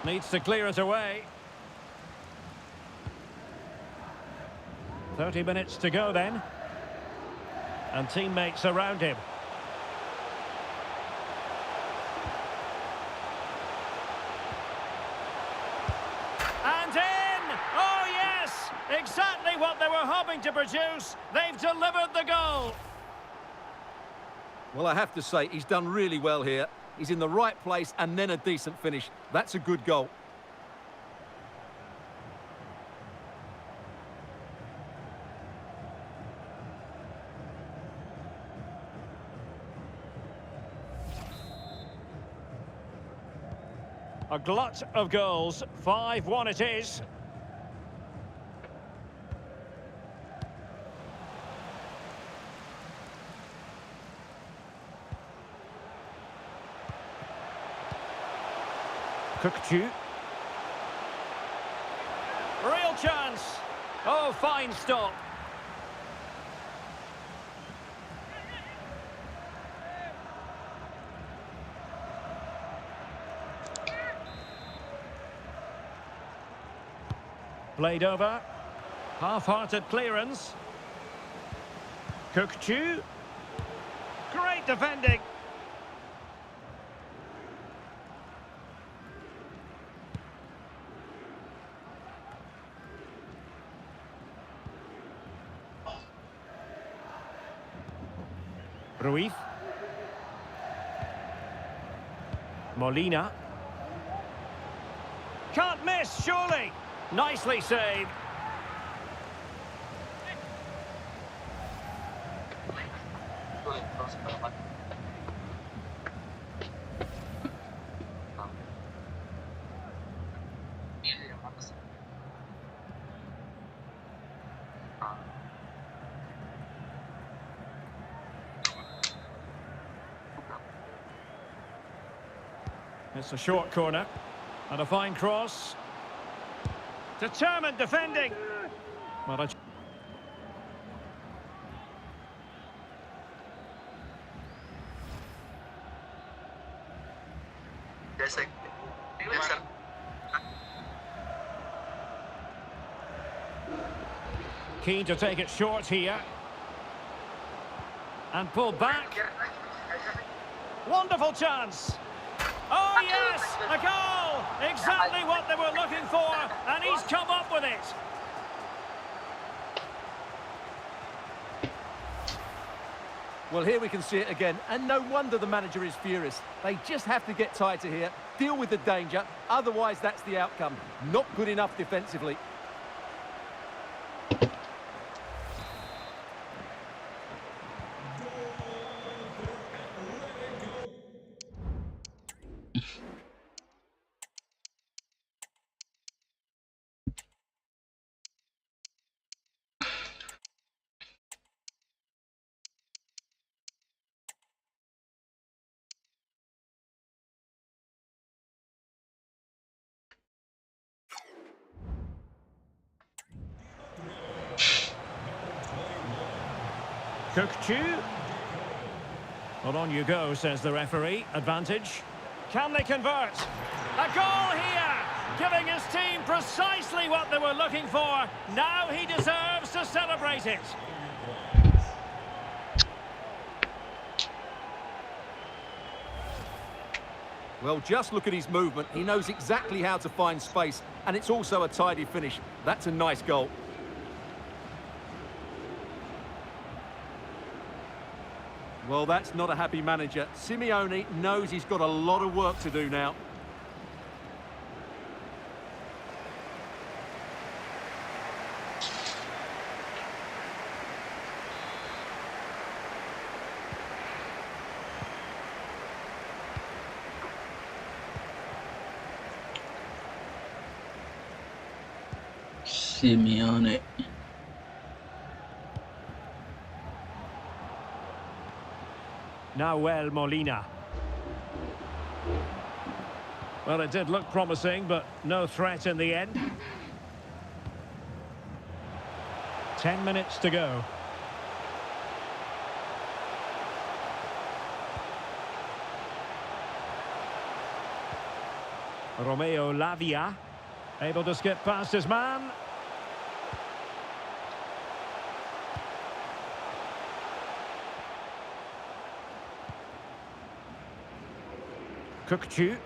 Needs to clear it away. 30 minutes to go then. And teammates around him. And in! Oh yes! Exactly what they were hoping to produce. They've delivered the goal.
Well, I have to say, he's done really well here. He's in the right place and then a decent finish. That's a good goal.
A glut of goals. 5-1 it is. Kukcu. Real chance. Oh, fine stop. Played over. Half-hearted clearance. Kukcu. Great defending. Ruiz. Molina. Can't miss, surely. Nicely saved. It's a short corner. And a fine cross. Determined defending. Well, keen to take it short here. And pull back. Wonderful chance. Oh yes, a goal! Exactly what they were looking for, and he's come up with it.
Well, here we can see it again, and no wonder the manager is furious. They just have to get tighter here, deal with the danger, otherwise that's the outcome. Not good enough defensively.
Kukcu. Well, on you go, says the referee. Advantage. Can they convert? A goal here! Giving his team precisely what they were looking for. Now he deserves to celebrate it.
Well, just look at his movement. He knows exactly how to find space, and it's also a tidy finish. That's a nice goal. Well, that's not a happy manager. Simeone knows he's got a lot of work to do now.
Simeone.
Nahuel Molina. Well, it did look promising, but no threat in the end. 10 minutes to go. Romeo Lavia, able to skip past his man. Kukcu.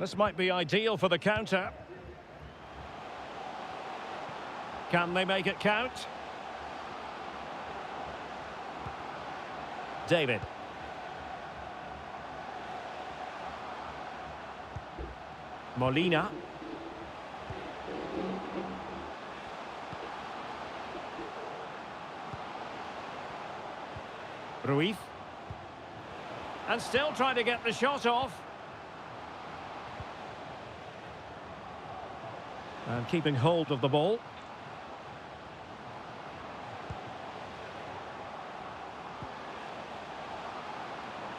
This might be ideal for the counter. Can they make it count? David. Molina. Ruiz. And still trying to get the shot off. And keeping hold of the ball.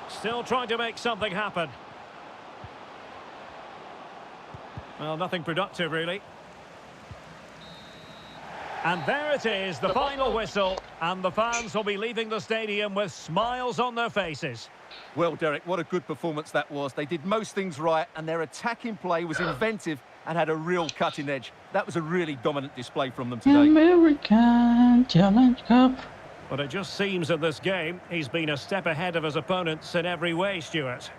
Still trying to make something happen. Well, nothing productive, really. And there it is, the final whistle. And the fans will be leaving the stadium with smiles on their faces.
Well, Derek, what a good performance that was. They did most things right, and their attacking play was inventive and had a real cutting edge. That was a really dominant display from them today.
American Challenge Cup.
But it just seems in this game, he's been a step ahead of his opponents in every way, Stuart.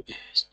Yes.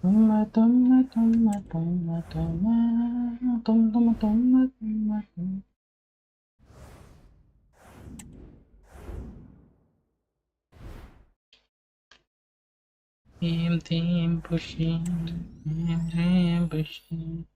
Tomat, tomat, tomat, tomat, tomat, tomat, tomat, tomat. Team pushing, team pushing.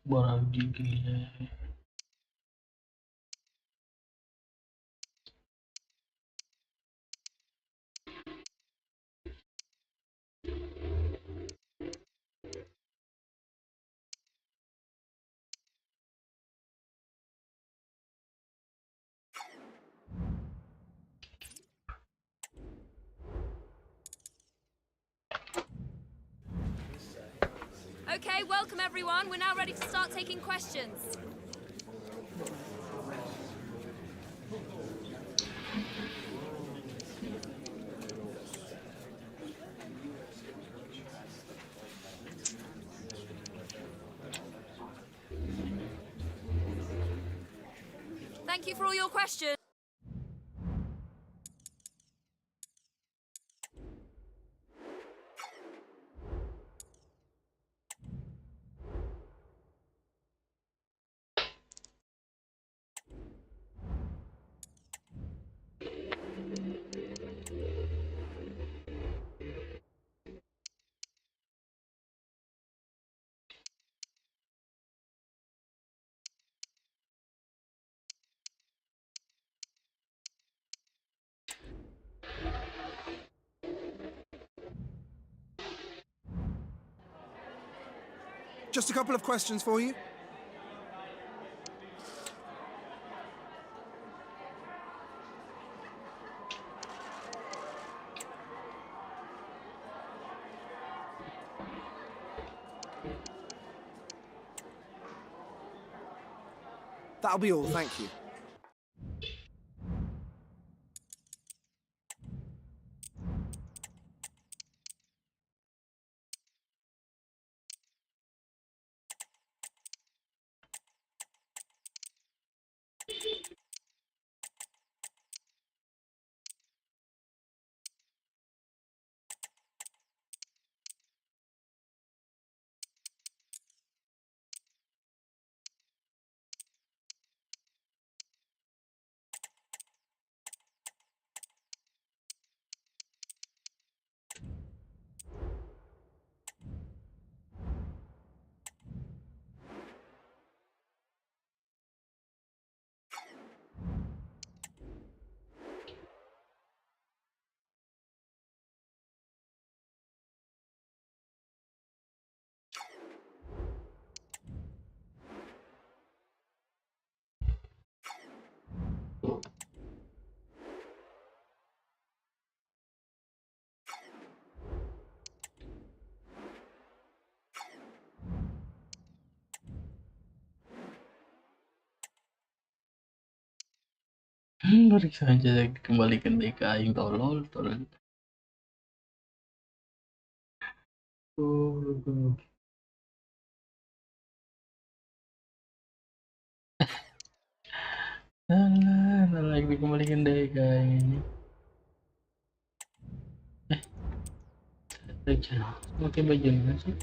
Barang gila.
Okay, welcome everyone. We're now ready to start taking questions. Thank you for all your questions.
Just a couple of questions for you. That'll be all, thank you.
Baru saja dikembalikan DK yang tolol. Oh. Alah, dikembalikan DK ini. Pakai baju mana sih?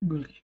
Boleh.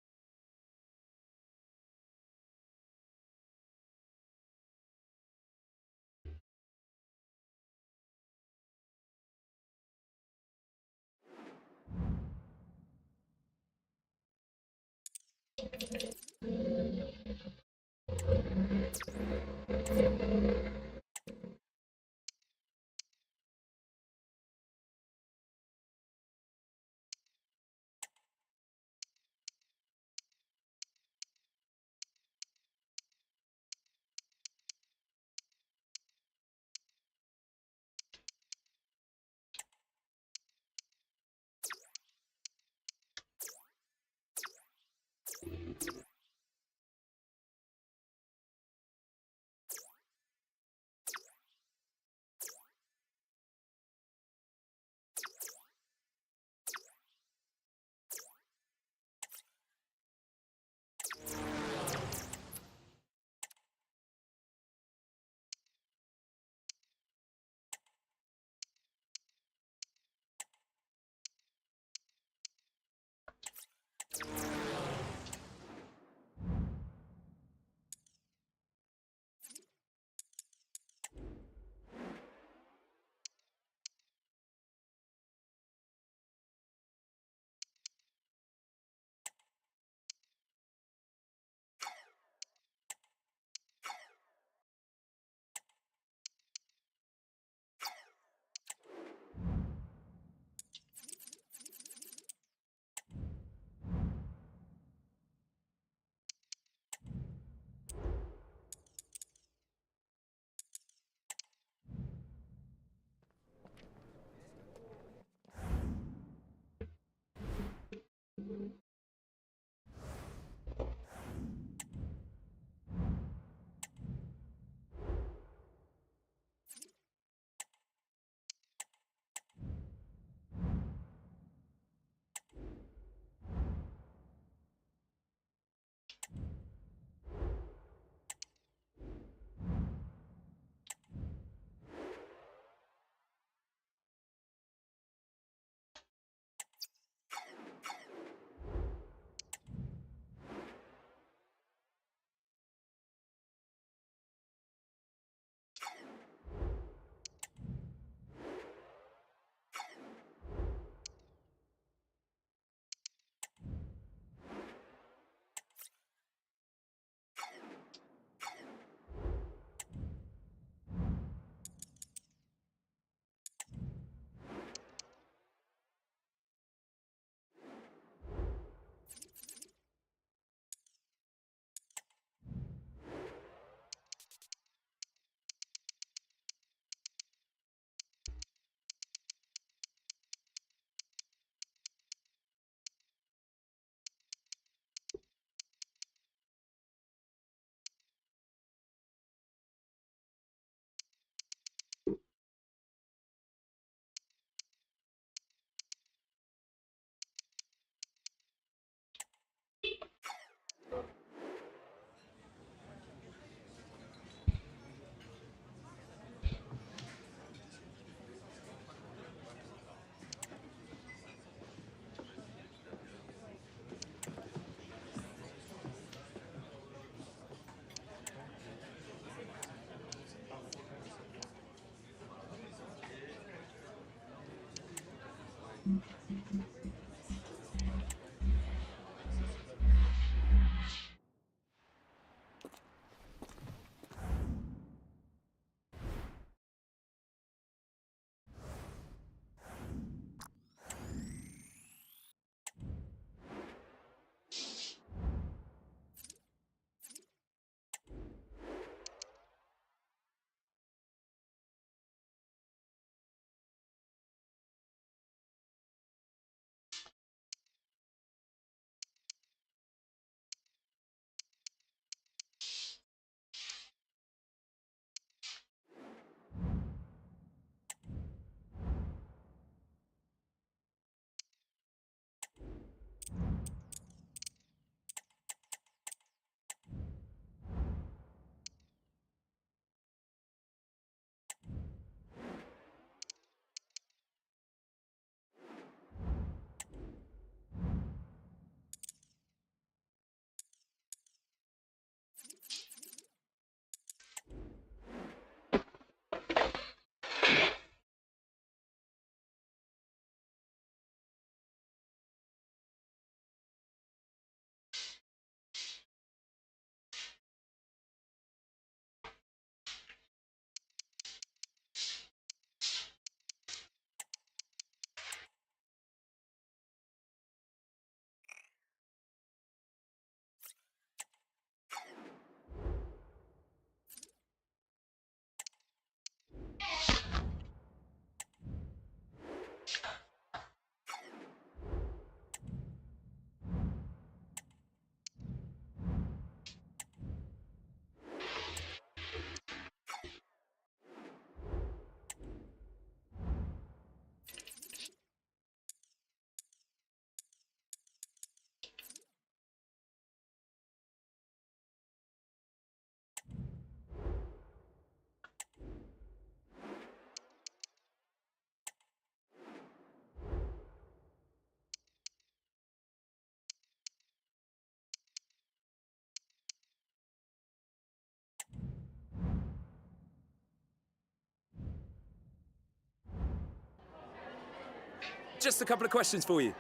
Just a couple of questions for you.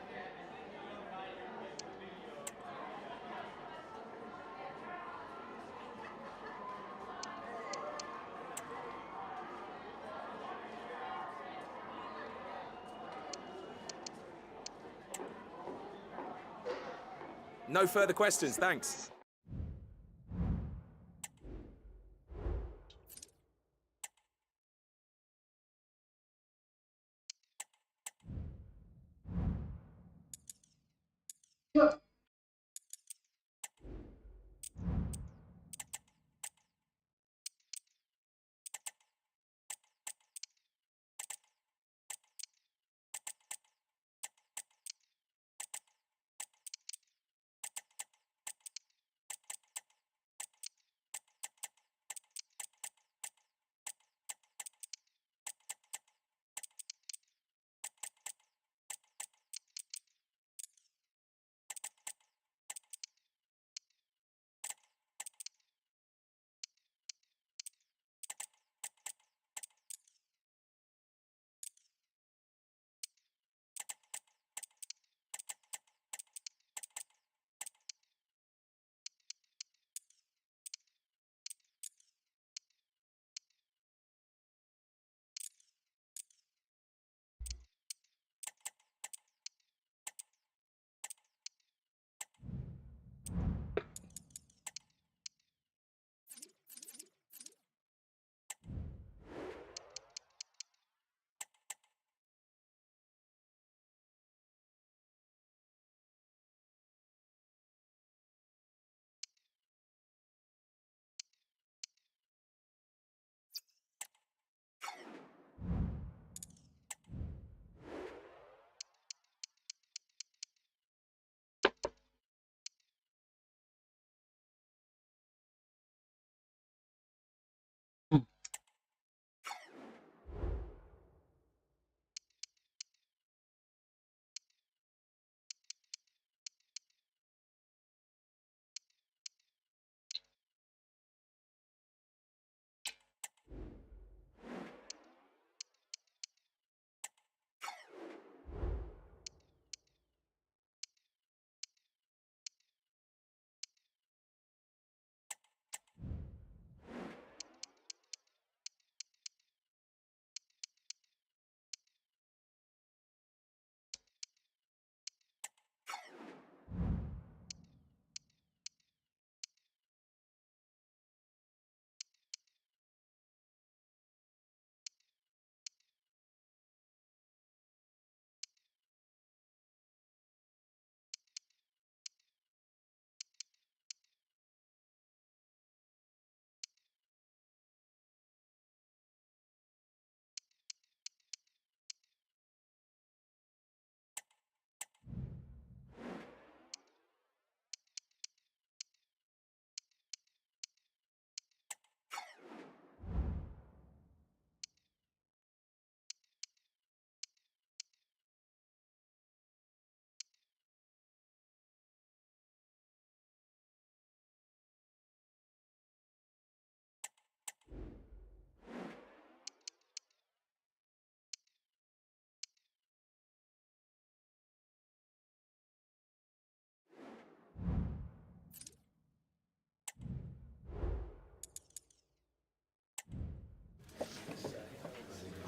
No further questions, thanks.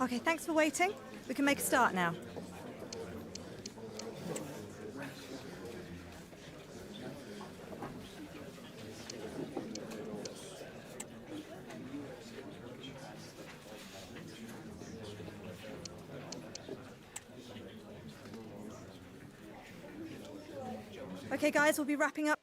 Okay, thanks for waiting. We can make a start now. Okay, guys, we'll be wrapping up.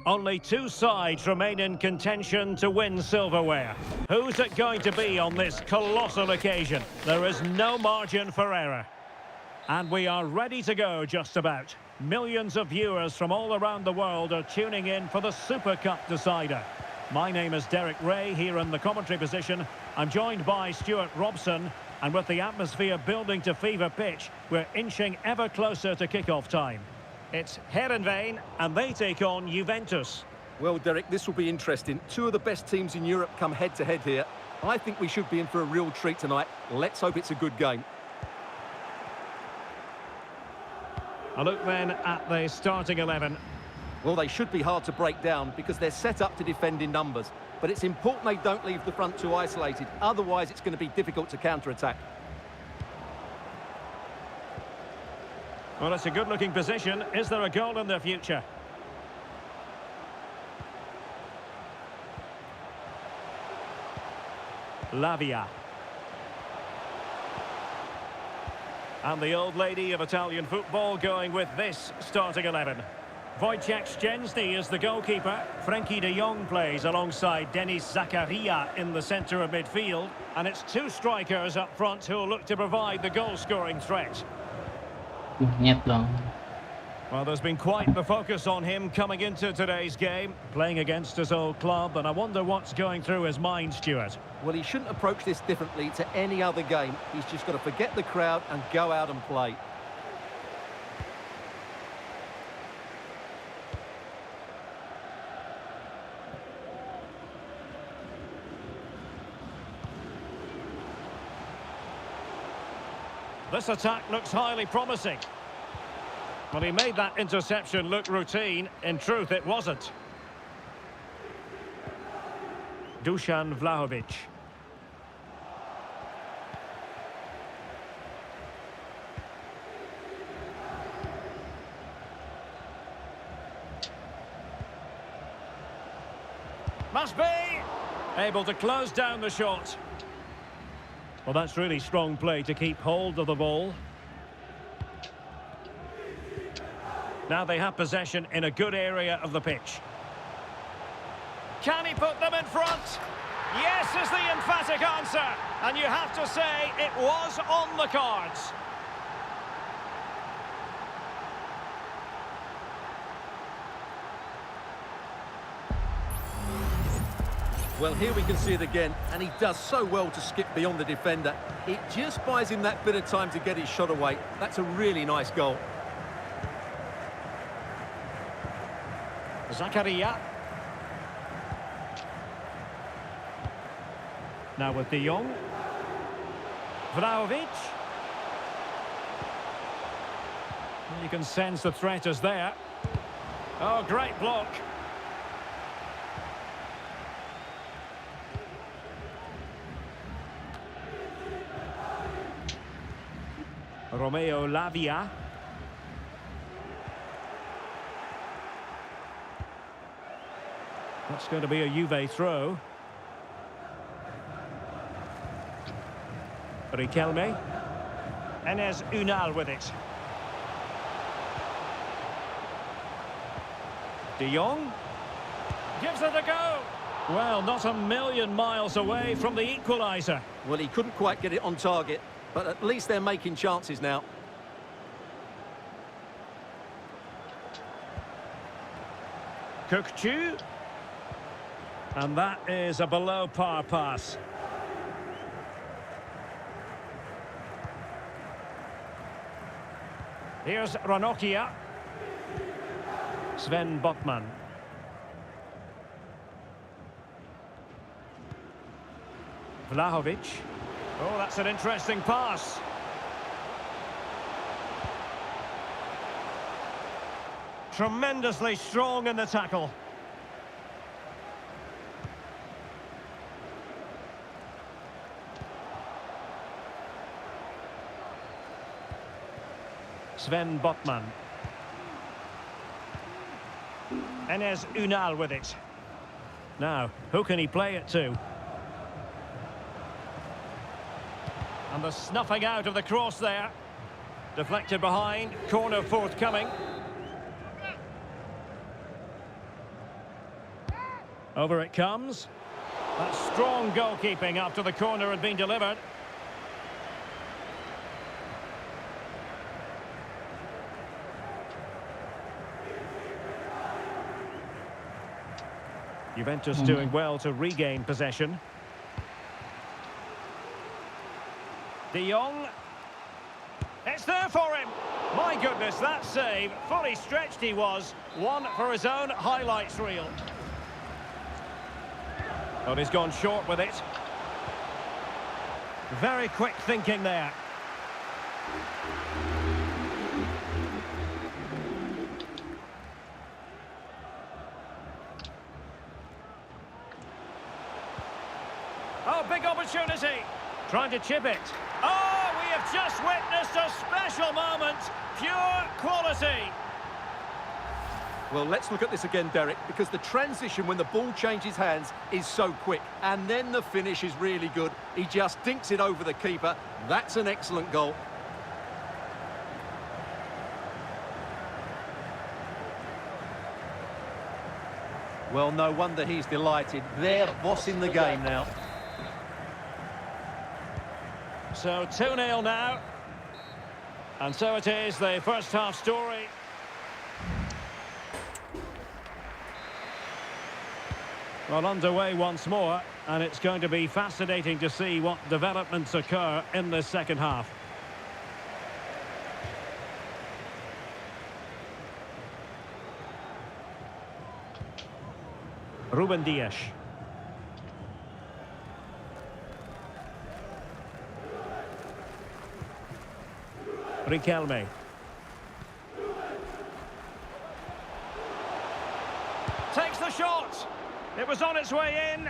Only two sides remain in contention to win silverware. Who's it going to be on this colossal occasion? There is no margin for error. And we are ready to go just about. Millions of viewers from all around the world are tuning in for the Super Cup decider. My name is Derek Ray, here in the commentary position. I'm joined by Stuart Robson, and with the atmosphere building to fever pitch, we're inching ever closer to kick-off time. It's Heerenveen, and they take on Juventus.
Well, Derek, this will be interesting. Two of the best teams in Europe come head-to-head here. I think we should be in for a real treat tonight. Let's hope it's a good game.
A look then at the starting 11.
Well, they should be hard to break down because they're set up to defend in numbers. But it's important they don't leave the front two isolated. Otherwise, it's going to be difficult to counter-attack.
Well, it's a good-looking position. Is there a goal in the future? Lavia. And the old lady of Italian football going with this starting 11. Wojciech Szczęsny is the goalkeeper. Frenkie de Jong plays alongside Denis Zakaria in the centre of midfield. And it's two strikers up front who will look to provide the goal-scoring threat. Well, there's been quite the focus on him coming into today's game, playing against his old club, and I wonder what's going through his mind, Stuart.
Well, he shouldn't approach this differently to any other game. He's just got to forget the crowd and go out and play.
This attack looks highly promising. Well, he made that interception look routine. In truth, it wasn't. Dusan Vlahovic. Must be! Able to close down the shot. Well, that's really strong play to keep hold of the ball. Now they have possession in a good area of the pitch. Can he put them in front? Yes is the emphatic answer. And you have to say it was on the cards.
Well, here we can see it again, and he does so well to skip beyond the defender. It just buys him that bit of time to get his shot away. That's a really nice goal.
Zakaria. Now with de Jong. Vlahovic. You can sense the threat is there. Oh, great block. Romeo Lavia. That's going to be a Juve throw. Riquelme. Enes Unal with it. De Jong. Gives it a go. Well, not a million miles away from the equaliser.
Well, he couldn't quite get it on target, but at least they're making chances now.
Kukçu. And that is a below-par pass. Here's Ranocchia. Sven Botman. Vlahovic. Oh, that's an interesting pass. Tremendously strong in the tackle. Sven Botman. Enes Unal with it. Now, who can he play it to? And the snuffing out of the cross there. Deflected behind, corner forthcoming. Over it comes. That's strong goalkeeping after the corner had been delivered. Juventus doing well to regain possession. De Jong. It's there for him. My goodness, that save. Fully stretched he was. One for his own highlights reel. But he's gone short with it. Very quick thinking there. Oh, big opportunity. Trying to chip it. Oh, we have just witnessed a special moment. Pure quality.
Well, let's look at this again, Derek, because the transition when the ball changes hands is so quick. And then the finish is really good. He just dinks it over the keeper. That's an excellent goal. Well, no wonder he's delighted. They're bossing the game now.
So 2-0 now. And so it is, the first half story. Well, underway once more, and it's going to be fascinating to see what developments occur in the second half. Ruben Dias. Riquelme. Takes the shot. It was on its way in.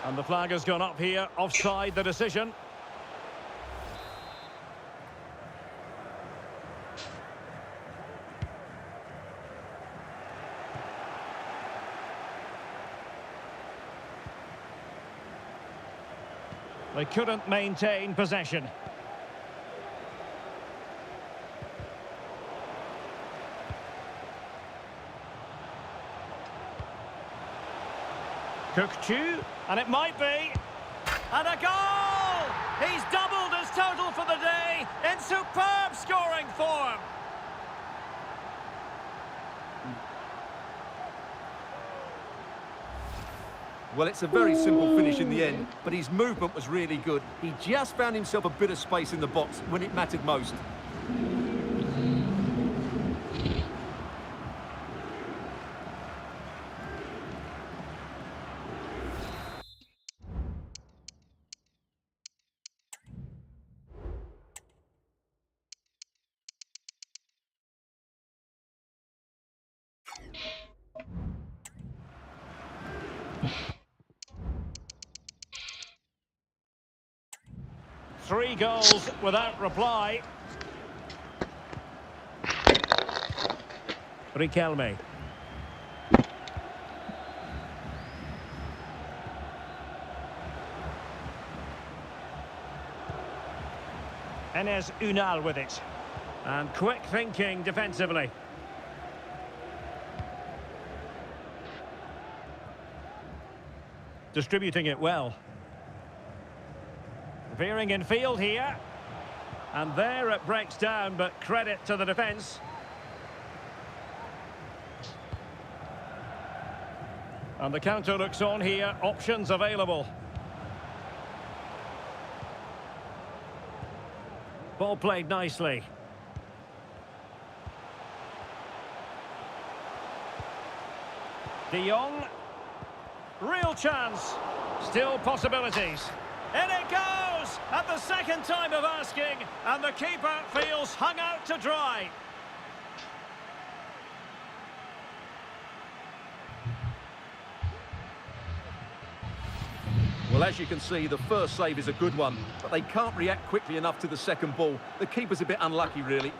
And the flag has gone up here, offside the decision. They couldn't maintain possession. Cook-Chu, and it might be. And a goal! He's doubled his total for the day in superb scoring form.
Well, it's a very simple finish in the end, but his movement was really good. He just found himself a bit of space in the box when it mattered most.
Three goals without reply. Riquelme. Enes Unal with it. And quick thinking defensively. Distributing it well. Veering in field here. And there it breaks down, but credit to the defence. And the counter looks on here. Options available. Ball played nicely. De Jong. Real chance. Still possibilities. In it goes! At the second time of asking, and the keeper feels hung out to dry.
Well, as you can see, the first save is a good one, but they can't react quickly enough to the second ball. The keeper's a bit unlucky, really.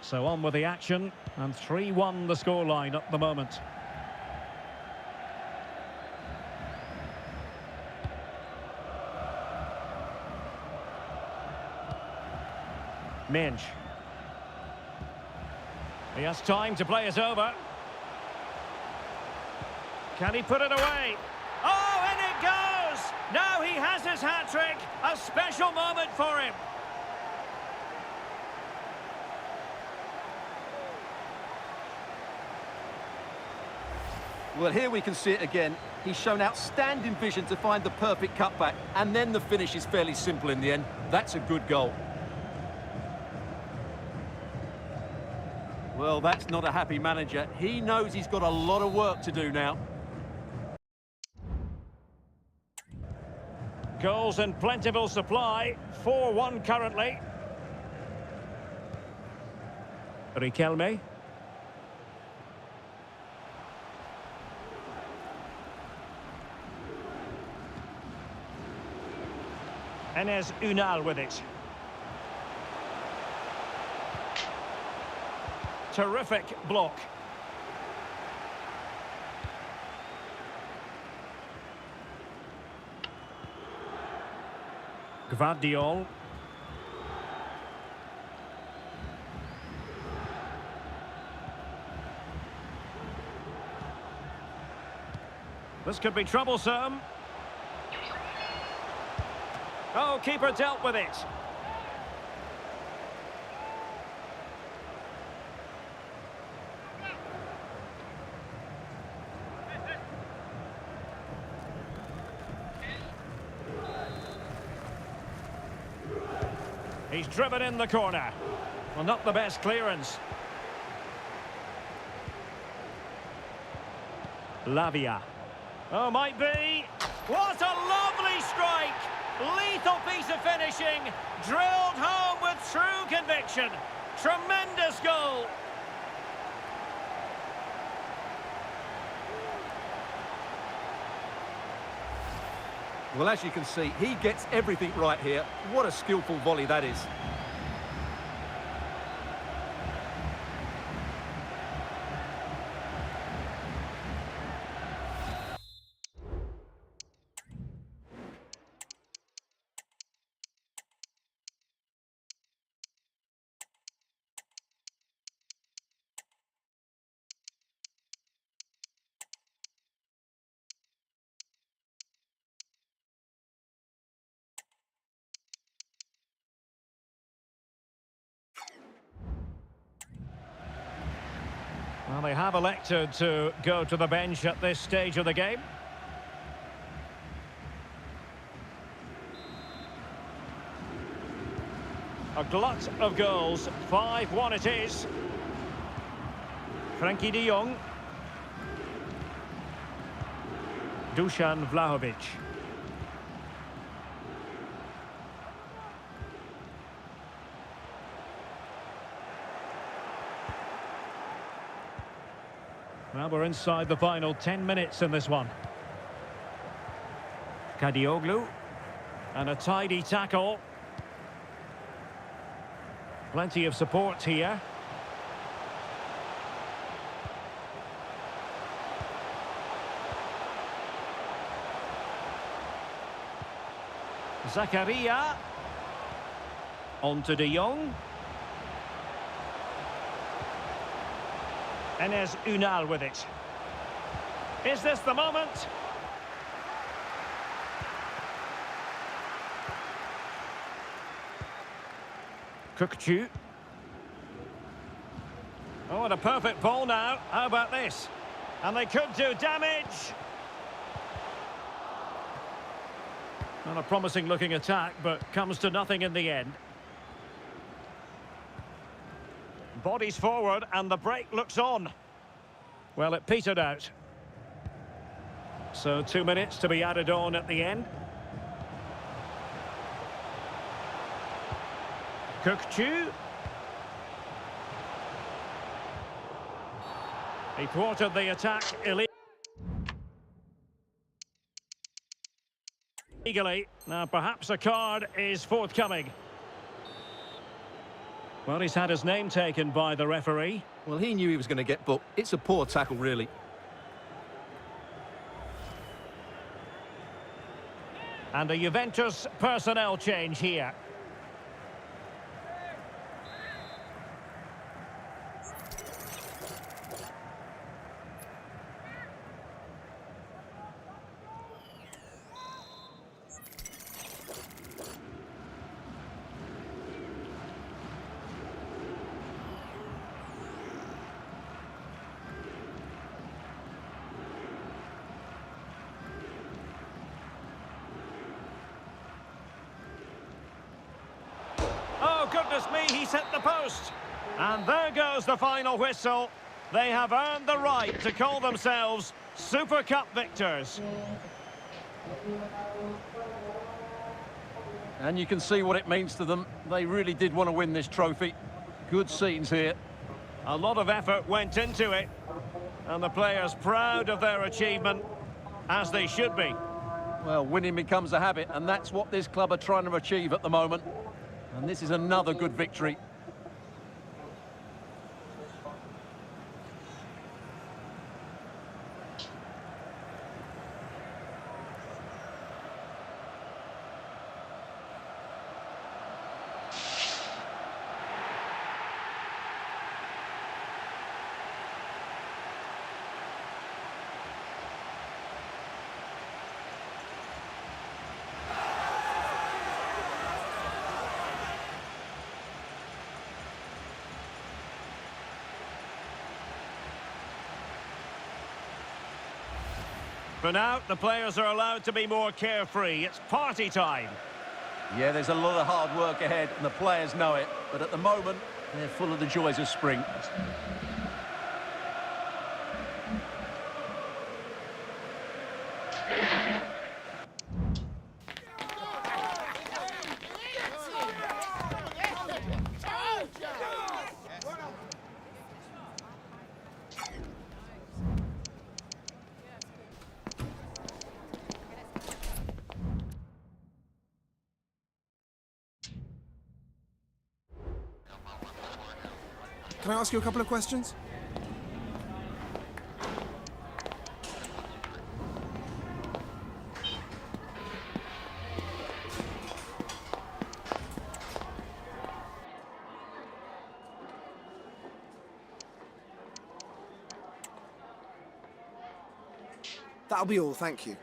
So on with the action, and 3-1 the scoreline at the moment. Minge. He has time to play it over. Can he put it away? Oh, and it goes! Now he has his hat-trick. A special moment for him.
Well, here we can see it again. He's shown outstanding vision to find the perfect cutback, and then the finish is fairly simple in the end. That's a good goal. Well, that's not a happy manager. He knows he's got a lot of work to do now.
Goals in plentiful supply. 4-1 currently. Riquelme. Enes Unal with it. Terrific block. Gvardiol. This could be troublesome. Oh, keeper dealt with it. He's driven in the corner. Well, not the best clearance. Lavia. Oh, might be. What a lovely strike! Lethal piece of finishing. Drilled home with true conviction. Tremendous goal.
Well, as you can see, he gets everything right here. What a skillful volley that is.
Well, they have elected to go to the bench at this stage of the game. A glut of goals. 5-1 it is. Frankie de Jong. Dusan Vlahovic. Well, we're inside the final 10 minutes in this one. Kadioglu. And a tidy tackle. Plenty of support here. Zakaria. On to de Jong. Enes Unal with it. Is this the moment? Kukcu. Oh, and a perfect ball now. How about this? And they could do damage. Not a promising looking attack, but comes to nothing in the end. Bodies forward and the break looks on. Well, it petered out. So 2 minutes to be added on at the end. Kukcu. He thwarted the attack illegally. Now perhaps a card is forthcoming. Well, he's had his name taken by the referee.
Well, he knew he was going to get booked. It's a poor tackle, really.
And a Juventus personnel change here. Oh, goodness me, he's hit the post. And there goes the final whistle. They have earned the right to call themselves Super Cup victors.
And you can see what it means to them. They really did want to win this trophy. Good scenes here.
A lot of effort went into it. And the players proud of their achievement, as they should be.
Well, winning becomes a habit, and that's what this club are trying to achieve at the moment. And this is another good victory.
For now, the players are allowed to be more carefree. It's party time.
Yeah, there's a lot of hard work ahead, and the players know it. But at the moment, they're full of the joys of spring.
Can I ask you a couple of questions? That'll be all, thank you.